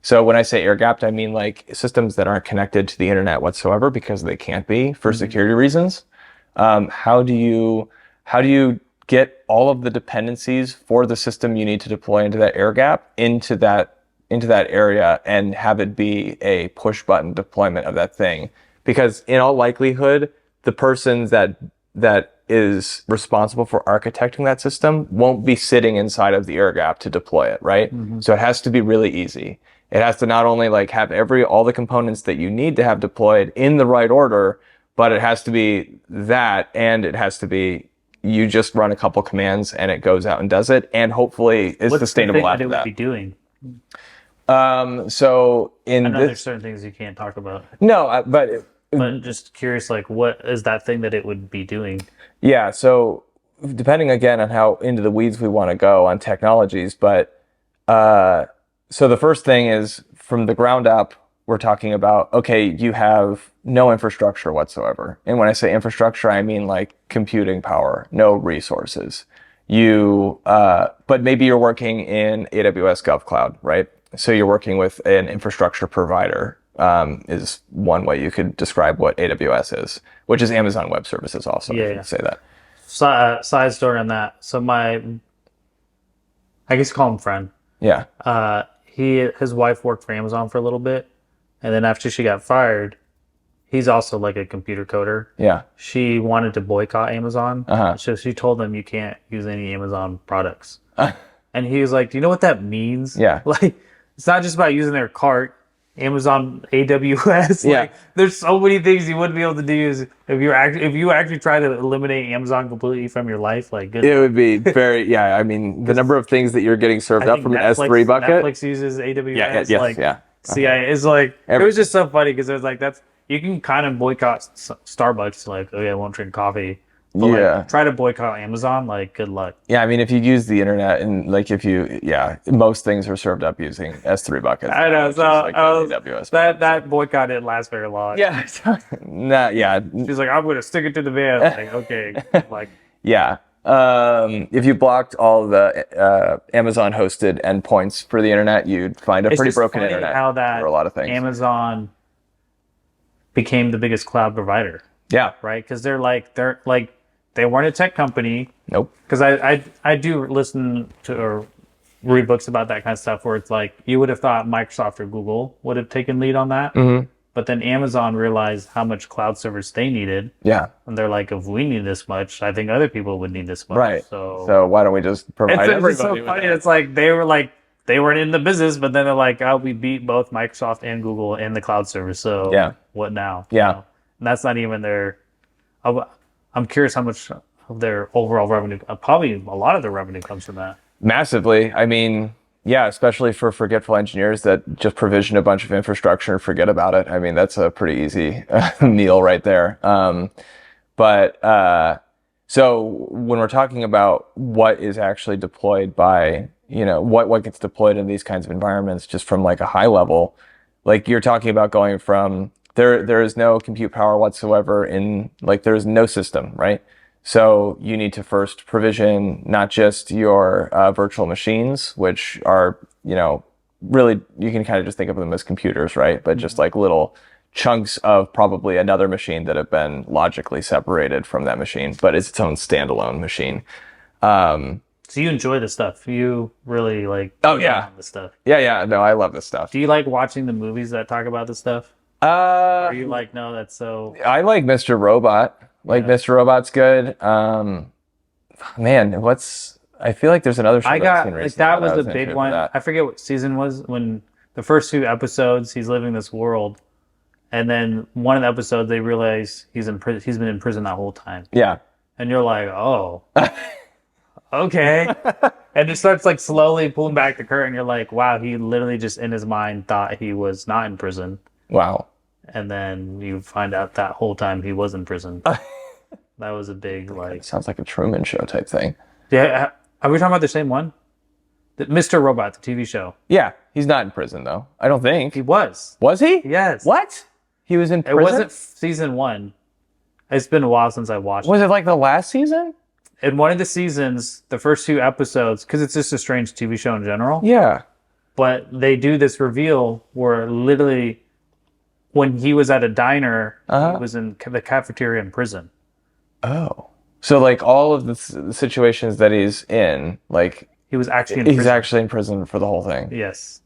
B: So when I say air-gapped, I mean like systems that aren't connected to the internet whatsoever because they can't be for security reasons. How do you get all of the dependencies for the system you need to deploy into that air gap into that area and have it be a push button deployment of that thing? Because in all likelihood, the person that is responsible for architecting that system won't be sitting inside of the air gap to deploy it, right? So it has to be really easy. It has to not only like have all the components that you need to have deployed in the right order, but it has to be that, and it has to be you just run a couple commands and it goes out and does it, and hopefully is sustainable after that.
A: What's the thing that it would be doing?
B: So
A: I know there's certain things you can't talk about.
B: No,
A: but just curious, like what is that thing that it would be doing?
B: Yeah, so depending again on how into the weeds we want to go on technologies, but so the first thing is from the ground up, we're talking about, okay, you have no infrastructure whatsoever. And when I say infrastructure, I mean like computing power, no resources. But maybe you're working in AWS GovCloud, right? So you're working with an infrastructure provider, is one way you could describe what AWS is, which is Amazon Web Services also.
A: Yeah,
B: I should say that.
A: Side story on that. So I guess call him friend.
B: Yeah.
A: His wife worked for Amazon for a little bit, and then after she got fired, he's also like a computer coder.
B: Yeah.
A: She wanted to boycott Amazon, so she told him you can't use any Amazon products. And he was like, "Do you know what that means?"
B: Yeah.
A: Like, it's not just about using their cart. Amazon AWS.
B: Yeah.
A: Like, there's so many things you wouldn't be able to do if you actually try to eliminate Amazon completely from your life. Like, good.
B: It would be very, yeah. I mean, the number of things that you're getting served up from an S3 bucket.
A: Netflix uses AWS.
B: Yeah.
A: CIA is like, it was just so funny because it was like, you can kind of boycott Starbucks. Like, okay, I won't drink coffee. But like, try to boycott Amazon, like, good luck.
B: Yeah, I mean, if you use the internet and like most things are served up using S3 buckets.
A: I know, so
B: like AWS
A: that boycott didn't last very long.
B: Yeah, yeah.
A: She's like, I'm going to stick it to the man. Like, okay, like.
B: Yeah. If you blocked all the Amazon hosted endpoints for the internet, you'd find a pretty broken internet
A: how that
B: for a lot of things.
A: Amazon became the biggest cloud provider.
B: Yeah.
A: Right? Because they're like they weren't a tech company.
B: Nope.
A: Because I do listen to or read books about that kind of stuff where it's like you would have thought Microsoft or Google would have taken lead on that.
B: Mm-hmm.
A: But then Amazon realized how much cloud service they needed.
B: Yeah.
A: And they're like, if we need this much, I think other people would need this much.
B: Right.
A: So
B: why don't we just provide everybody
A: it's so
B: with
A: funny.
B: that?
A: It's like they weren't in the business, but then they're like, oh, we beat both Microsoft and Google in the cloud service. So what now?
B: Yeah.
A: You know? And that's not even their. I'm curious how much of their overall revenue, probably a lot of their revenue comes from that.
B: Massively. I mean, yeah, especially for forgetful engineers that just provision a bunch of infrastructure and forget about it. I mean, that's a pretty easy meal right there. So when we're talking about what is actually deployed by, what gets deployed in these kinds of environments, just from like a high level, like you're talking about going from there is no compute power whatsoever in, like, there's no system, right? So you need to first provision not just your virtual machines, which are, really, you can kind of just think of them as computers, right? But just like little chunks of probably another machine that have been logically separated from that machine, but it's its own standalone machine.
A: So you enjoy this stuff. You really like
B: Oh yeah.
A: this stuff.
B: Yeah. No, I love this stuff.
A: Do you like watching the movies that talk about this stuff? Or
B: Uh,
A: are you like, no, that's so
B: I like Mr. Robot. Like
A: Yeah.
B: Mr. Robot's good. Man, I feel like there's another show
A: I
B: that I've
A: got
B: seen
A: like
B: recently
A: that was
B: I
A: the
B: into
A: big
B: for
A: one.
B: that.
A: I forget what season was when the first two episodes he's living this world, and then one of the episodes they realize he's in prison. He's been in prison that whole time,
B: Yeah.
A: and you're like, oh, okay. And it starts like slowly pulling back the curtain. You're like, wow, he literally just in his mind thought he was not in prison,
B: Wow.
A: and then you find out that whole time he was in prison. That was a big like.
B: Sounds like a Truman Show type thing.
A: Yeah, are we talking about the same one? Mr. Robot, the TV show.
B: Yeah, he's not in prison though. I don't think.
A: He was.
B: Was he?
A: Yes.
B: What? He was in
A: It
B: prison?
A: wasn't season one. It's been a while since I watched
B: Was it like the last season?
A: it. In one of the seasons, the first two episodes, because it's just a strange TV show in general,
B: Yeah.
A: but they do this reveal where literally when he was at a diner, he was in the cafeteria in prison.
B: Oh. So like all of the situations that he's in, like
A: He was actually in
B: he's
A: prison.
B: actually in prison for the whole thing.
A: Yes.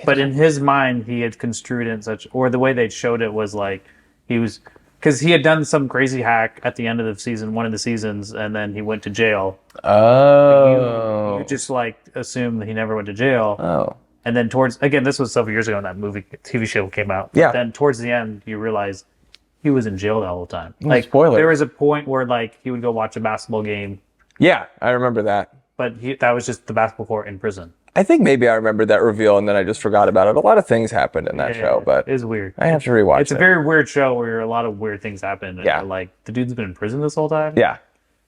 A: But in his mind, he had construed it in such, or the way they showed it was like he was, because he had done some crazy hack at the end of the season, one of the seasons, and then he went to jail.
B: Oh.
A: You just like assume that he never went to jail.
B: Oh.
A: And then again, this was several years ago when that TV show came out.
B: Yeah.
A: Then towards the end, you realize he was in jail the whole time.
B: Spoiler.
A: There was a point where like he would go watch a basketball game,
B: Yeah, I remember that.
A: but that was just the basketball court in prison.
B: I think maybe I remembered that reveal and then I just forgot about it. A lot of things happened in that show, but
A: it's weird.
B: I have to rewatch
A: It's
B: it.
A: a very weird show where a lot of weird things happen. And
B: Yeah.
A: you're like the dude's been in prison this whole time.
B: Yeah.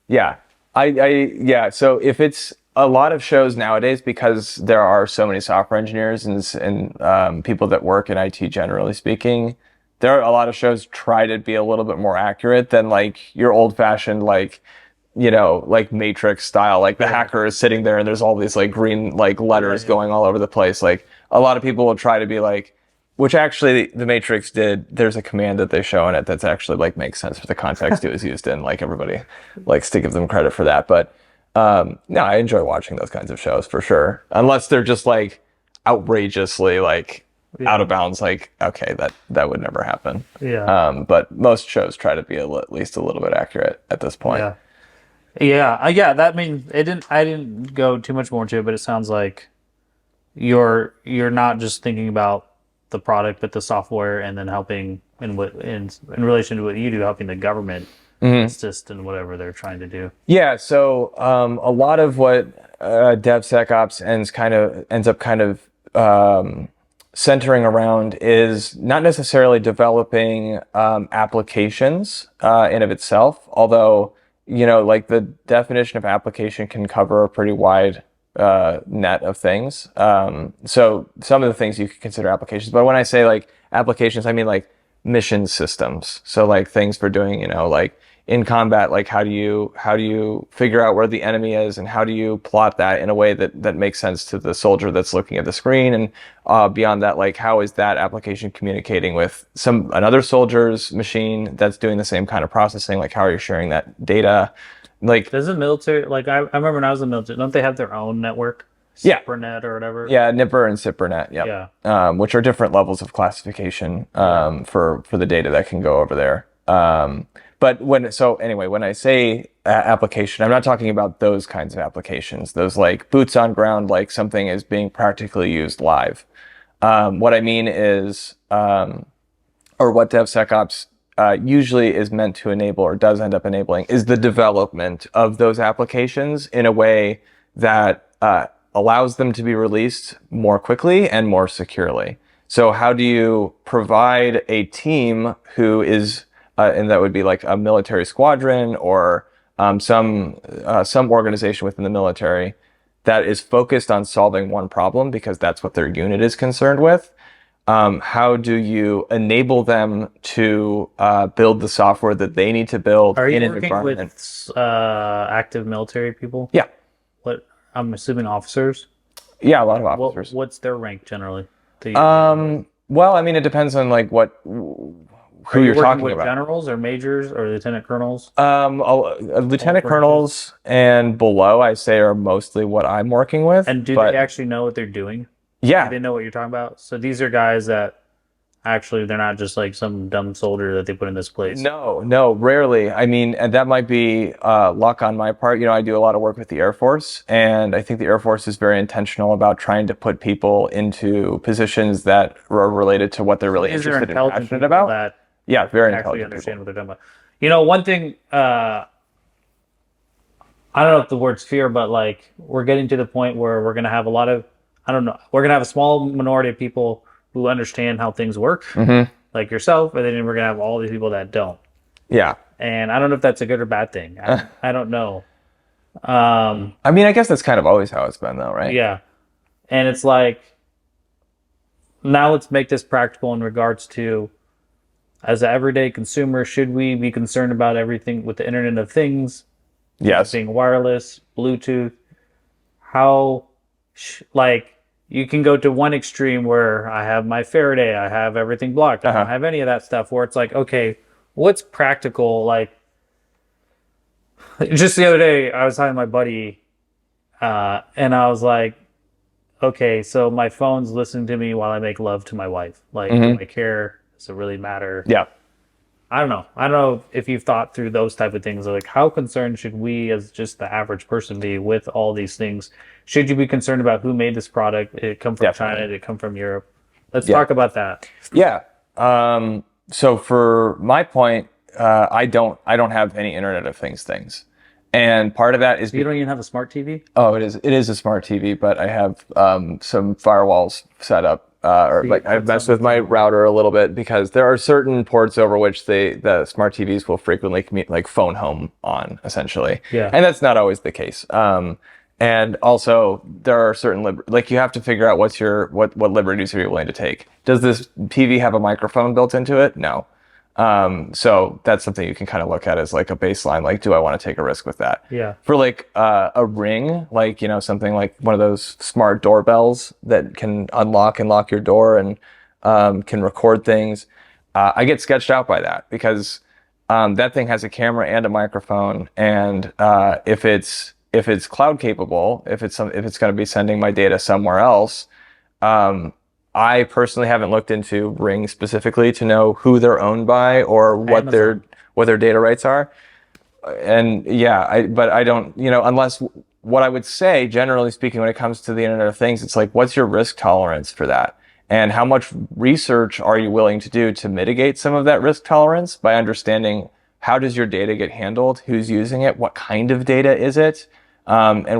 B: Yeah. Yeah. So if it's a lot of shows nowadays, because there are so many software engineers and people that work in IT, generally speaking, there are a lot of shows try to be a little bit more accurate than like your old fashioned, like, like Matrix style, like the hacker is sitting there and there's all these like green, like letters going all over the place. Like a lot of people will try to be like, which actually the Matrix did, there's a command that they show in it that's actually like makes sense for the context it was used in. Like everybody likes to give them credit for that. But no, I enjoy watching those kinds of shows for sure. Unless they're just like outrageously like out of bounds, like, okay, that would never happen.
A: Yeah.
B: But most shows try to be at least a little bit accurate at this point.
A: Yeah. Yeah. That means I didn't go too much more into it, but it sounds like you're not just thinking about the product, but the software, and then helping in relation to what you do, helping the government assist in whatever they're trying to do.
B: Yeah, so a lot of what DevSecOps ends up kind of centering around is not necessarily developing applications in of itself, although like the definition of application can cover a pretty wide net of things. So some of the things you could consider applications, but when I say like applications, I mean like mission systems. So like things for doing, like in combat, like how do you figure out where the enemy is and how do you plot that in a way that makes sense to the soldier that's looking at the screen, and beyond that, like how is that application communicating with another soldier's machine that's doing the same kind of processing? Like how are you sharing that data? Like,
A: Does the military, like I remember when I was in the military, don't they have their own network?
B: Yeah.
A: SIPRNet or whatever?
B: yeah, Nipper and SIPRNet,
A: Yeah.
B: which are different levels of classification for the data that can go over there. But when I say application, I'm not talking about those kinds of applications. Those like boots on ground, like something is being practically used live. What I mean is, or what DevSecOps usually is meant to enable or does end up enabling is the development of those applications in a way that allows them to be released more quickly and more securely. So how do you provide a team who is, and that would be like a military squadron or some organization within the military that is focused on solving one problem because that's what their unit is concerned with. How do you enable them to build the software that they need to build
A: Are
B: in
A: you
B: an
A: working
B: environment?
A: with active military people?
B: Yeah,
A: What I'm assuming officers.
B: yeah, a lot of officers.
A: What's their rank generally that you're dealing with?
B: Well, I mean, it depends on like who
A: Are you
B: you're
A: working
B: talking
A: with
B: about.
A: generals or majors or lieutenant colonels?
B: Lieutenant
A: Branches?
B: colonels and below, I say, are mostly what I'm working with.
A: And do they
B: But
A: actually know what they're doing? Do
B: yeah,
A: they know what you're talking about? So these are guys that actually they're not just like some dumb soldier that they put in this place.
B: no, rarely. I mean, and that might be luck on my part. You know, I do a lot of work with the Air Force, and I think the Air Force is very intentional about trying to put people into positions that are related to what they're really
A: These are
B: interested and
A: intelligent
B: passionate
A: people
B: about.
A: that
B: Yeah, very
A: actually
B: intelligent
A: understand
B: people.
A: what they're talking about. You know, one thing I don't know if the word's fear, but like we're getting to the point where we're gonna have a lot of I don't know, we're gonna have a small minority of people who understand how things work, like yourself, and then we're gonna have all these people that don't.
B: Yeah.
A: And I don't know if that's a good or bad thing. I don't know.
B: I mean, I guess that's kind of always how it's been, though, right?
A: Yeah. And it's like now let's make this practical in regards to as an everyday consumer, should we be concerned about everything with the Internet of Things,
B: Yes.
A: being wireless, Bluetooth? How, like, you can go to one extreme where I have my Faraday, I have everything blocked, I don't have any of that stuff, where it's like, okay, what's practical? Like, just the other day, I was talking to my buddy, and I was like, okay, so my phone's listening to me while I make love to my wife. Like, do I care? Does it really matter?
B: Yeah.
A: I don't know. I don't know if you've thought through those type of things. Like, how concerned should we, as just the average person, be with all these things? Should you be concerned about who made this product? Did it come from
B: Definitely.
A: China? Did it come from Europe? Let's
B: Yeah.
A: talk about that.
B: Yeah. So for my point, I don't have any Internet of Things. And part of that is
A: You don't even have a smart TV?
B: oh, it is a smart TV, but I have some firewalls set up. Or
A: See,
B: like I've
A: that's
B: messed with my router a little bit because there are certain ports over which the smart TVs will frequently like phone home on essentially.
A: Yeah.
B: And that's not always the case. And also there are certain like you have to figure out what liberties are you willing to take. Does this TV have a microphone built into it? No. So that's something you can kind of look at as like a baseline. Like, do I want to take a risk with that?
A: Yeah.
B: For like a Ring, like, you know, something like one of those smart doorbells that can unlock and lock your door and can record things. I get sketched out by that because that thing has a camera and a microphone. And if it's cloud capable, if it's going to be sending my data somewhere else, I personally haven't looked into Ring specifically to know who they're owned by or what their data rights are. And yeah, but I don't, you know, unless what I would say, generally speaking, when it comes to the Internet of Things, it's like, what's your risk tolerance for that? And how much research are you willing to do to mitigate some of that risk tolerance by understanding how does your data get handled? Who's using it? What kind of data is it? And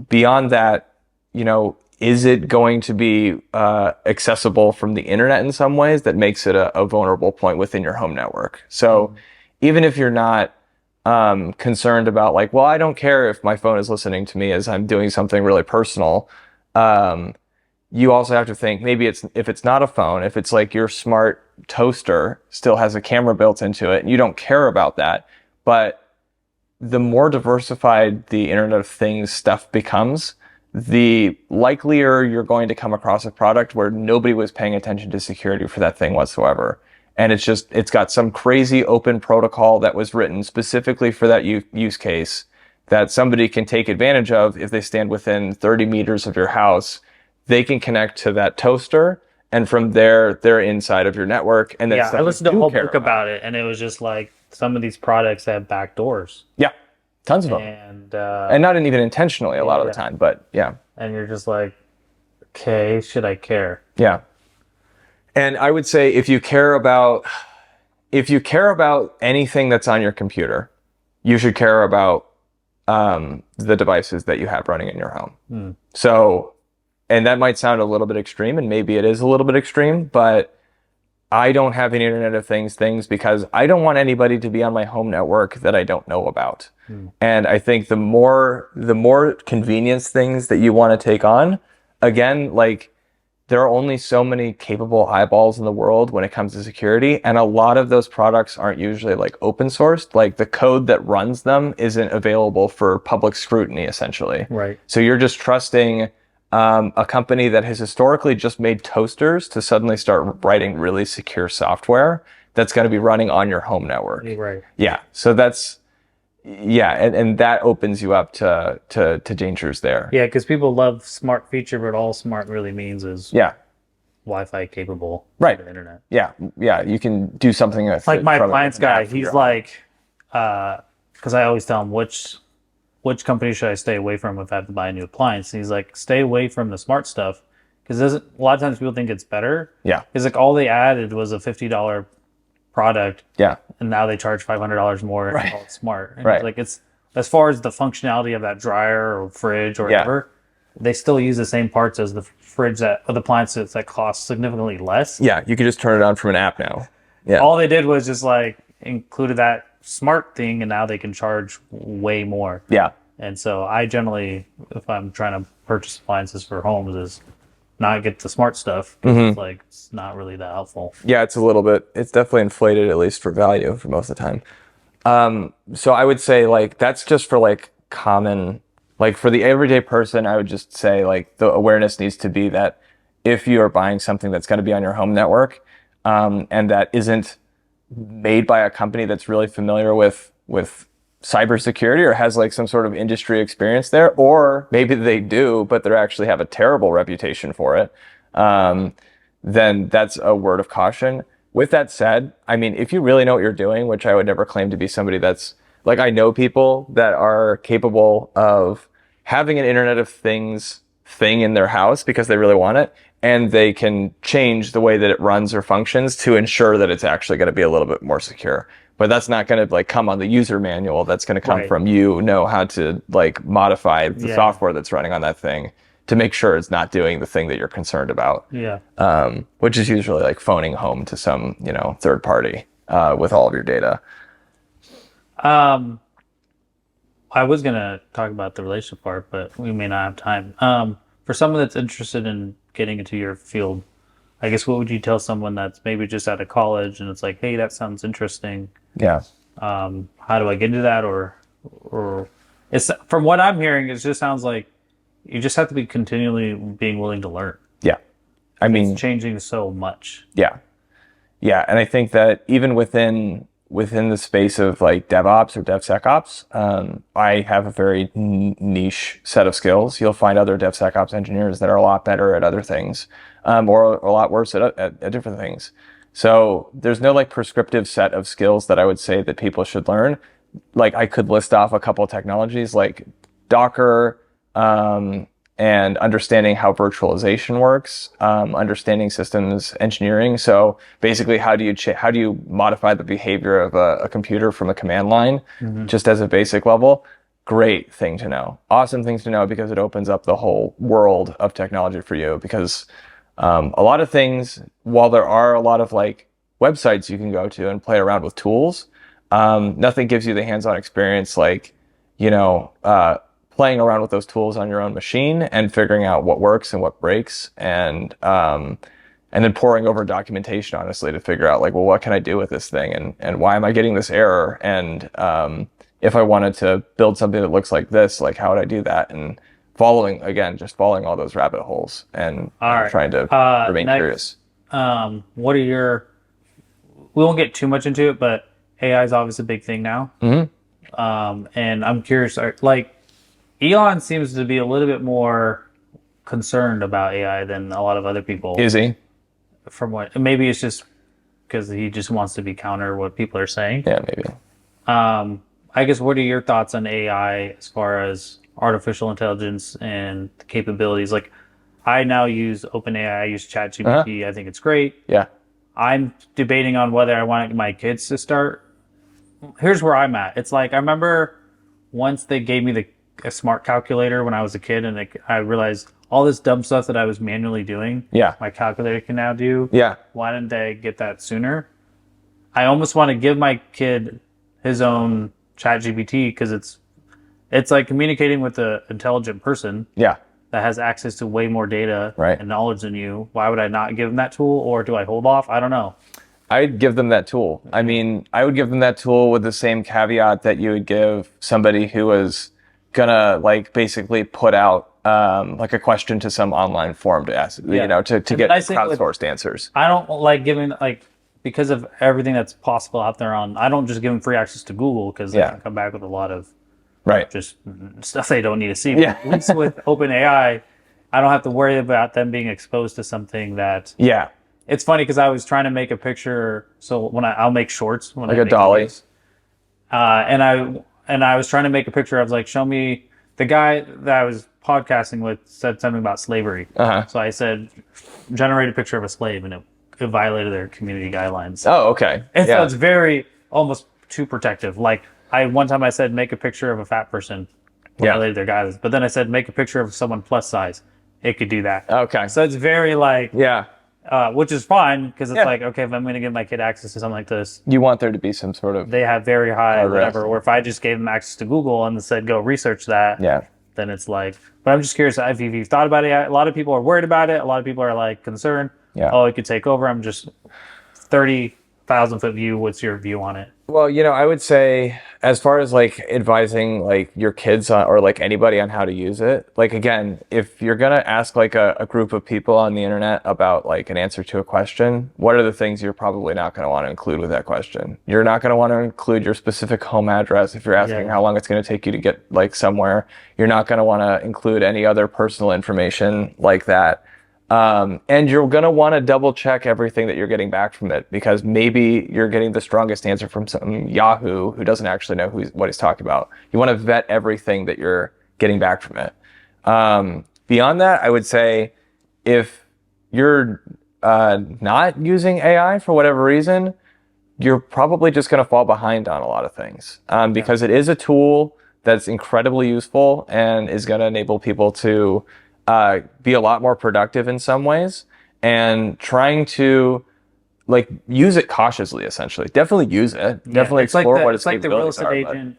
B: beyond that, you know, is it going to be accessible from the internet in some ways that makes it a vulnerable point within your home network? So even if you're not concerned about like, well, I don't care if my phone is listening to me as I'm doing something really personal, you also have to think maybe if it's not a phone, if it's like your smart toaster still has a camera built into it and you don't care about that, but the more diversified the Internet of Things stuff becomes, the likelier you're going to come across a product where nobody was paying attention to security for that thing whatsoever. And it's got some crazy open protocol that was written specifically for that use case that somebody can take advantage of if they stand within 30 meters of your house. They can connect to that toaster, and from there, they're inside of your network. And
A: Yeah, I listened to a whole book about it, and it was just like some of these products have back doors.
B: Yeah, tons of them. And not even intentionally a lot of the time, but yeah.
A: And you're just like, okay, should I care?
B: Yeah. And I would say if you care about anything that's on your computer, you should care about the devices that you have running in your home. So, and that might sound a little bit extreme, and maybe it is a little bit extreme, but I don't have any Internet of Things because I don't want anybody to be on my home network that I don't know about. And I think the more convenience things that you want to take on, again, like there are only so many capable eyeballs in the world when it comes to security, and a lot of those products aren't usually like open sourced. Like the code that runs them isn't available for public scrutiny, essentially.
A: Right.
B: So you're just trusting a company that has historically just made toasters to suddenly start writing really secure software that's going to be running on your home network.
A: Right.
B: Yeah. So that's, yeah, and that opens you up to dangers there.
A: Yeah, because people love smart feature, but all smart really means is
B: Yeah.
A: Wi-Fi capable
B: Right.
A: for the internet.
B: Yeah. Yeah. You can do something with
A: Like my
B: from
A: appliance
B: an
A: guy,
B: app from
A: he's
B: your
A: like, because I always tell him which company should I stay away from if I have to buy a new appliance. And he's like, stay away from the smart stuff because a lot of times people think it's better.
B: Yeah.
A: Because like all they added was a $50 product.
B: Yeah.
A: And now they charge $500 more and call it smart. And
B: Right.
A: it's like it's as far as the functionality of that dryer or fridge or whatever, they still use the same parts as the fridge or the appliances that cost significantly less.
B: Yeah. You can just turn it on from an app now. Yeah.
A: All they did was just like included that smart thing, and now they can charge way more.
B: Yeah.
A: And so I generally, if I'm trying to purchase appliances for homes, is not get the smart stuff. It's like it's not really that helpful.
B: Yeah, it's definitely inflated, at least for value for most of the time. So I would say like that's just for like common, like for the everyday person, I would just say like the awareness needs to be that if you are buying something that's going to be on your home network, and that isn't made by a company that's really familiar with cybersecurity or has like some sort of industry experience there, or maybe they do, but they actually have a terrible reputation for it, then that's a word of caution. With that said, I mean, if you really know what you're doing, which I would never claim to be somebody that's like, I know people that are capable of having an Internet of Things thing in their house because they really want it, and they can change the way that it runs or functions to ensure that it's actually going to be a little bit more secure. But that's not going to like come on the user manual. That's going to come from you know how to like modify the software that's running on that thing to make sure it's not doing the thing that you're concerned about.
A: Yeah.
B: Which is usually like phoning home to some, you know, third party with all of your data.
A: I was gonna talk about the relationship part, but we may not have time. For someone that's interested in getting into your field, I guess what would you tell someone that's maybe just out of college and it's like, hey, that sounds interesting.
B: Yeah.
A: How do I get into that? Or it's from what I'm hearing, it just sounds like you just have to be continually being willing to learn.
B: Yeah. I mean,
A: it's changing so much.
B: Yeah. Yeah. And I think that even within the space of like DevOps or DevSecOps, I have a very niche set of skills. You'll find other DevSecOps engineers that are a lot better at other things, or a lot worse at different things. So there's no like prescriptive set of skills that I would say that people should learn. Like I could list off a couple of technologies like Docker, and understanding how virtualization works, understanding systems engineering. So basically, how do you modify the behavior of a computer from a command line, just as a basic level? Great thing to know. Awesome things to know because it opens up the whole world of technology for you. Because a lot of things, while there are a lot of like websites you can go to and play around with tools, nothing gives you the hands-on experience like, you know, playing around with those tools on your own machine and figuring out what works and what breaks, and then poring over documentation honestly to figure out like, well, what can I do with this thing, and why am I getting this error, and if I wanted to build something that looks like this, like how would I do that, and following all those rabbit holes and trying to remain curious.
A: What are your? We won't get too much into it, but AI is obviously a big thing now. And I'm curious, like Elon seems to be a little bit more concerned about AI than a lot of other people.
B: Is he?
A: From what, maybe it's just because he just wants to be counter what people are saying.
B: Yeah, maybe.
A: I guess what are your thoughts on AI as far as artificial intelligence and the capabilities? Like, I now use OpenAI, I use ChatGPT. I think it's great.
B: Yeah.
A: I'm debating on whether I want my kids to start. Here's where I'm at. It's like, I remember once they gave me a smart calculator when I was a kid, and I realized all this dumb stuff that I was manually doing, my calculator can now do.
B: Yeah.
A: Why didn't they get that sooner? I almost want to give my kid his own ChatGPT because it's like communicating with an intelligent person.
B: Yeah.
A: that has access to way more data
B: Right.
A: and knowledge than you. Why would I not give them that tool, or do I hold off? I don't know.
B: I'd give them that tool. I mean, I would give them that tool with the same caveat that you would give somebody who was gonna like basically put out like a question to some online forum to ask, you know, to get crowdsourced answers.
A: I don't like giving like, because of everything that's possible out there on, I don't just give them free access to Google because they can come back with a lot of just stuff they don't need to see.
B: Yeah.
A: At least with OpenAI, I don't have to worry about them being exposed to something that.
B: Yeah.
A: It's funny because I was trying to make a picture. So when I'll make shorts when
B: like
A: I
B: a dolly,
A: and I was trying to make a picture. I was like, show me the guy that I was podcasting with said something about slavery. So I said, generate a picture of a slave, and it violated their community guidelines.
B: Oh, okay.
A: And so it's very almost too protective. Like one time I said, make a picture of a fat person, violated their guidelines. But then I said, make a picture of someone plus size. It could do that.
B: Okay.
A: So it's very like which is fine because it's like, okay, if I'm going to give my kid access to something like this,
B: you want there to be some sort of
A: they have very high whatever. Or if I just gave them access to Google and said go research that, then it's like. But I'm just curious if you've thought about it. A lot of people are worried about it. A lot of people are like concerned. Oh, it could take over. I'm just 30,000 foot view. What's your view on it?
B: Well, you know, I would say as far as like advising like your kids on, or like anybody on how to use it, like again, if you're going to ask like a group of people on the internet about like an answer to a question, what are the things you're probably not going to want to include with that question? You're not going to want to include your specific home address if you're asking how long it's going to take you to get like somewhere. You're not going to want to include any other personal information like that. And you're going to want to double check everything that you're getting back from it, because maybe you're getting the strongest answer from some Yahoo who doesn't actually know what he's talking about. You want to vet everything that you're getting back from it. Beyond that, I would say if you're not using AI for whatever reason, you're probably just going to fall behind on a lot of things, because it is a tool that's incredibly useful and is going to enable people to be a lot more productive in some ways, and trying to like use it cautiously. Essentially, definitely use it. Definitely explore what its capabilities are. It's like the real estate agent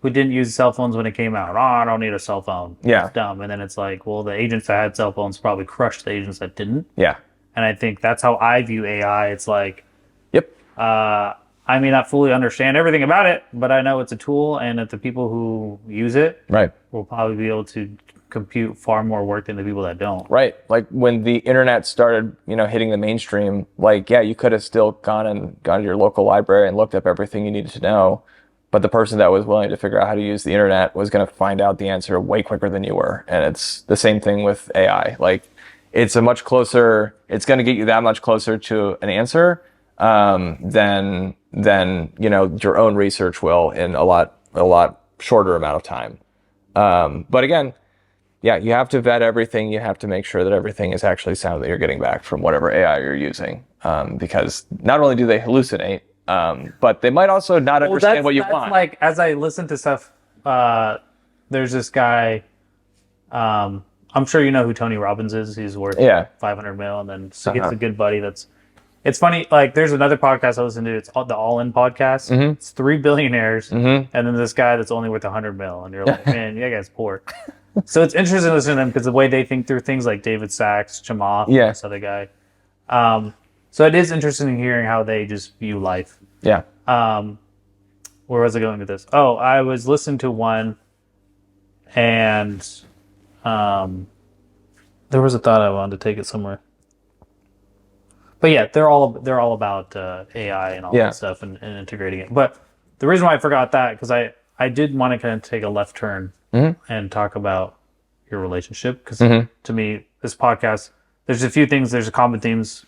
A: who didn't use cell phones when it came out. Oh, I don't need a cell phone.
B: Yeah,
A: it's dumb. And then it's like, well, the agents that had cell phones probably crushed the agents that didn't.
B: Yeah,
A: and I think that's how I view AI. It's like, I may not fully understand everything about it, but I know it's a tool, and that the people who use it will probably be able to compute far more work than the people that don't.
B: Right. Like when the internet started, you know, hitting the mainstream, like, you could have still gone to your local library and looked up everything you needed to know. But the person that was willing to figure out how to use the internet was going to find out the answer way quicker than you were. And it's the same thing with AI. Like it's going to get you that much closer to an answer than, you know, your own research will in a lot shorter amount of time. But again, you have to vet everything. You have to make sure that everything is actually sound that you're getting back from whatever AI you're using. Because not only do they hallucinate, but they might also not understand what you want.
A: Like, as I listen to stuff, there's this guy, I'm sure you know who Tony Robbins is. He's worth 500 mil. And then so gets a good buddy it's funny, like there's another podcast I listen to, it's called the All In podcast. It's 3 billionaires, and then this guy that's only worth 100 mil. And you're like, man, that guy's poor. So it's interesting to listen to them because the way they think through things like David Sachs, Chamath, this other guy. So it is interesting hearing how they just view life.
B: Yeah.
A: Where was I going with this? Oh, I was listening to one, and there was a thought I wanted to take it somewhere. But yeah, they're all about AI and all that stuff and integrating it. But the reason why I forgot that, because I did want to kind of take a left turn and talk about your relationship, because to me, this podcast, there's a few things, there's common themes,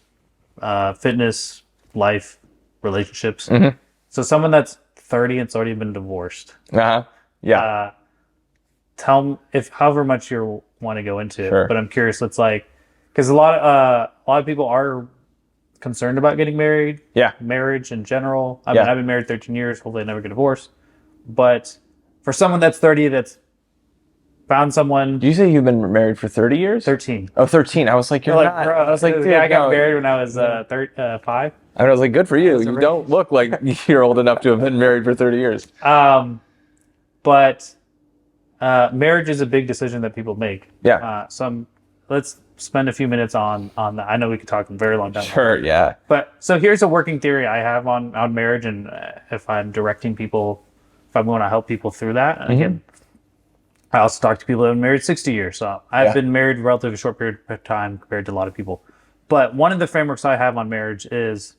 A: fitness, life, relationships. So someone that's 30 and's already been divorced. Tell me if however much you want to go into it, but I'm curious. It's like, because a lot of people are concerned about getting married, marriage in general. I mean, I've been married 13 years. Hopefully, I never get divorced. But for someone that's 30, that's found someone.
B: Do you say you've been married for 30 years?
A: 13.
B: Oh, 13. I was like, you're not. Bro,
A: I was like, dude, I got married when I was 5.
B: I was like, good for you. You don't look like you're old enough to have been married for 30 years.
A: But Marriage is a big decision that people make.
B: Yeah.
A: Let's spend a few minutes on that. I know we could talk a very long time.
B: Sure. Yeah.
A: But so here's a working theory I have on marriage, and if I'm directing people, if I'm going to help people through that. And again, I also talk to people that have been married 60 years. So I've been married a relatively short period of time compared to a lot of people. But one of the frameworks I have on marriage is,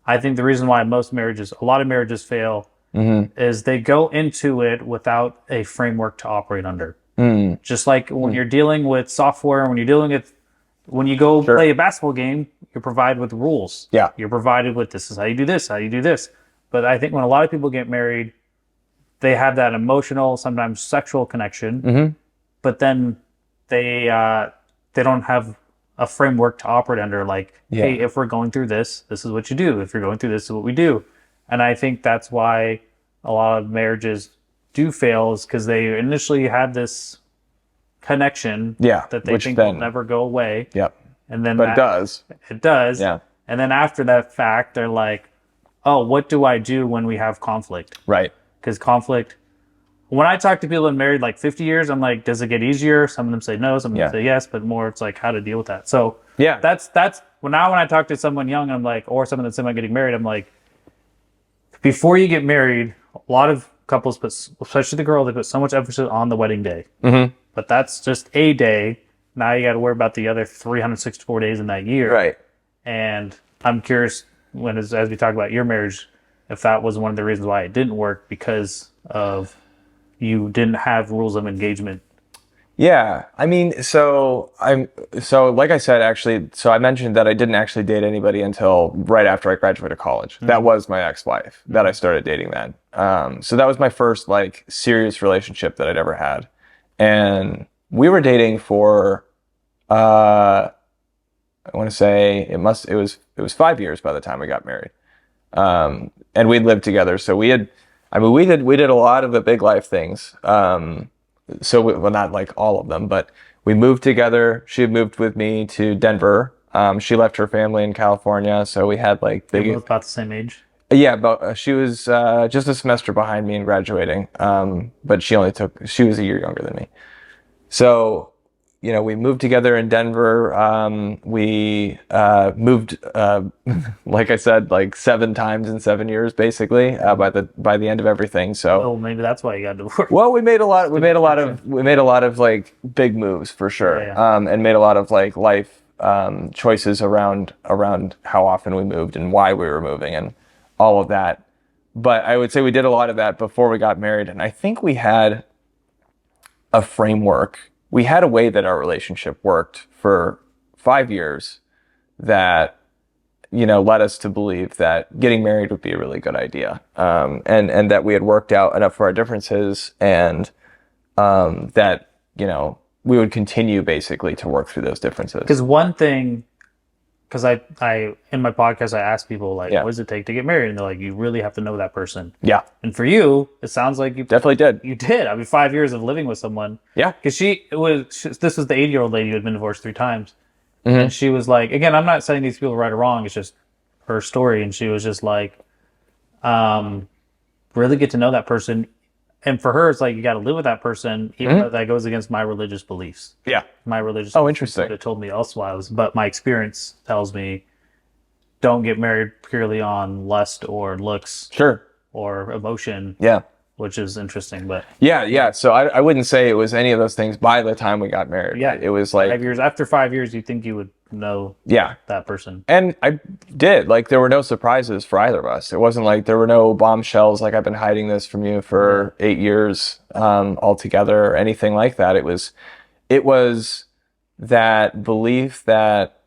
A: I think the reason why a lot of marriages fail, is they go into it without a framework to operate under. Just like when you're dealing with software, when you go play a basketball game, you're provided with rules.
B: Yeah.
A: You're provided with, this is how you do this, how you do this. But I think when a lot of people get married, they have that emotional, sometimes sexual connection, but then they don't have a framework to operate under. Like, hey, if we're going through this, this is what you do. If you're going through this is what we do. And I think that's why a lot of marriages do fail, is because they initially had this connection that they think will never go away.
B: Yep.
A: And then
B: But it does.
A: It does.
B: Yeah.
A: And then after that fact, they're like, oh, what do I do when we have conflict?
B: Right.
A: Because conflict, when I talk to people in married like 50 years, I'm like, does it get easier? Some of them say no, some of them say yes, but more it's like how to deal with that. So that's when I talk to someone young, I'm like, or someone that's semi getting married, I'm like, before you get married, a lot of couples put, especially the girl, they put so much emphasis on the wedding day. But that's just a day. Now you got to worry about the other 364 days in that year.
B: Right.
A: And I'm curious, as we talk about your marriage, if that was one of the reasons why it didn't work, because of you didn't have rules of engagement.
B: Yeah, I mean, so like I said, actually, so I mentioned that I didn't actually date anybody until right after I graduated college. That was my ex-wife that I started dating then. So that was my first like serious relationship that I'd ever had, and we were dating for I want to say it was 5 years by the time we got married, and we lived together. So we did a lot of the big life things. Well, not like all of them, but we moved together. She had moved with me to Denver. She left her family in California, so we had like big.
A: You're both about the same age.
B: Yeah, but she was just a semester behind me in graduating. But she was a year younger than me. So, we moved together in Denver. We moved, like I said, like 7 times in 7 years, basically, by the end of everything. So,
A: maybe that's why you got divorced.
B: well, we made a lot of like big moves for sure. And made a lot of like life choices around how often we moved and why we were moving and all of that. But I would say we did a lot of that before we got married, and I think we had a framework. We had a way that our relationship worked for 5 years that, led us to believe that getting married would be a really good idea. And that we had worked out enough for our differences, and that, we would continue basically to work through those differences.
A: Because I in my podcast, I ask people like, what does it take to get married? And they're like, you really have to know that person. Yeah. And for you, it sounds like you
B: definitely did.
A: You did. I mean, 5 years of living with someone. Yeah. Because this was the 80-year-old lady who had been divorced 3 times. And she was like, again, I'm not saying these people right or wrong. It's just her story. And she was just like, really get to know that person. And for her, it's like, you got to live with that person, even though that goes against my religious beliefs. Yeah. My religious beliefs
B: interesting.
A: would have told me elsewise, but my experience tells me don't get married purely on lust or looks. Sure. Or emotion. Yeah. Which is interesting, but...
B: Yeah. So I wouldn't say it was any of those things by the time we got married. Yeah. It was like...
A: 5 years. After 5 years, you think you would know that person.
B: And I did. Like, there were no surprises for either of us. It wasn't like there were no bombshells, like I've been hiding this from you for 8 years altogether or anything like that. It was that belief that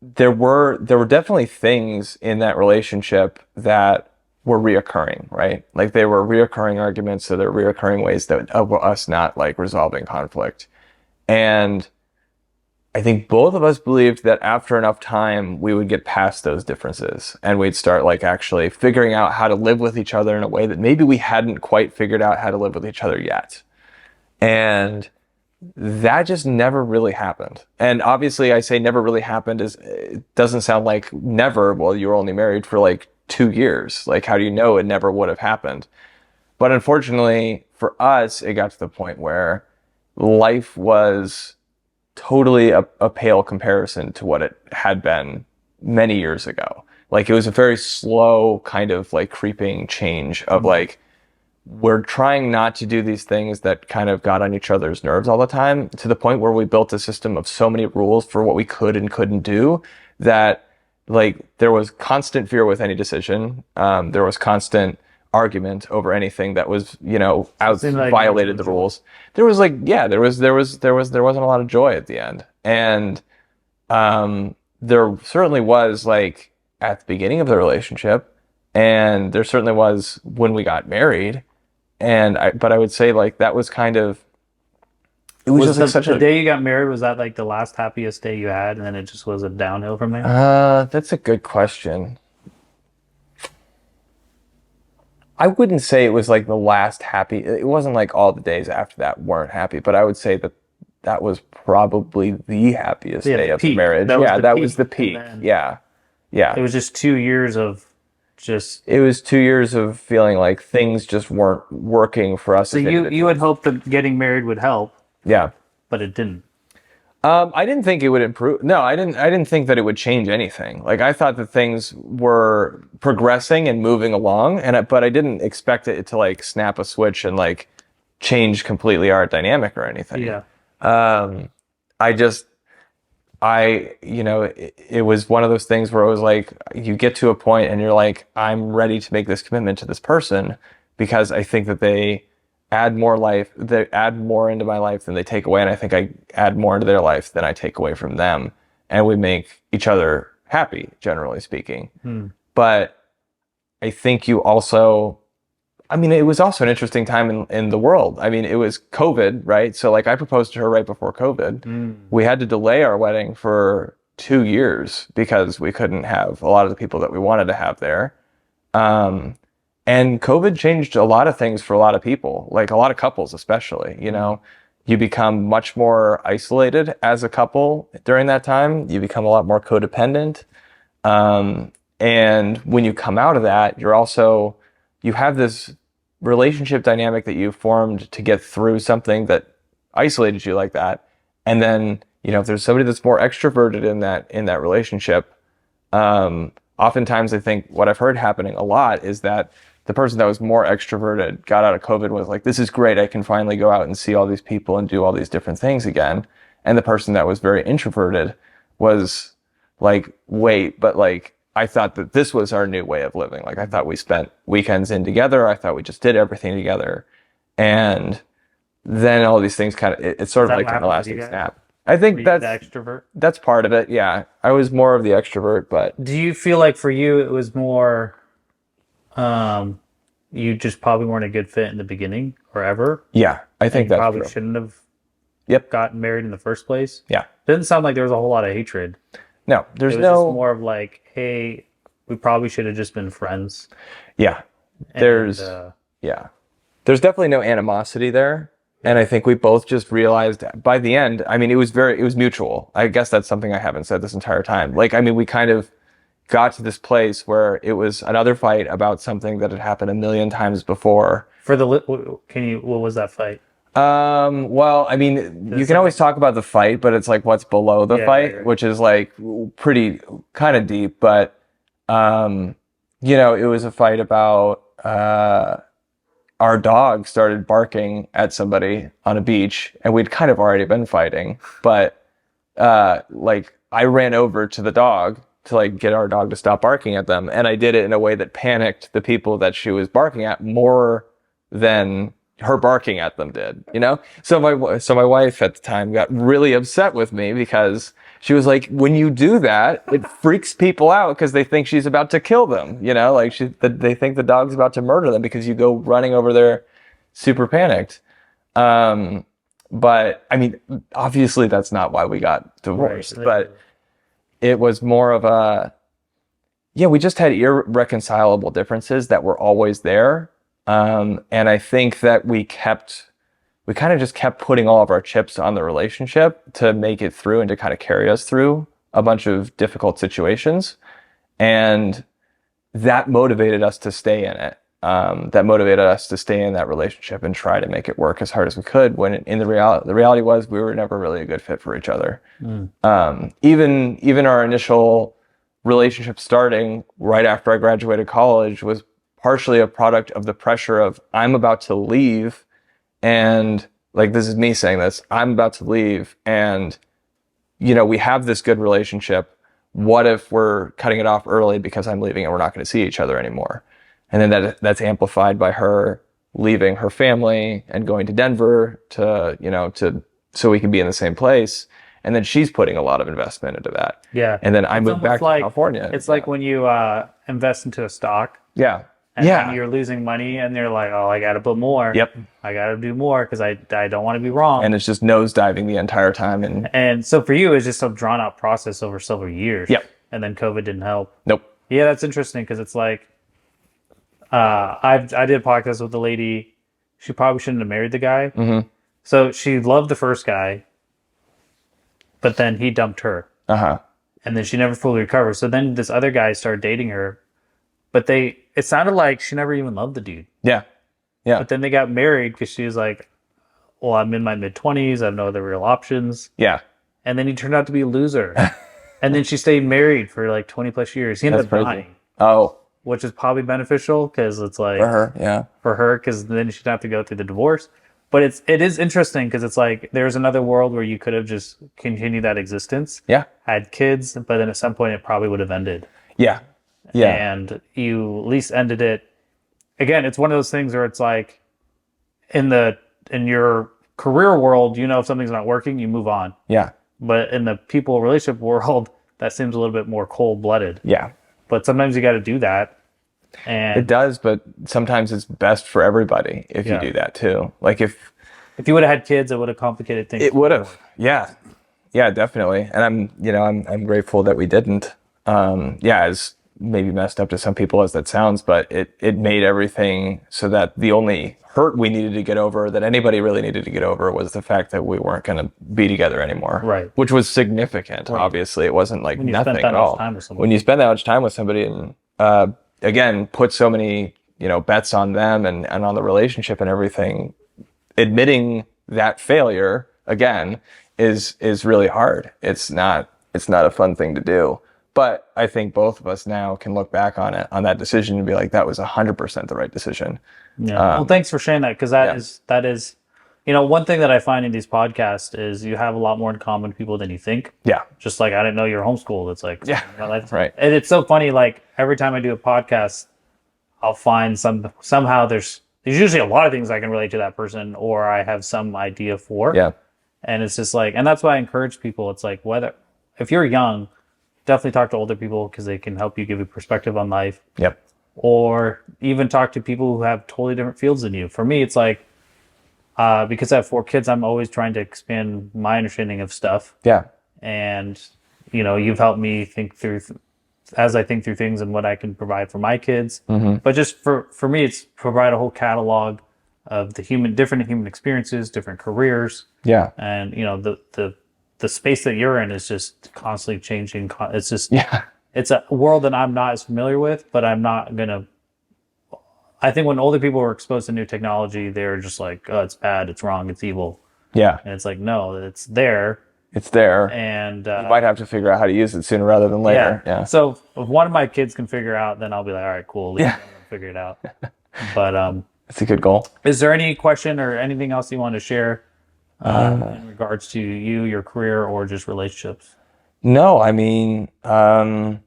B: there were definitely things in that relationship that were reoccurring, right? Like, they were reoccurring arguments, so there were reoccurring ways of us not like resolving conflict. And I think both of us believed that after enough time, we would get past those differences and we'd start like actually figuring out how to live with each other in a way that maybe we hadn't quite figured out how to live with each other yet. And that just never really happened. And obviously I say never really happened it doesn't sound like never. Well, you were only married for like 2 years. Like, how do you know it never would have happened? But unfortunately for us, it got to the point where life was totally a pale comparison to what it had been many years ago. Like it was a very slow kind of like creeping change of like, we're trying not to do these things that kind of got on each other's nerves all the time, to the point where we built a system of so many rules for what we could and couldn't do that like there was constant fear with any decision. There was constant argument over anything that was, violated the rules. There was like, yeah, there wasn't a lot of joy at the end. And there certainly was like at the beginning of the relationship, and there certainly was when we got married. But I would say like that was kind of, it was just like such
A: the day you got married, was that like the last happiest day you had, and then it just was a downhill from there?
B: That's a good question. I wouldn't say it was like the last happy. It wasn't like all the days after that weren't happy, but I would say that that was probably the happiest day of the marriage. That was the peak. Yeah.
A: It was just 2 years of
B: it was 2 years of feeling like things just weren't working for us.
A: So you had hoped that getting married would help.
B: Yeah.
A: But it didn't.
B: I didn't think it would improve. No, I didn't think that it would change anything. Like I thought that things were progressing and moving along, but I didn't expect it to like snap a switch and like change completely our dynamic or anything.
A: Yeah.
B: It was one of those things where it was like, you get to a point and you're like, I'm ready to make this commitment to this person because I think that they add more into my life than they take away. And I think I add more into their life than I take away from them. And we make each other happy, generally speaking. But I think it was also an interesting time in the world. I mean, it was COVID, right? So like I proposed to her right before COVID. We had to delay our wedding for 2 years because we couldn't have a lot of the people that we wanted to have there. And COVID changed a lot of things for a lot of people, like a lot of couples, especially, you become much more isolated as a couple during that time. You become a lot more codependent. And when you come out of that, you have this relationship dynamic that you formed to get through something that isolated you like that. And then, if there's somebody that's more extroverted in that relationship, oftentimes I think what I've heard happening a lot is that the person that was more extroverted got out of COVID and was like, this is great. I can finally go out and see all these people and do all these different things again. And the person that was very introverted was like, wait, but like, I thought that this was our new way of living. Like I thought we spent weekends in together. I thought we just did everything together. And then all these things it's sort of like an elastic snap. I think that's the extrovert. That's part of it. Yeah. I was more of the extrovert, but
A: do you feel like for you, it was more, you just probably weren't a good fit in the beginning or ever?
B: Yeah. I think that's
A: probably
B: true.
A: Shouldn't have gotten married in the first place.
B: Yeah.
A: Doesn't sound like there was a whole lot of hatred.
B: No,
A: it was just more of like, hey, we probably should have just been friends.
B: Yeah. There's definitely no animosity there. And I think we both just realized by the end, it was mutual. I guess that's something I haven't said this entire time. Like, we kind of got to this place where it was another fight about something that had happened a million times before.
A: What was that fight?
B: You can always talk about the fight, but it's like what's below the fight, right. Which is like pretty kind of deep. But, it was a fight about, our dog started barking at somebody on a beach, and we'd kind of already been fighting, but, I ran over to the dog to like get our dog to stop barking at them. And I did it in a way that panicked the people that she was barking at more than her barking at them did, So my wife at the time got really upset with me because she was like, when you do that, it freaks people out because they think she's about to kill them, they think the dog's about to murder them because you go running over there super panicked. But obviously that's not why we got divorced, right. But it was more of we just had irreconcilable differences that were always there. And I think that we kind of just kept putting all of our chips on the relationship to make it through and to kind of carry us through a bunch of difficult situations. And that motivated us to stay in it. that motivated us to stay in that relationship and try to make it work as hard as we could. When in the reality was we were never really a good fit for each other. Even our initial relationship starting right after I graduated college was partially a product of the pressure of I'm about to leave, and like, this is me saying this, I'm about to leave, and we have this good relationship. What if we're cutting it off early because I'm leaving and we're not going to see each other anymore? And then that's amplified by her leaving her family and going to Denver so we can be in the same place. And then she's putting a lot of investment into that.
A: Yeah.
B: And then I moved back to California.
A: It's like when you invest into a stock.
B: Yeah.
A: And then you're losing money, and they're like, oh, I got to put more.
B: Yep.
A: I got to do more because I don't want to be wrong.
B: And it's just nosediving the entire time.
A: And so for you, it's just a drawn out process over several years.
B: Yep.
A: And then COVID didn't help.
B: Nope.
A: Yeah, that's interesting because it's like, I did a podcast with a lady. She probably shouldn't have married the guy. Mm-hmm. So she loved the first guy, but then he dumped her.
B: Uh-huh.
A: And then she never fully recovered. So then this other guy started dating her, but it sounded like she never even loved the dude.
B: Yeah. Yeah.
A: But then they got married because she was like, well, I'm in my mid-20s. I have no other real options.
B: Yeah.
A: And then he turned out to be a loser. And then she stayed married for like 20 plus years. He ended up dying.
B: Oh.
A: Which is probably beneficial because it's like...
B: For her, yeah.
A: For her, because then she didn't have to go through the divorce. But it is interesting because it's like there's another world where you could have just continued that existence.
B: Yeah.
A: Had kids, but then at some point it probably would have ended.
B: Yeah. Yeah.
A: And you at least ended it. Again, it's one of those things where it's like in your career world, if something's not working, you move on.
B: Yeah.
A: But in the people relationship world, that seems a little bit more cold-blooded.
B: Yeah.
A: But sometimes you got to do that. And
B: it does, but sometimes it's best for everybody if you do that too. Like if
A: you would have had kids, it would have complicated things.
B: It would have. Yeah. Yeah, definitely. And I'm grateful that we didn't. As maybe messed up to some people as that sounds, but it made everything so that the only hurt we needed to get over, that anybody really needed to get over, was the fact that we weren't going to be together anymore.
A: Right.
B: Which was significant. Right. Obviously, it wasn't like nothing at all. When you spend that much time with somebody and, again, put so many, bets on them and on the relationship and everything, admitting that failure again is really hard. It's not a fun thing to do. But I think both of us now can look back on that decision and be like, that was 100% the right decision.
A: Yeah. Well, thanks for sharing that, because that is, one thing that I find in these podcasts is you have a lot more in common with people than you think.
B: Yeah.
A: Just like, I didn't know you're homeschooled. It's like,
B: right.
A: And it's so funny. Like every time I do a podcast, I'll find somehow there's usually a lot of things I can relate to that person, or I have some idea for.
B: Yeah.
A: And it's just like, and that's why I encourage people. It's like, if you're young, definitely talk to older people because they can help you, give you perspective on life.
B: Yep.
A: Or even talk to people who have totally different fields than you. For me, it's like, because I have 4 kids, I'm always trying to expand my understanding of stuff.
B: Yeah.
A: And, you've helped me think through, as I think through things and what I can provide for my kids. Mm-hmm. But just for me, it's provide a whole catalog of different human experiences, different careers.
B: Yeah.
A: And, the space that you're in is just constantly changing. It's just, it's a world that I'm not as familiar with, but I'm not going to, I think when older people were exposed to new technology, they're just like, oh, it's bad, it's wrong, it's evil.
B: Yeah.
A: And it's like, no, it's there.
B: It's there.
A: And
B: you might have to figure out how to use it sooner rather than later. Yeah.
A: So if one of my kids can figure out, then I'll be like, all right, cool. Figure it out. But
B: it's a good goal.
A: Is there any question or anything else you want to share in regards to you, your career, or just relationships?
B: No, I mean, I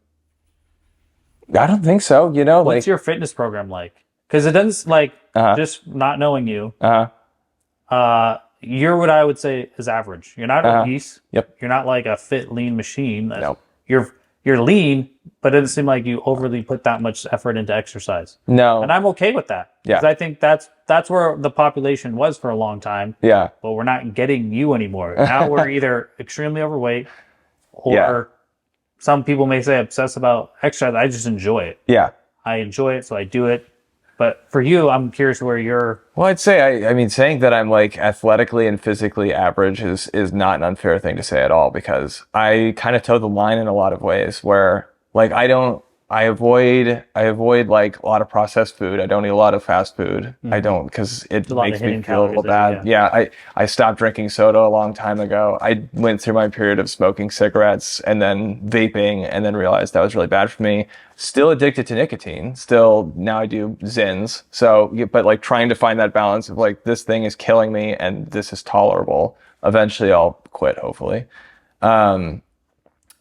B: don't think so.
A: What's your fitness program like? Because it doesn't just not knowing you. You're what I would say is average. You're not obese.
B: Yep.
A: You're not like a fit, lean machine.
B: Nope.
A: You're lean, but it doesn't seem like you overly put that much effort into exercise.
B: No.
A: And I'm okay with that.
B: Yeah.
A: Because I think that's where the population was for a long time.
B: Yeah.
A: But we're not getting you anymore. Now we're either extremely overweight or some people may say obsessed about exercise. I just enjoy it.
B: Yeah.
A: I enjoy it, so I do it. But for you, I'm curious where you're...
B: Well, I'd say, I mean, saying that I'm like athletically and physically average is not an unfair thing to say at all, because I kind of toe the line in a lot of ways where like I don't I avoid like a lot of processed food. I don't eat a lot of fast food. I don't, because it
A: lot of
B: makes me
A: hidden
B: feel a little
A: calories there,
B: bad. Yeah, I stopped drinking soda a long time ago. I went through my period of smoking cigarettes and then vaping, and then realized that was really bad for me. Still addicted to nicotine. Still, now I do Zins. So, but like trying to find that balance of like, this thing is killing me and this is tolerable. Eventually I'll quit, hopefully.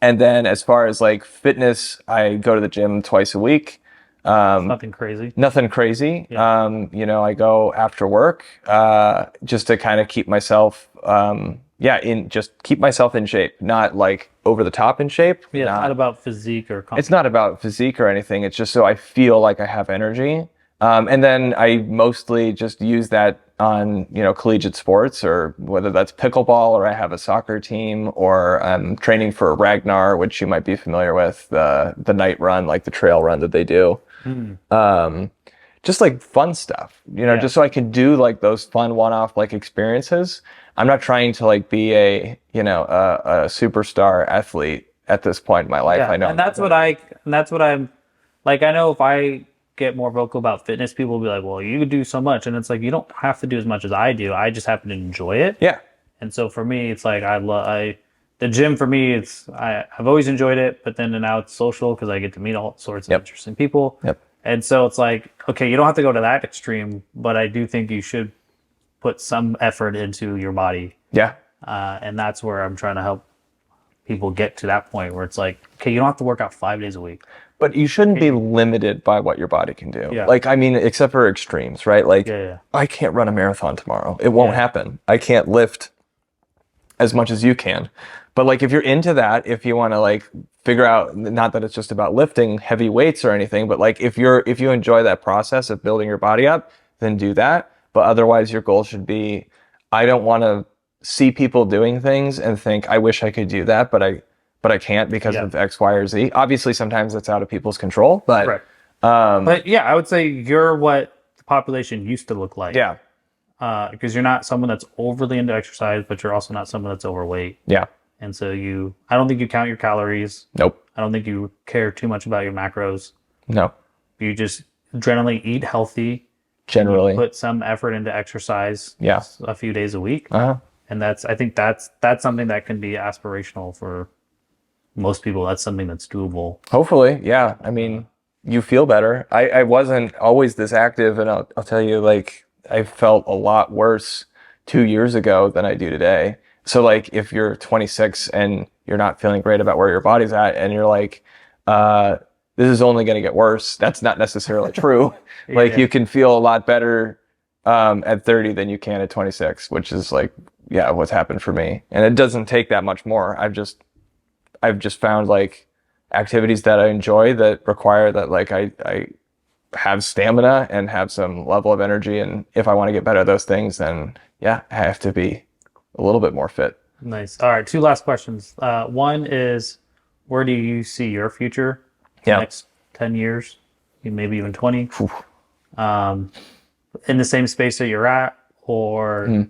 B: And then as far as like fitness, I go to the gym twice a week.
A: Nothing crazy.
B: Nothing crazy.
A: Yeah.
B: I go after work, just to kind of keep myself, just keep myself in shape, not like over the top in shape.
A: Yeah, it's not about physique or
B: It's not about physique or anything. It's just so I feel like I have energy. And then I mostly just use that on, collegiate sports, or whether that's pickleball, or I have a soccer team, or I'm training for Ragnar, which you might be familiar with, the night run, like the trail run that they do. Just like fun stuff, just so I can do like those fun one-off like experiences. I'm not trying to like be a superstar athlete at this point in my life.
A: Yeah,
B: I know.
A: and that's what I'm like. I know if I get more vocal about fitness, people will be like, well, you could do so much. And it's like, you don't have to do as much as I do. I just happen to enjoy it.
B: Yeah.
A: And so for me, it's like, the gym for me, I've always enjoyed it, but then now it's social because I get to meet all sorts of interesting people.
B: Yep.
A: And so it's like, okay, you don't have to go to that extreme, but I do think you should put some effort into your body.
B: Yeah.
A: And that's where I'm trying to help people get to that point where it's like, okay, you don't have to work out 5 days a week.
B: But you shouldn't be limited by what your body can do.
A: Yeah.
B: Like, I mean, except for extremes, right? Like,
A: Yeah.
B: I can't run a marathon tomorrow. It won't happen. I can't lift as much as you can. But like, if you're into that, if you want to like figure out, not that it's just about lifting heavy weights or anything, but like if you enjoy that process of building your body up, then do that. But otherwise your goal should be, I don't want to see people doing things and think, I wish I could do that, but I can't because of X, Y, or Z. Obviously, sometimes that's out of people's control, but
A: Right. But yeah, I would say you're what the population used to look like.
B: yeah,
A: Because you're not someone that's overly into exercise, but you're also not someone that's overweight.
B: yeah,
A: And so I don't think you count your calories.
B: nope,
A: I don't think you care too much about your macros.
B: no,
A: You just generally eat healthy,
B: generally,
A: put some effort into exercise
B: yeah,
A: a few days a week. And I think that's something that can be aspirational for most people. That's something that's doable.
B: hopefully, yeah. I mean, you feel better. I wasn't always this active, and I'll tell you, like, I felt a lot worse 2 years ago than I do today. So like, if you're 26 and you're not feeling great about where your body's at, and you're like, this is only going to get worse, that's not necessarily true. Like, you can feel a lot better at 30 than you can at 26, which is like, what's happened for me. And it doesn't take that much more. I've just found like activities that I enjoy that require that like I have stamina and have some level of energy. And if I want to get better at those things, then I have to be a little bit more fit.
A: Nice. All right. 2 last questions. One is, where do you see your future? Next 10 years, maybe even 20? In the same space that you're at, or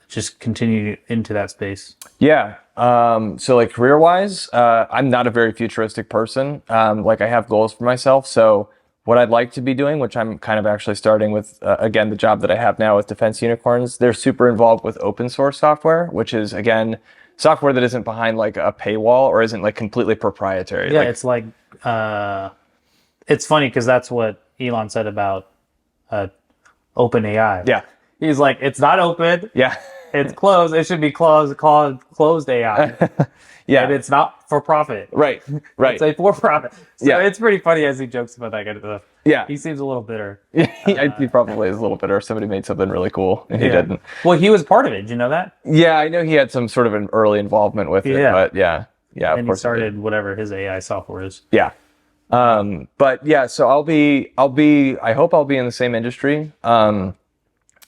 A: just continue into that space? Yeah.
B: So like career wise, I'm not a very futuristic person. Like I have goals for myself. So what I'd like to be doing, which I'm kind of actually starting with, again, the job that I have now with Defense Unicorns, they're super involved with open source software, which is, again, software that isn't behind like a paywall or isn't like completely proprietary.
A: Yeah, it's like, it's funny because that's what Elon said about open AI.
B: Yeah.
A: He's like, it's not open.
B: Yeah.
A: It's closed. It should be called closed AI.
B: Yeah.
A: And it's not for profit.
B: Right. Right.
A: It's a for profit. So it's pretty funny as he jokes about that kind of stuff.
B: Yeah.
A: He seems a little bitter.
B: He probably is a little bitter. Somebody made something really cool and he didn't.
A: Well, he was part of it. Did you know that?
B: Yeah, I know he had some sort of an early involvement with it, but yeah,
A: and
B: of course
A: he started whatever his AI software is.
B: Yeah. But yeah, so I hope I'll be in the same industry.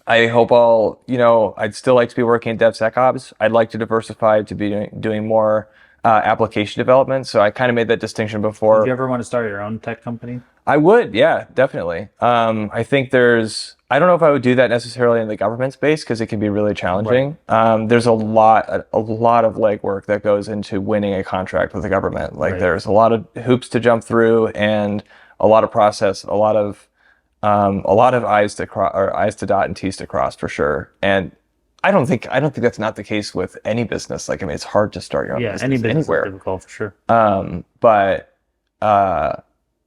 B: I hope I'd still like to be working in DevSecOps. I'd like to diversify to be doing more application development. So I kind of made that distinction before.
A: Do you ever want to start your own tech company?
B: I would, yeah, definitely. I think I don't know if I would do that necessarily in the government space because it can be really challenging. There's a lot of legwork that goes into winning a contract with the government. Like there's a lot of hoops to jump through and a lot of process, a lot of I's to cross or I's to dot and T's to cross for sure. And I don't think that's not the case with any business. Like, I mean, it's hard to start your own business
A: any business
B: anywhere.
A: is difficult for sure.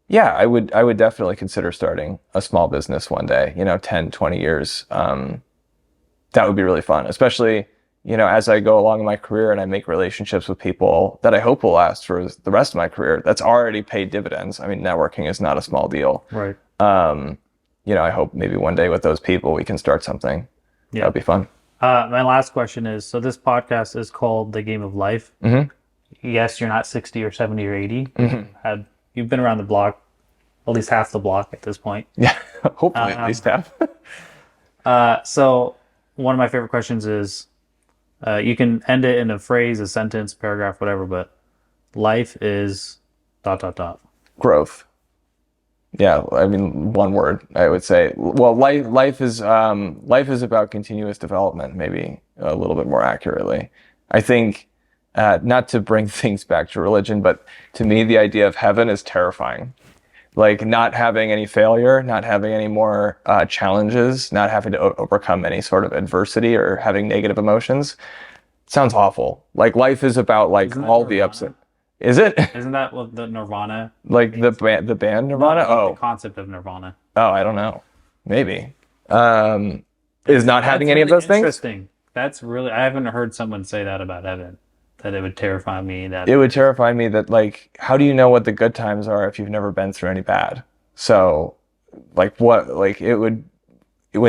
B: Yeah, I would definitely consider starting a small business one day, 10, 20 years. That would be really fun, especially, as I go along in my career and I make relationships with people that I hope will last for the rest of my career. That's already paid dividends. I mean, networking is not a small deal.
A: Right.
B: I hope maybe one day with those people we can start something. Yeah. That'd be fun.
A: My last question is, so this podcast is called The Game of Life. Mm-hmm. Yes, you're not 60 or 70 or 80. Mm-hmm. You've been around the block, at least half the block at this point.
B: Yeah, hopefully at least half.
A: So one of my favorite questions is, you can end it in a phrase, a sentence, paragraph, whatever, but life is ...
B: Growth. Yeah, I mean, one word, I would say. Well, life is about continuous development, maybe a little bit more accurately. I think, not to bring things back to religion, but to me, the idea of heaven is terrifying. Like not having any failure, not having any more challenges, not having to overcome any sort of adversity or having negative emotions. Sounds awful. Like life is about like all the ups and... Is it?
A: Isn't that what the Nirvana?
B: Like the band Nirvana?
A: No, the concept of Nirvana.
B: Oh, I don't know. Maybe. Is not having any of those things?
A: Interesting. That's really, I haven't heard someone say that about heaven. That it would terrify me.
B: It would terrify me that, like, how do you know what the good times are if you've never been through any bad? So, like, when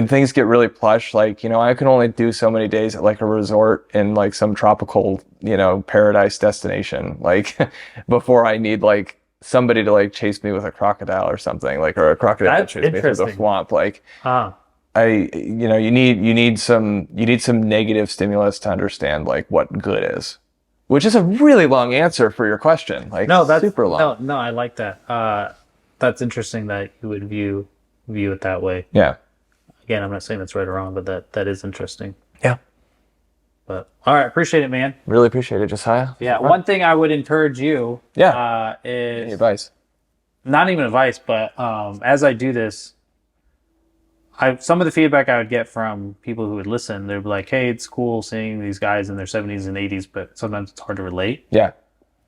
B: things get really plush, like, I can only do so many days at, like, a resort in, like, some tropical, paradise destination, like, before I need, like, somebody to, like, chase me with a crocodile or something, like, or a crocodile to chase me through the swamp, like... you need some negative stimulus to understand, like, what good is. Which is a really long answer for your question. Like, no, that's super long.
A: No, I like that. That's interesting that you would view it that way.
B: Yeah.
A: Again, I'm not saying that's right or wrong, but that is interesting.
B: Yeah.
A: But all right, appreciate it, man.
B: Really appreciate it, Josiah.
A: Yeah. One thing I would encourage you.
B: Yeah.
A: Is
B: any advice?
A: Not even advice, but as I do this, some of the feedback I would get from people who would listen, they'd be like, hey, it's cool seeing these guys in their 70s and 80s, but sometimes it's hard to relate.
B: Yeah.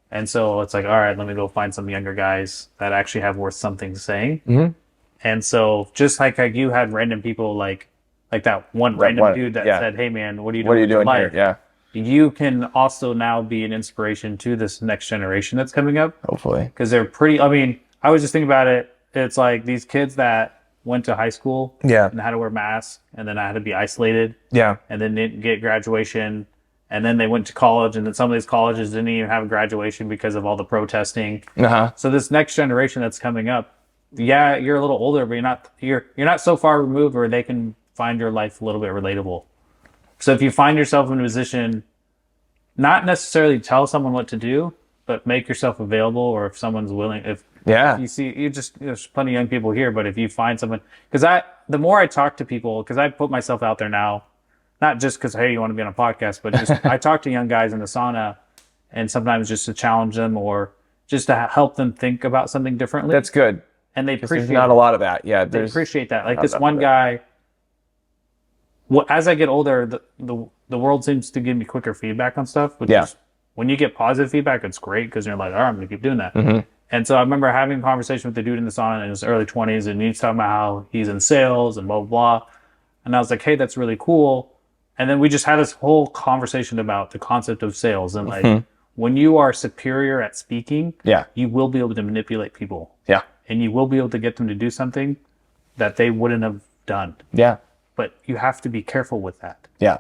A: And so it's like, all right, let me go find some younger guys that actually have worth something saying.
B: Mm-hmm.
A: And so just like you had random people like that one random dude that said, hey, man, what are you doing
B: here? Yeah.
A: You can also now be an inspiration to this next generation that's coming up.
B: Hopefully.
A: Because they're pretty, I mean, I was just thinking about it. It's like these kids that went to high school and had to wear masks, and then I had to be isolated.
B: Yeah.
A: And then didn't get graduation. And then they went to college, and then some of these colleges didn't even have a graduation because of all the protesting.
B: Uh-huh.
A: So this next generation that's coming up, yeah, you're a little older, but you're not so far removed where they can find your life a little bit relatable. So if you find yourself in a position, not necessarily tell someone what to do, but make yourself available, or if someone's willing, if you see, there's plenty of young people here, but if you find someone, because the more I talk to people, because I put myself out there now, not just because, hey, you want to be on a podcast, but just I talk to young guys in the sauna, and sometimes just to challenge them or just to help them think about something differently.
B: That's good.
A: And they appreciate
B: there's not a lot of that. Yeah.
A: They appreciate that. Like this one guy, as I get older, the world seems to give me quicker feedback on stuff. Which is, when you get positive feedback, it's great because you're like, all right, I'm going to keep doing that.
B: Mm-hmm.
A: And so I remember having a conversation with the dude in the sauna in his early 20s, and he's talking about how he's in sales and blah, blah, blah. And I was like, hey, that's really cool. And then we just had this whole conversation about the concept of sales. And like, when you are superior at speaking, you will be able to manipulate people.
B: Yeah.
A: And you will be able to get them to do something that they wouldn't have done.
B: Yeah.
A: But you have to be careful with that.
B: Yeah.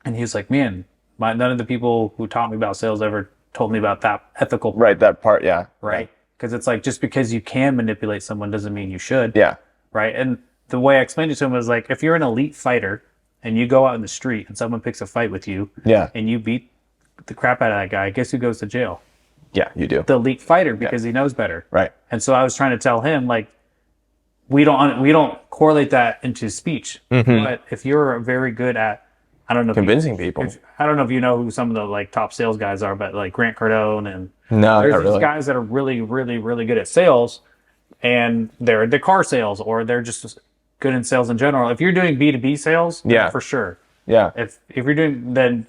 A: And he was like, man, none of the people who taught me about sales ever told me about that ethical part.
B: Right, that part, yeah.
A: Right? Because it's like, just because you can manipulate someone doesn't mean you should.
B: Yeah.
A: Right? And the way I explained it to him was like, if you're an elite fighter and you go out in the street and someone picks a fight with you and you beat the crap out of that guy, guess who goes to jail?
B: Yeah, you do.
A: The elite fighter, because he knows better.
B: Right.
A: And so I was trying to tell him, like, we don't correlate that into speech. But if you're very good at, I don't know,
B: Convincing people.
A: I don't know if you know who some of the like top sales guys are, but like Grant Cardone and
B: No,
A: there's
B: not
A: these
B: really.
A: guys that are really, really, really good at sales, and they're the car sales, or they're just good in sales in general. If you're doing B2B sales, then
B: Yeah.
A: for sure.
B: Yeah.
A: If you're doing, then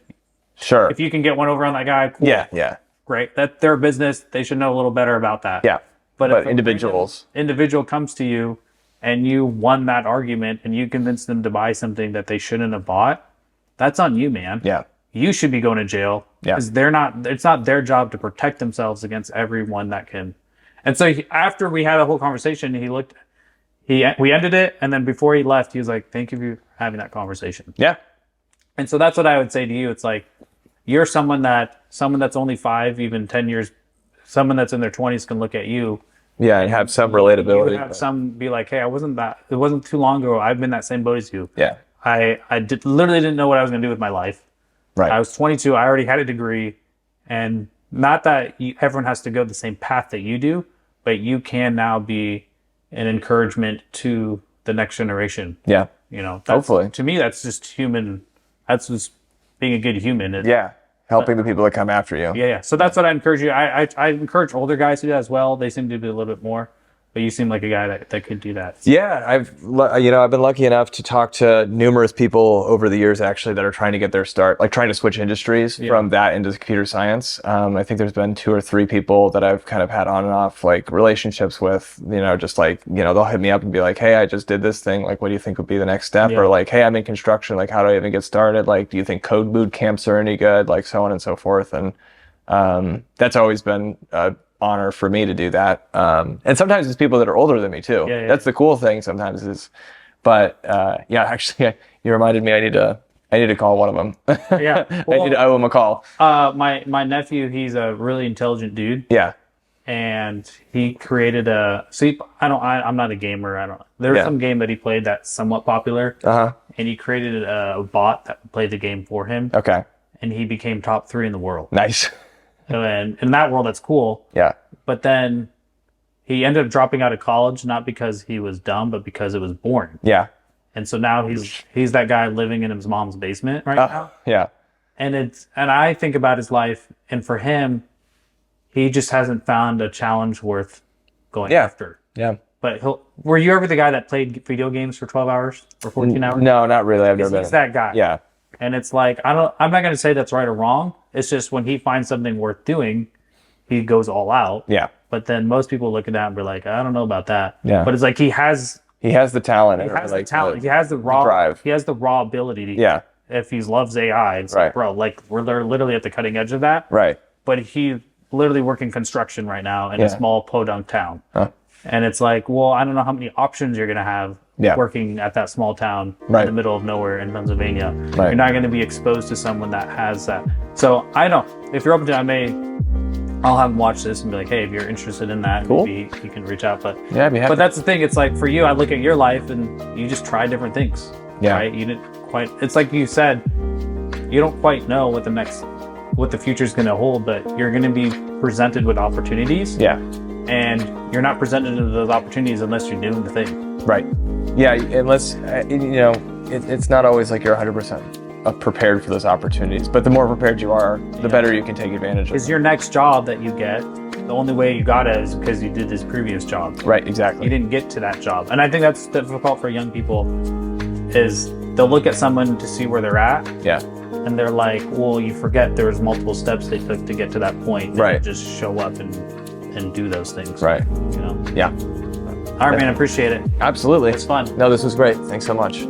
B: Sure.
A: if you can get one over on that guy, cool.
B: Yeah. Yeah.
A: Great. That's their business. They should know a little better about that.
B: Yeah.
A: But if a
B: individuals.
A: random individual comes to you and you won that argument and you convinced them to buy something that they shouldn't have bought, that's on you, man.
B: Yeah.
A: You should be going to jail
B: Yeah.
A: because it's not their job to protect themselves against everyone that can. And so after we had a whole conversation, we ended it. And then before he left, he was like, thank you for having that conversation.
B: Yeah.
A: And so that's what I would say to you. It's like, you're someone that's only 5, even 10 years, someone that's in their 20s can look at you.
B: Yeah. And have some
A: You
B: relatability.
A: have some be like, hey, it wasn't too long ago. I've been that same boat as you.
B: Yeah.
A: I literally didn't know what I was going to do with my life.
B: Right.
A: I was 22. I already had a degree. And not that everyone has to go the same path that you do, but you can now be an encouragement to the next generation.
B: Yeah. Hopefully.
A: To me, that's just human. That's just being a good human.
B: Yeah. Helping the people that come after you.
A: Yeah. So that's what I encourage you. I encourage older guys to do that as well. They seem to do a little bit more, but you seem like a guy that could do that.
B: Yeah, I've been lucky enough to talk to numerous people over the years actually that are trying to get their start, like trying to switch industries from that into computer science. I think there's been 2 or 3 people that I've kind of had on and off like relationships with, just like, they'll hit me up and be like, hey, I just did this thing. Like, what do you think would be the next step?
A: Yeah.
B: Or like, hey, I'm in construction. Like, how do I even get started? Like, do you think code boot camps are any good? Like, so on and so forth. And that's always been honor for me to do that. And sometimes it's people that are older than me too.
A: Yeah.
B: That's the cool thing sometimes actually you reminded me I need to call one of them.
A: Yeah.
B: I owe him a call.
A: My nephew, he's a really intelligent dude.
B: Yeah.
A: And he created I'm not a gamer. There was some game that he played that's somewhat popular. And he created a bot that played the game for him.
B: Okay.
A: And he became top 3 in the world.
B: Nice.
A: And in that world, that's cool.
B: Yeah.
A: But then he ended up dropping out of college, not because he was dumb, but because it was boring.
B: Yeah.
A: And so now he's that guy living in his mom's basement right now.
B: Yeah.
A: And I think about his life, and for him, he just hasn't found a challenge worth going after.
B: Yeah.
A: But were you ever the guy that played video games for 12 hours or 14 hours?
B: No, not really. I've never been.
A: He's that guy.
B: Yeah.
A: And it's like, I'm not going to say that's right or wrong. It's just when he finds something worth doing, he goes all out.
B: Yeah.
A: But then most people look at that and be like, I don't know about that.
B: Yeah.
A: But it's like he has
B: the talent.
A: He has the talent. He has the raw
B: drive.
A: He has the raw ability.
B: Yeah.
A: If he loves AI, it's like, bro, like we're literally at the cutting edge of that.
B: Right.
A: But he's literally working construction right now in a small podunk town. And it's like, well, I don't know how many options you're going to have working at that small town in the middle of nowhere in Pennsylvania.
B: Right.
A: You're not going to be exposed to someone that has that. So I don't know. If you're open to it, I'll have him watch this and be like, hey, if you're interested in that, maybe you can reach out. But
B: yeah, I'd be happy.
A: But that's the thing. It's like for you, I look at your life and you just try different things.
B: Yeah.
A: Right? You didn't quite. It's like you said, you don't quite know what the future is going to hold, but you're going to be presented with opportunities.
B: Yeah.
A: And you're not presented with those opportunities unless you're doing the thing.
B: Right. Yeah. Unless it's not always like you're 100% prepared for those opportunities. But the more prepared you are, the better you can take advantage of.
A: Is your next job that you get, the only way you got it is because you did this previous job.
B: Right. Exactly.
A: You didn't get to that job, and I think that's difficult for young people. Is they'll look at someone to see where they're at.
B: Yeah.
A: And they're like, well, you forget there was multiple steps they took to get to that point.
B: Right.
A: Just show up and do those things.
B: Right.
A: You know.
B: Yeah.
A: All right, man. I appreciate it.
B: Absolutely.
A: It's fun.
B: No, this was great. Thanks so much.